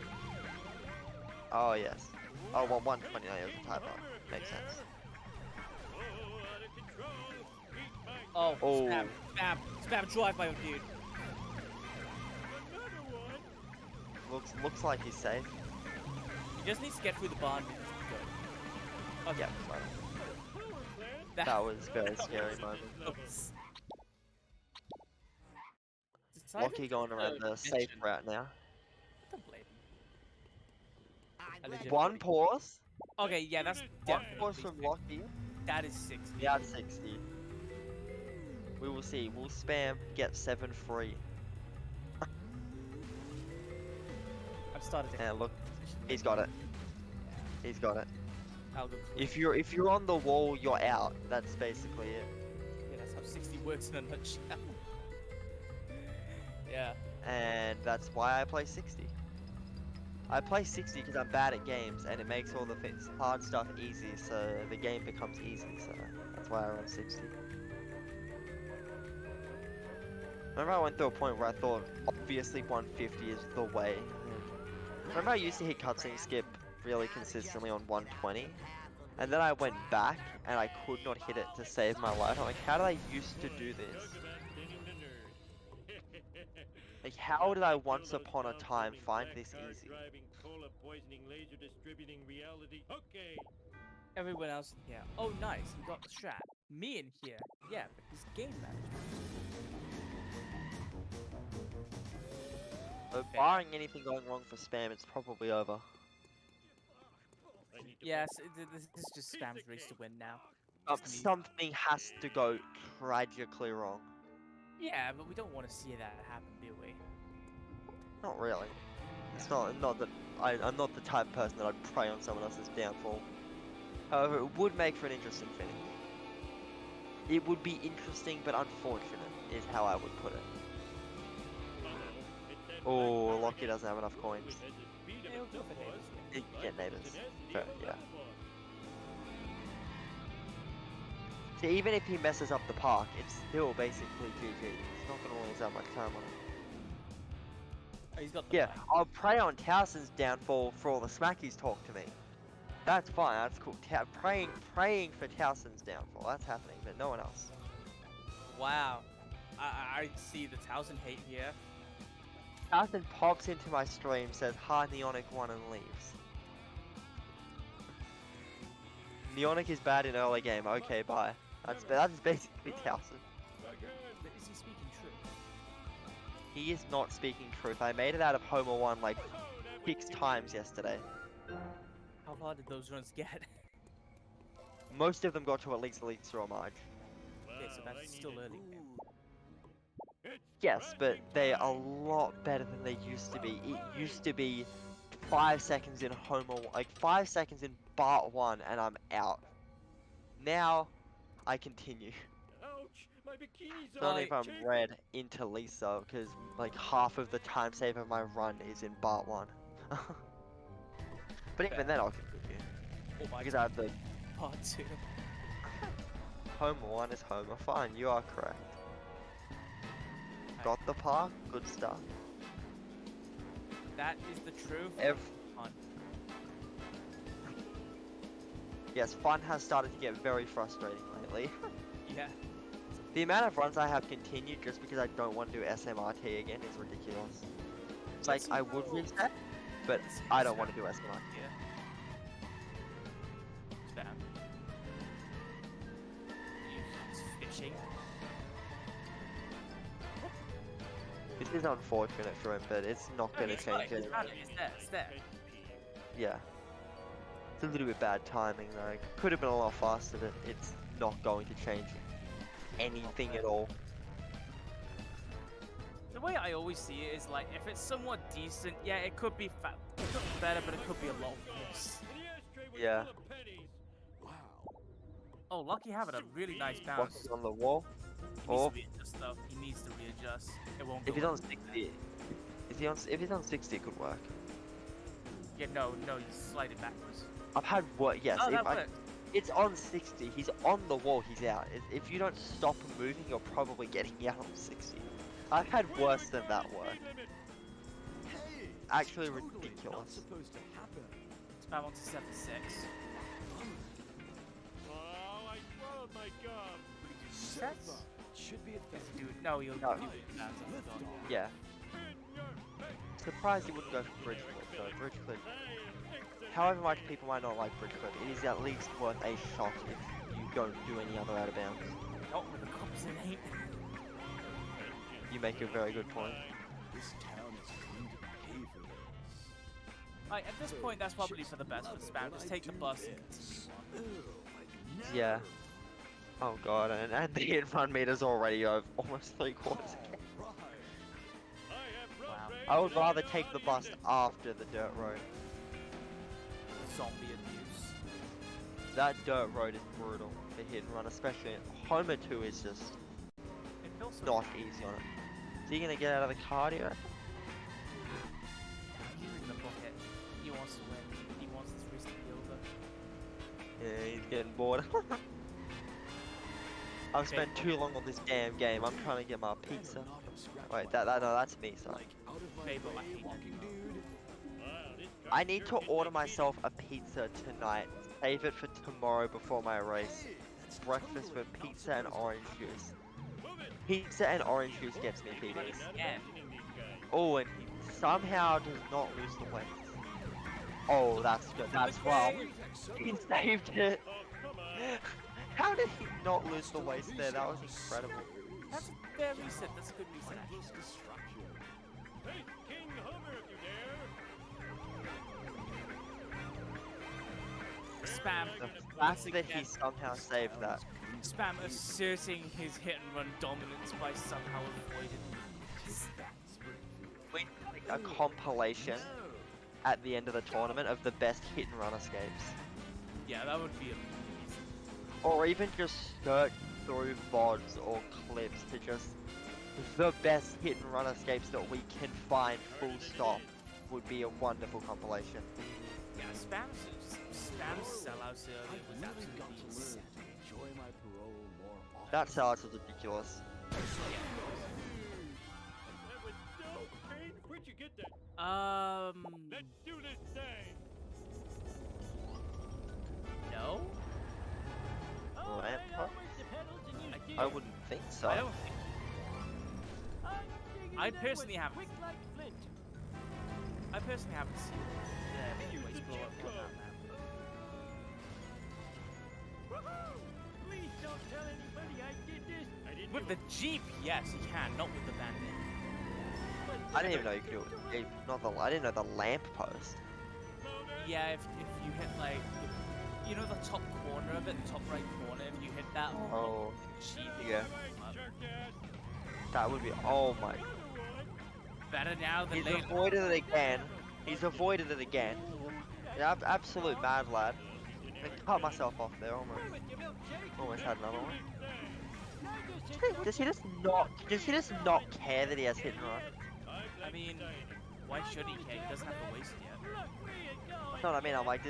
Speaker 4: Oh yes. Oh well, 129 is a typo. Makes sense.
Speaker 1: Oh,
Speaker 4: Oh.
Speaker 1: Spam, drive by your dude.
Speaker 4: Looks like he's safe.
Speaker 1: He just needs to get through the barn because he's good. Okay.
Speaker 4: Yeah, right. That was a very scary moment.
Speaker 1: Oops.
Speaker 4: Lucky going around the safe route now.
Speaker 1: Don't blame him.
Speaker 4: One pause.
Speaker 1: Okay, yeah, that's
Speaker 4: One
Speaker 1: definitely
Speaker 4: pause from Lucky.
Speaker 1: That is 60.
Speaker 4: Yeah, 60. We will see. Will Spam get 7 free?
Speaker 1: I've started to
Speaker 4: And look, he's got it. He's got it.
Speaker 1: I'll go
Speaker 4: If you're on the wall, you're out. That's basically it.
Speaker 1: Yeah, that's how 60 works in a nutshell. Yeah.
Speaker 4: And that's why I play 60. I play 60 because I'm bad at games, and it makes all the hard stuff easy, so the game becomes easy. So that's why I run 60. Remember, I went through a point where I thought obviously 150 is the way. Remember, I used to hit cutscene skip really consistently on 120, and then I went back and I could not hit it to save my life. I'm like, how did I used to do this? Like, how did I once upon a time find this easy?
Speaker 1: Everyone else in here. Oh, nice. You got the strat. Me in here. Yeah, but he's game management.
Speaker 4: So barring anything going wrong for Spam, it's probably over.
Speaker 1: Yes, this is just Spam's race to win now.
Speaker 4: Something has to go tragically wrong.
Speaker 1: Yeah, but we don't want to see that happen, do we?
Speaker 4: Not really. It's not that I'm not the type of person that I'd prey on someone else's downfall. However, it would make for an interesting finish. It would be interesting but unfortunate, is how I would put it. Oh, Lockie doesn't have enough coins. He can get neighbors. Sure, yeah. So even if he messes up the park, it's still basically GG. He's not going to lose that much time on it.
Speaker 1: Oh, he's got the
Speaker 4: Yeah, I'll prey on Towson's downfall for all the smackies talk to me. That's fine, that's cool. Praying for Towson's downfall, that's happening, but no one else.
Speaker 1: Wow. I see the Towson hate here.
Speaker 4: Towson pops into my stream, says hi Neonic 1 and leaves. Neonic is bad in early game, okay bye. That's basically Towson.
Speaker 1: Is he speaking truth?
Speaker 4: He is not speaking truth. I made it out of Homer 1 like 6 times yesterday.
Speaker 1: How hard did those runs get?
Speaker 4: Most of them got to at least Elite or Marge.
Speaker 1: Okay, so that's still early game.
Speaker 4: Yes, but they are a lot better than they used to be. It used to be 5 seconds in Homer, like 5 seconds in Bart 1 and I'm out. Now, I continue.
Speaker 8: Ouch! My bikini's
Speaker 4: It's only if I'm red into Lisa, because like half of the time save of my run is in Bart 1. But even then I'll continue.
Speaker 1: Oh my
Speaker 4: Because I have the
Speaker 1: Part 2.
Speaker 4: Homer 1 is Homer. Fine, you are correct. Got the park, good stuff.
Speaker 1: That is the truth. Fun.
Speaker 4: Yes, fun has started to get very frustrating lately.
Speaker 1: Yeah. It's
Speaker 4: The amount of runs I have continued just because I don't want to do SMRT again is ridiculous. It's like, I would reset, but I don't want to do SMRT.
Speaker 1: Yeah. Spam. He's fishing.
Speaker 4: This is unfortunate for him, but it's not going to change it.
Speaker 1: It's there.
Speaker 4: Yeah. It's a little bit bad timing though. Could have been a lot faster, but it's not going to change anything at all.
Speaker 1: The way I always see it is like, if it's somewhat decent, yeah, it could be better, but it could be a lot worse.
Speaker 4: Yeah.
Speaker 1: Oh, Lucky having a really nice bounce.
Speaker 4: What's on the wall?
Speaker 1: He needs
Speaker 4: Oh,
Speaker 1: to readjust stuff. He needs to readjust. It won't
Speaker 4: if
Speaker 1: go
Speaker 4: he's on
Speaker 1: well.
Speaker 4: 60, if he's on 60, it could work.
Speaker 1: Yeah, no, you slide it backwards.
Speaker 4: I've had what? Yes.
Speaker 1: Oh,
Speaker 4: if
Speaker 1: that
Speaker 4: I,
Speaker 1: worked.
Speaker 4: it's on 60. He's on the wall. He's out. If you don't stop moving, you're probably getting out on 60. I've had worse than that work. Actually ridiculous.
Speaker 1: Spam onto 7-6.
Speaker 8: Oh, I swallowed my gum.
Speaker 1: Sets?
Speaker 11: Should be a
Speaker 1: Dude, no, you'll
Speaker 4: No.
Speaker 1: do it. That's on.
Speaker 4: Yeah. Surprised he wouldn't go for bridge flip though. Bridge flip. However much people might not like bridge flip, it is at least worth a shot if you don't do any other out of bounds.
Speaker 1: Not with the cops in 8.
Speaker 4: You make a very good point.
Speaker 11: This town is going to pay for this.
Speaker 1: Like, at this point, that's probably for the best for Spam. Just take the bus and continue on.
Speaker 4: Yeah. Oh god, and the hit run meter's already over almost 3/4 again.
Speaker 1: Wow.
Speaker 4: I would rather take the bus after the dirt road.
Speaker 1: Zombie abuse.
Speaker 4: That dirt road is brutal for hit and run, especially Homer 2 is just
Speaker 1: It feels so
Speaker 4: not easy on it. Is he gonna get out of the car, do you reckon?
Speaker 1: He's in the bucket. He wants to win. He wants this race to be over.
Speaker 4: Yeah, he's getting bored. I've spent too long on this damn game. I'm trying to get my pizza. Wait, no, that's me, sorry.
Speaker 1: Babe, I hate it.
Speaker 4: I need to order myself a pizza tonight. Save it for tomorrow before my race. Breakfast with pizza and orange juice. Pizza and orange juice gets me PBs.
Speaker 1: Yeah.
Speaker 4: Oh, and he somehow does not lose the weight. Oh, that's good. That's well. He saved it. How did he not lose the waist there? That was incredible.
Speaker 1: That's a fair reset. That's a good reset, actually.
Speaker 8: Hey, King Homer, if you dare.
Speaker 1: Spam.
Speaker 4: The fact that he somehow saved that.
Speaker 1: Spam asserting his hit and run dominance by somehow avoiding.
Speaker 4: We need a compilation at the end of the tournament of the best hit and run escapes.
Speaker 1: Yeah, that would be amazing.
Speaker 4: Or even just search through VODs or clips to just the best hit and run escapes that we can find full stop would be a wonderful compilation.
Speaker 1: Yeah, Spam's sellouts earlier was absolutely insane.
Speaker 11: Enjoy my parole more often.
Speaker 4: That sellout was ridiculous.
Speaker 8: That was so pain. Where'd you get that? Let's do this thing.
Speaker 1: No?
Speaker 4: Lamp post? I wouldn't think so.
Speaker 1: I don't think. I personally haven't. I personally haven't seen the waste blow up on that map.
Speaker 8: Please don't tell anybody I did this. I didn't
Speaker 1: With
Speaker 8: do
Speaker 1: the Jeep, yes, you can. Not with the bandit.
Speaker 4: I didn't even know you could do it. I didn't know the lamp post.
Speaker 1: Yeah, if you hit like, you know the top corner of it, the top right corner, if you hit that
Speaker 4: Oh,
Speaker 1: Jeep,
Speaker 4: yeah. That would be. Oh my.
Speaker 1: better now than
Speaker 4: He's
Speaker 1: later.
Speaker 4: avoided it again. He's avoided it again. Yeah, absolute mad lad. I cut myself off there almost. Almost had another one. Does he just not care that he has hit and run?
Speaker 1: I mean, why should he care? He doesn't have to waste it yet.
Speaker 4: That's what I mean. I'm like,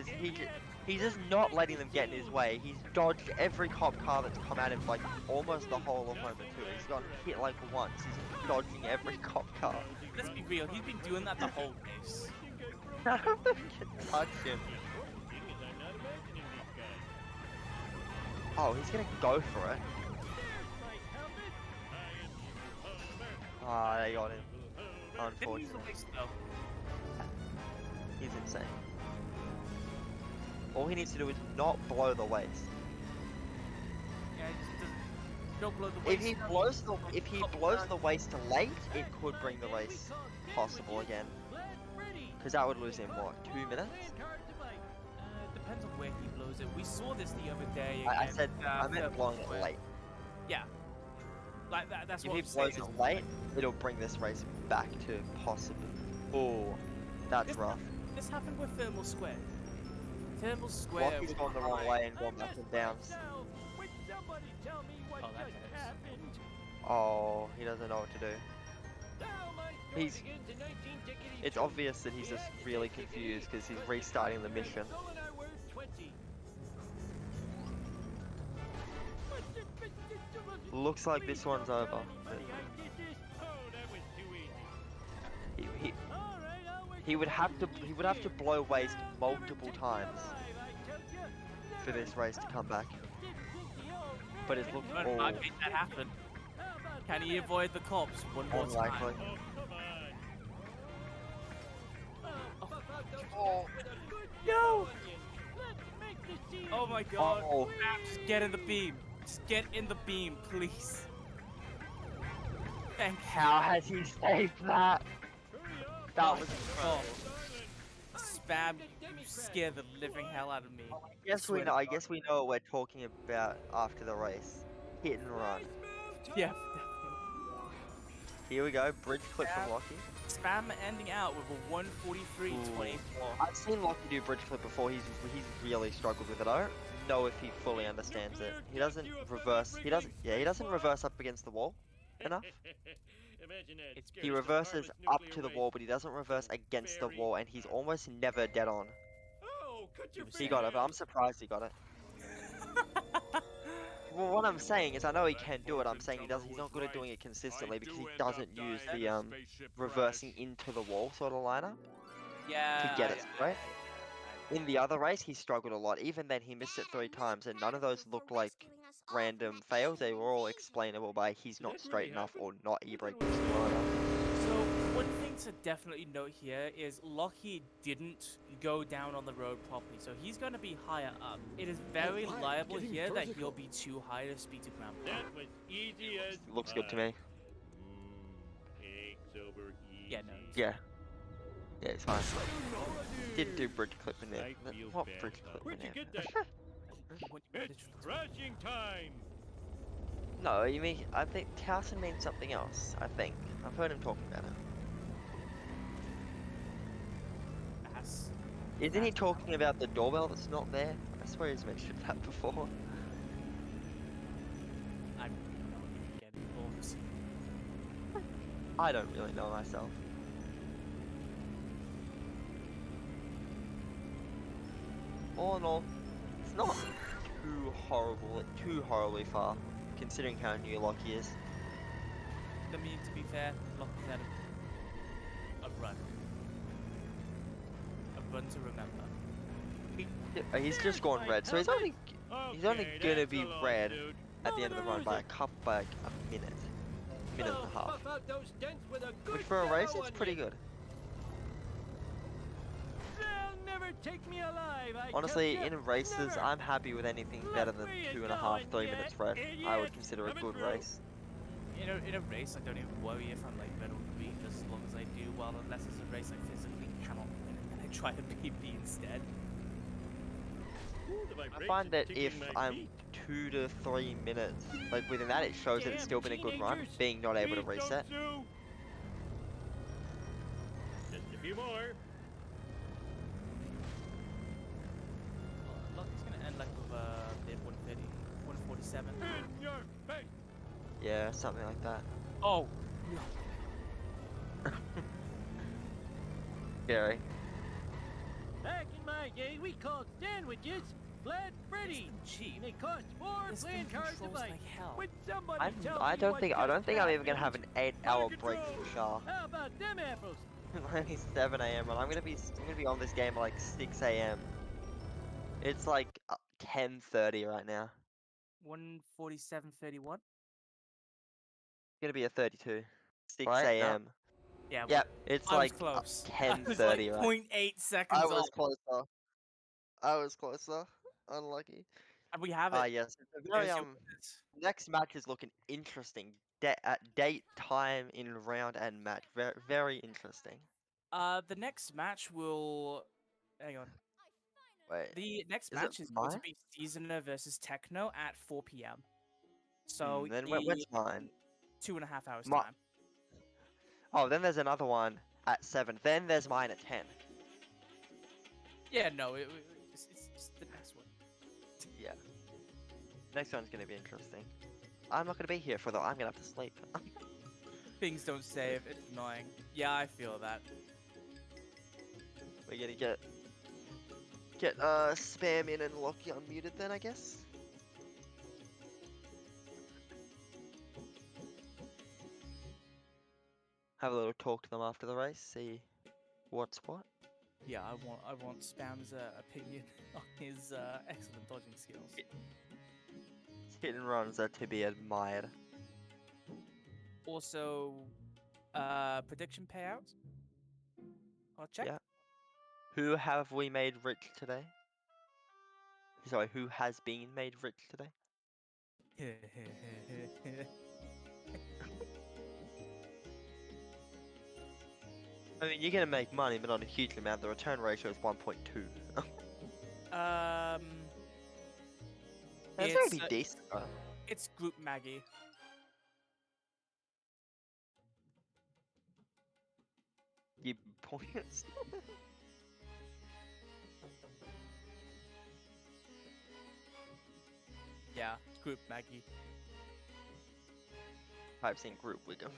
Speaker 4: he's just not letting them get in his way. He's dodged every cop car that's come at him like almost the whole of Homer 2. He's gotten hit like once. He's dodging every cop car.
Speaker 1: Let's be real, he's been doing that the whole race.
Speaker 4: None of them can touch him. Oh, he's gonna go for it. Ah, they got him.
Speaker 1: Didn't use the
Speaker 4: Unfortunate.
Speaker 1: waste though.
Speaker 4: He's insane. All he needs to do is not blow the waist.
Speaker 1: Yeah, he just doesn't. Don't blow the
Speaker 4: If
Speaker 1: waste.
Speaker 4: he
Speaker 1: up,
Speaker 4: blows the
Speaker 1: don't
Speaker 4: if he
Speaker 1: couple
Speaker 4: blows
Speaker 1: down.
Speaker 4: the waist late, it could bring the race possible again. Because that would lose him what, 2 minutes?
Speaker 1: Depends on where he blows it. We saw this the other day.
Speaker 4: I
Speaker 1: against,
Speaker 4: said I meant
Speaker 1: Thermal
Speaker 4: blowing it
Speaker 1: Square.
Speaker 4: late.
Speaker 1: Yeah. Like that. That's
Speaker 4: If
Speaker 1: what
Speaker 4: he
Speaker 1: I'm saying.
Speaker 4: blows it late, it'll bring this race back to possible. Oh, that's
Speaker 1: This,
Speaker 4: rough.
Speaker 1: this happened with Thermal Square. Thermal Square.
Speaker 4: Locky's
Speaker 1: was
Speaker 4: gone the wrong
Speaker 1: behind.
Speaker 4: way and gone back and downs.
Speaker 1: Oh, that hurts.
Speaker 4: Oh, he doesn't know what to do. It's obvious that he's just really confused because he's restarting the mission. Looks like this one's over. He would have to blow waste multiple times for this race to come back. But it's looking
Speaker 1: But might make that happen. Can he avoid the cops one more
Speaker 4: unlikely.
Speaker 1: time?
Speaker 4: Oh.
Speaker 1: No! Oh my god.
Speaker 4: Oh.
Speaker 1: Just get in the beam. Just get in the beam, please. Thank you.
Speaker 4: How has he saved that? That was
Speaker 1: Oh. Spam, you scare the living hell out of me.
Speaker 4: I guess we know what we're talking about after the race. Hit and run.
Speaker 1: Yeah, definitely.
Speaker 4: Here we go, bridge clip from Lockie.
Speaker 1: Spam ending out with a 143.24.
Speaker 4: I've seen Lockie do bridge clip before. He's really struggled with it. I don't know if he fully understands it. He doesn't reverse. He doesn't reverse up against the wall enough. He reverses up to the wall, but he doesn't reverse against the wall, and he's almost never dead on. He got it, but I'm surprised he got it. Well, what I'm saying is, I know he can do it. I'm saying he's not good at doing it consistently because he doesn't use the reversing into the wall sort of lineup to get it right. In the other race, he struggled a lot. Even then, he missed it 3 times, and none of those looked like random fails. They were all explainable by he's not straight enough or not e-brake slow enough.
Speaker 1: So, one thing to definitely note here is Lockie didn't go down on the road properly, so he's going to be higher up. It is very liable here that he'll be too high to speed to ground.
Speaker 8: That was easy as
Speaker 4: Looks good to me.
Speaker 8: Eggs over easy.
Speaker 1: Yeah, no.
Speaker 4: Yeah. Yeah, it's fine. Didn't do bridge clip in there. What bridge clip
Speaker 8: Where'd
Speaker 4: in
Speaker 8: you
Speaker 4: there?
Speaker 8: get that? It's crashing time.
Speaker 4: No, you mean, I think Towson means something else, I think. I've heard him talking about it.
Speaker 1: Ass.
Speaker 4: Isn't he talking about the doorbell that's not there? I swear he's mentioned that before.
Speaker 1: I don't know if you get balls.
Speaker 4: I don't really know myself. All in all, it's not too horribly far, considering how new Lockie is.
Speaker 1: I mean, to be fair, Lockie's had a run. A run to remember.
Speaker 4: He's just gone red, so he's only gonna be red at the end of the run by a minute and a half. Which for a race, it's pretty good.
Speaker 8: Take me alive,
Speaker 4: Honestly, in races, I'm happy with anything better than 2.5, 3 minutes red. I would consider a good race.
Speaker 1: In a race, I don't even worry if I'm like red or green, just as long as I do well, unless it's a race I physically cannot win, and then I try to beat B instead.
Speaker 4: I find that if I'm 2 to 3 minutes, like within that, it shows that it's still been a good run, being not able to reset.
Speaker 8: Just a few more.
Speaker 1: Lucky's gonna end like with mid 130, 147.
Speaker 8: In your face.
Speaker 4: Yeah, something like that.
Speaker 1: Oh! No.
Speaker 4: Scary.
Speaker 8: Back in my day, we called sandwiches Flat Freddy.
Speaker 1: Cheap.
Speaker 8: They cost 4
Speaker 1: This
Speaker 8: playing
Speaker 1: thing
Speaker 8: cards a
Speaker 1: controls
Speaker 8: bite.
Speaker 1: like hell.
Speaker 8: Would somebody tell
Speaker 4: I
Speaker 8: me
Speaker 4: don't
Speaker 8: what
Speaker 4: think
Speaker 8: just
Speaker 4: I'm even gonna have
Speaker 8: happened?
Speaker 4: an 8-hour
Speaker 8: Under
Speaker 4: break
Speaker 8: control.
Speaker 4: from Shah.
Speaker 8: How about them apples?
Speaker 4: Only 7 AM, and I'm gonna be on this game at like 6 AM. It's like 10:30 right now.
Speaker 1: 147.31.
Speaker 4: It's gonna be a 32. 6
Speaker 2: Right, yeah.
Speaker 4: a.m.
Speaker 1: Yeah,
Speaker 4: Yep, it's
Speaker 1: I was
Speaker 4: like
Speaker 1: close. I was
Speaker 4: 10:30
Speaker 1: like
Speaker 4: right.
Speaker 1: 0.8 seconds
Speaker 4: I
Speaker 1: off.
Speaker 4: was closer. I was closer. Unlucky.
Speaker 1: And we have
Speaker 4: Ah,
Speaker 1: it.
Speaker 4: yes. It's a
Speaker 1: There's
Speaker 4: very
Speaker 1: your winners.
Speaker 4: next match is looking interesting. Date, time, in round and match. Very, very interesting.
Speaker 1: The next match will. Hang on.
Speaker 4: Wait,
Speaker 1: The next
Speaker 4: is it
Speaker 1: match is going to
Speaker 4: mine?
Speaker 1: be Seasoner versus Techno at 4 p.m. So
Speaker 4: Then
Speaker 1: in
Speaker 4: when's mine?
Speaker 1: 2.5 hours
Speaker 4: My
Speaker 1: time.
Speaker 4: Oh, then there's another one at 7. Then there's mine at 10.
Speaker 1: Yeah, no, it's just the next one.
Speaker 4: Yeah. Next one's gonna be interesting. I'm not gonna be here for though. I'm gonna have to sleep.
Speaker 1: Things don't save. It's annoying. Yeah, I feel that.
Speaker 4: We're gonna get spam in and Lockie unmuted then, I guess. Have a little talk to them after the race, see what's what.
Speaker 1: Yeah, I want Spam's opinion on his excellent dodging skills.
Speaker 4: Hit and runs are to be admired.
Speaker 1: Also, prediction payouts. I'll check.
Speaker 4: Yeah. Who have we made rich today? Sorry, who has been made rich today? I mean, you're gonna make money, but not a huge amount. The return ratio is 1.2. That's gonna be decent, though.
Speaker 1: It's Group Maggie.
Speaker 4: You points.
Speaker 1: Yeah, Group Maggie.
Speaker 4: I've seen Group Wiggum.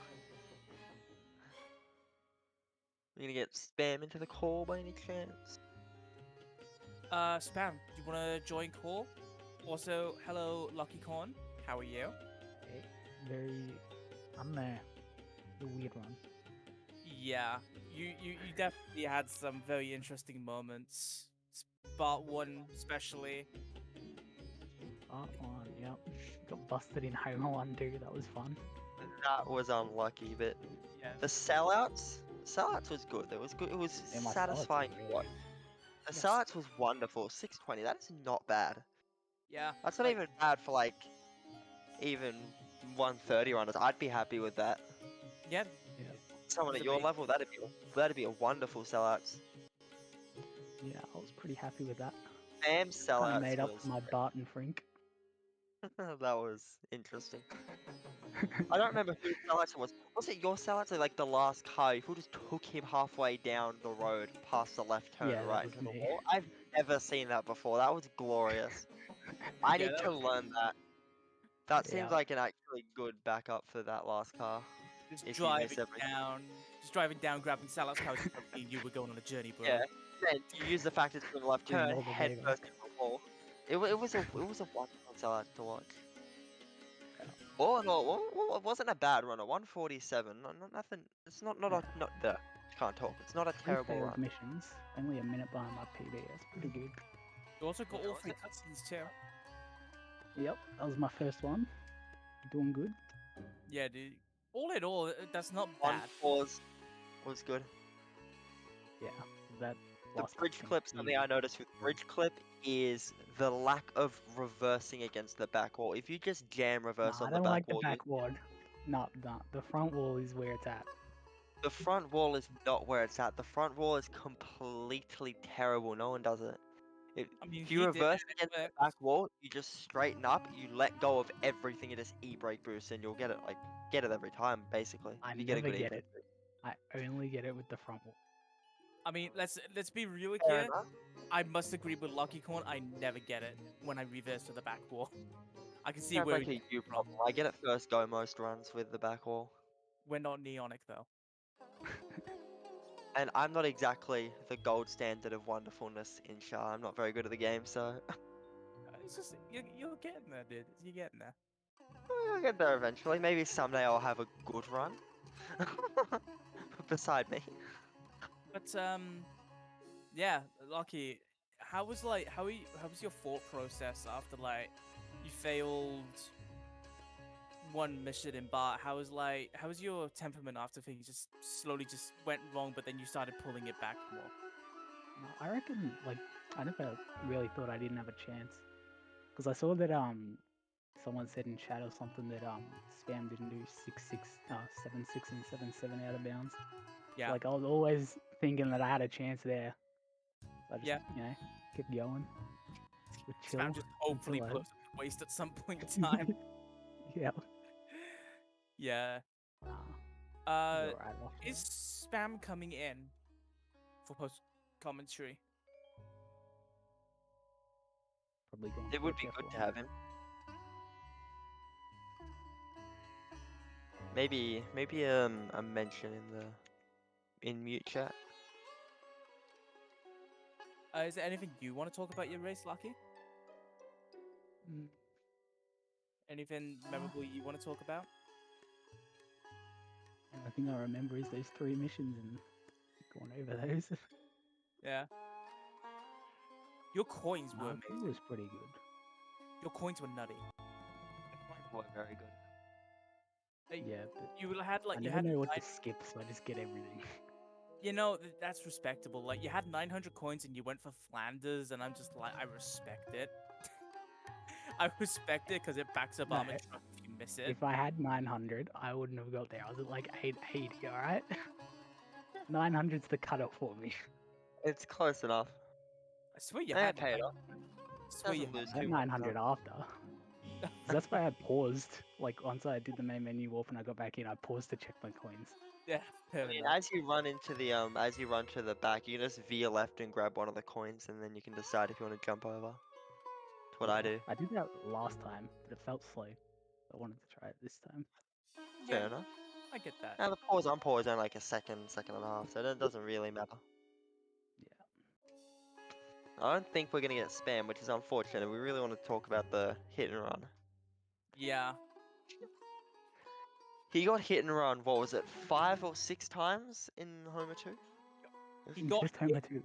Speaker 4: We're gonna get spam into the call by any chance?
Speaker 1: Spam, do you want to join call? Also, hello, Lachycorn. How are you?
Speaker 5: I'm there. The weird one.
Speaker 1: Yeah, you definitely had some very interesting moments. Part 1 especially.
Speaker 5: Part 1, yep. Got busted in Homer 1 too, that was fun.
Speaker 4: That was unlucky, but
Speaker 1: Yeah.
Speaker 4: the sellouts was good. It was good. It was
Speaker 5: Yeah, my sellouts
Speaker 4: satisfying
Speaker 5: were
Speaker 4: to
Speaker 5: really
Speaker 4: watch.
Speaker 5: good.
Speaker 4: The
Speaker 1: Yes.
Speaker 4: sellouts was wonderful. 620. That is not bad.
Speaker 1: Yeah.
Speaker 4: That's not even bad for like even 130 runners. I'd be happy with that.
Speaker 1: Yeah.
Speaker 4: Someone
Speaker 1: It's
Speaker 4: at your
Speaker 1: amazing.
Speaker 4: level, that'd be a wonderful sellouts.
Speaker 5: Yeah, I was pretty happy with that.
Speaker 4: Spam
Speaker 5: Kind of
Speaker 4: sellouts
Speaker 5: made up
Speaker 4: was
Speaker 5: for my Barton Frink.
Speaker 4: that was interesting. I don't remember whose sellouts it was. Was it your sellouts or like the last car? Who just took him halfway down the road past the left turn
Speaker 5: Yeah, that
Speaker 4: right
Speaker 5: was
Speaker 4: into the
Speaker 5: me.
Speaker 4: wall? I've never seen that before. That was glorious. I
Speaker 1: Yeah,
Speaker 4: need
Speaker 1: that
Speaker 4: to
Speaker 1: was
Speaker 4: learn that. That seems
Speaker 5: Yeah.
Speaker 4: like an actually good backup for that last car.
Speaker 1: Just
Speaker 4: If you miss
Speaker 1: driving down, grabbing Salah's car. You were going on a journey, bro.
Speaker 4: Yeah. Then you use the fact it's from the left
Speaker 5: Doing
Speaker 4: turn,
Speaker 5: all the
Speaker 4: head
Speaker 5: way there.
Speaker 4: first into the wall. It was a wonderful sellout to watch. All in all, it wasn't a bad run. A 147. Nothing. It's not the. Can't talk. It's not a
Speaker 5: 3
Speaker 4: terrible
Speaker 5: failed
Speaker 4: run.
Speaker 5: missions, only a minute behind my PB, that's pretty good.
Speaker 1: You also got all 3 cutscenes too.
Speaker 5: Yep, that was my first one. Doing good.
Speaker 1: Yeah, dude. All in all, that's not
Speaker 4: One
Speaker 1: bad.
Speaker 4: pause was good.
Speaker 5: Yeah, that
Speaker 4: The
Speaker 5: last
Speaker 4: bridge
Speaker 5: cutscene
Speaker 4: clip,
Speaker 5: was
Speaker 4: something I noticed with bridge clip is the lack of reversing against the back wall. If you just jam reverse
Speaker 5: Nah,
Speaker 4: on
Speaker 5: I
Speaker 4: the
Speaker 5: don't
Speaker 4: back
Speaker 5: like the
Speaker 4: wall,
Speaker 5: back wall. Nah, the front wall is where it's at.
Speaker 4: the front wall is not where it's at. The front wall is completely terrible. No one does it.
Speaker 1: I mean,
Speaker 4: If
Speaker 1: he
Speaker 4: you
Speaker 1: did
Speaker 4: reverse
Speaker 1: it.
Speaker 4: against the back wall, you just straighten up, you let go of everything, and just e-brake boost, and you'll get it every time, basically.
Speaker 5: I
Speaker 4: If you get a
Speaker 5: never
Speaker 4: good
Speaker 5: get
Speaker 4: e-brake
Speaker 5: it.
Speaker 4: boost.
Speaker 5: I only get it with the front wall.
Speaker 1: I mean, let's be really
Speaker 4: Fair
Speaker 1: clear.
Speaker 4: enough.
Speaker 1: I must agree with Lachycorn. I never get it when I reverse to the back wall. I can see
Speaker 4: Sounds
Speaker 1: where
Speaker 4: like
Speaker 1: we
Speaker 4: a
Speaker 1: get
Speaker 4: you
Speaker 1: it from.
Speaker 4: problem. I get it first go most runs with the back wall.
Speaker 1: We're not neonic though.
Speaker 4: And I'm not exactly the gold standard of wonderfulness in Shah. I'm not very good at the game, so
Speaker 1: It's just you're getting there, dude. You're getting there.
Speaker 4: I'll get there eventually. Maybe someday I'll have a good run. Beside me.
Speaker 1: But yeah, Lucky. How was your thought process after like you failed one mission in Bart, how was your temperament after things just slowly just went wrong, but then you started pulling it back more?
Speaker 5: I reckon, like, I never really thought I didn't have a chance. Because I saw that, someone said in chat or something that, Spam didn't do 7-6 and 7-7 out of bounds.
Speaker 1: Yeah.
Speaker 5: Like, I was always thinking that I had a chance there. So I just,
Speaker 1: Yeah.
Speaker 5: kept going. With chill.
Speaker 1: Spam just hopefully
Speaker 5: until I-
Speaker 1: blows up the waist at some point in time.
Speaker 5: Yeah.
Speaker 1: Yeah.
Speaker 5: Nah, it's alright after
Speaker 1: Is Spam coming in for post commentary?
Speaker 5: Probably going
Speaker 4: It
Speaker 5: for
Speaker 4: would
Speaker 5: a
Speaker 4: be
Speaker 5: Jeff
Speaker 4: good to
Speaker 5: one.
Speaker 4: have him. Maybe a mention in mute chat.
Speaker 1: Is there anything you want to talk about your race, Lucky?
Speaker 5: Mm,
Speaker 1: Anything memorable you want to talk about?
Speaker 5: and the thing I remember is those 3 missions and going over those.
Speaker 1: Yeah. Your coins were
Speaker 5: Nah, it
Speaker 1: amazing.
Speaker 5: was pretty good.
Speaker 1: Your coins were nutty.
Speaker 4: Boy, very good.
Speaker 5: Yeah, but
Speaker 1: You had
Speaker 5: I never know what to skip, so I just get everything.
Speaker 1: You know, that's respectable. Like, you had 900 coins and you went for Flanders, and I'm just like, I respect it. I respect it because it backs up
Speaker 5: No,
Speaker 1: Armored Truck if you miss it.
Speaker 5: If I had 900, I wouldn't have got there. I was at like 880, alright? 900's the cutoff for me.
Speaker 4: It's close enough.
Speaker 1: I swear you
Speaker 4: Yeah,
Speaker 1: had
Speaker 4: paid
Speaker 1: 900.
Speaker 4: off.
Speaker 1: I swear you
Speaker 4: Doesn't lose
Speaker 5: I had
Speaker 4: too much.
Speaker 5: 900 after. 'Cause that's why I paused. Like, once I did the main menu warp and I got back in, I paused to check my coins.
Speaker 1: Yeah, fair
Speaker 4: I mean,
Speaker 1: enough.
Speaker 4: as you run into the as you run to the back, you can just veer left and grab one of the coins, and then you can decide if you want to jump over. That's what I do.
Speaker 5: I did that last time, but it felt slow. I wanted to try it this time.
Speaker 1: Yeah,
Speaker 4: Fair enough.
Speaker 1: I get that.
Speaker 4: Now the pause on pause only like a second and a half, so it doesn't really matter.
Speaker 5: Yeah.
Speaker 4: I don't think we're gonna get spam, which is unfortunate. We really want to talk about the hit and run.
Speaker 1: Yeah.
Speaker 4: He got hit and run. What was it, 5 or 6 times in Homer 2?
Speaker 5: Just Homer 2.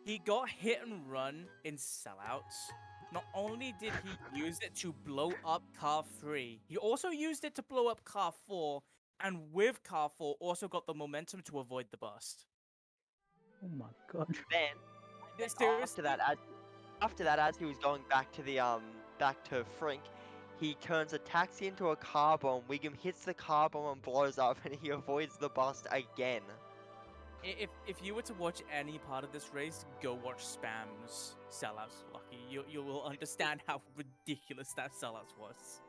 Speaker 1: He got hit and run in sellouts. Not only did he use it to blow up car 3, he also used it to blow up car 4, and with car 4 also got the momentum to avoid the bust.
Speaker 5: Oh my god.
Speaker 4: Then
Speaker 1: Seriously?
Speaker 4: after that, as he was going back to the back to Frink, he turns a taxi into a car bomb. Wiggum hits the car bomb and blows up, and he avoids the bust again.
Speaker 1: If you were to watch any part of this race, go watch Spam's sellouts, Lucky. You will understand how ridiculous that sellouts was.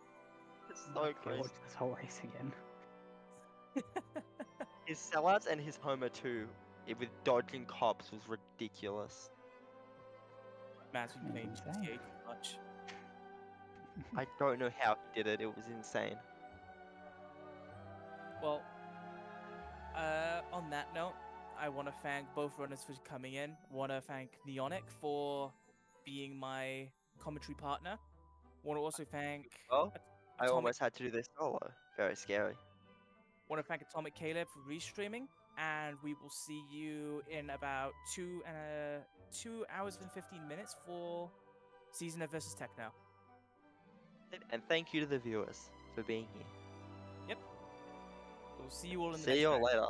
Speaker 4: It's so crazy.
Speaker 5: Watch this whole race again.
Speaker 4: His sellouts and his Homer 2 with dodging cops was ridiculous.
Speaker 1: Man's been playing
Speaker 5: insane.
Speaker 1: GTA too much.
Speaker 4: I don't know how he did it. It was insane.
Speaker 1: Well, on that note, I want to thank both runners for coming in. Want to thank Neonic for being my commentary partner. Want to also thank
Speaker 4: Well, I
Speaker 1: Atomic.
Speaker 4: almost had to do this solo. Very scary.
Speaker 1: Want to thank Atomic Caleb for restreaming, and we will see you in about 2 hours and 15 minutes for Season of versus Techno.
Speaker 4: And thank you to the viewers for being here.
Speaker 1: Yep. We'll see you all in the
Speaker 4: See
Speaker 1: next
Speaker 4: you all
Speaker 1: match.
Speaker 4: later.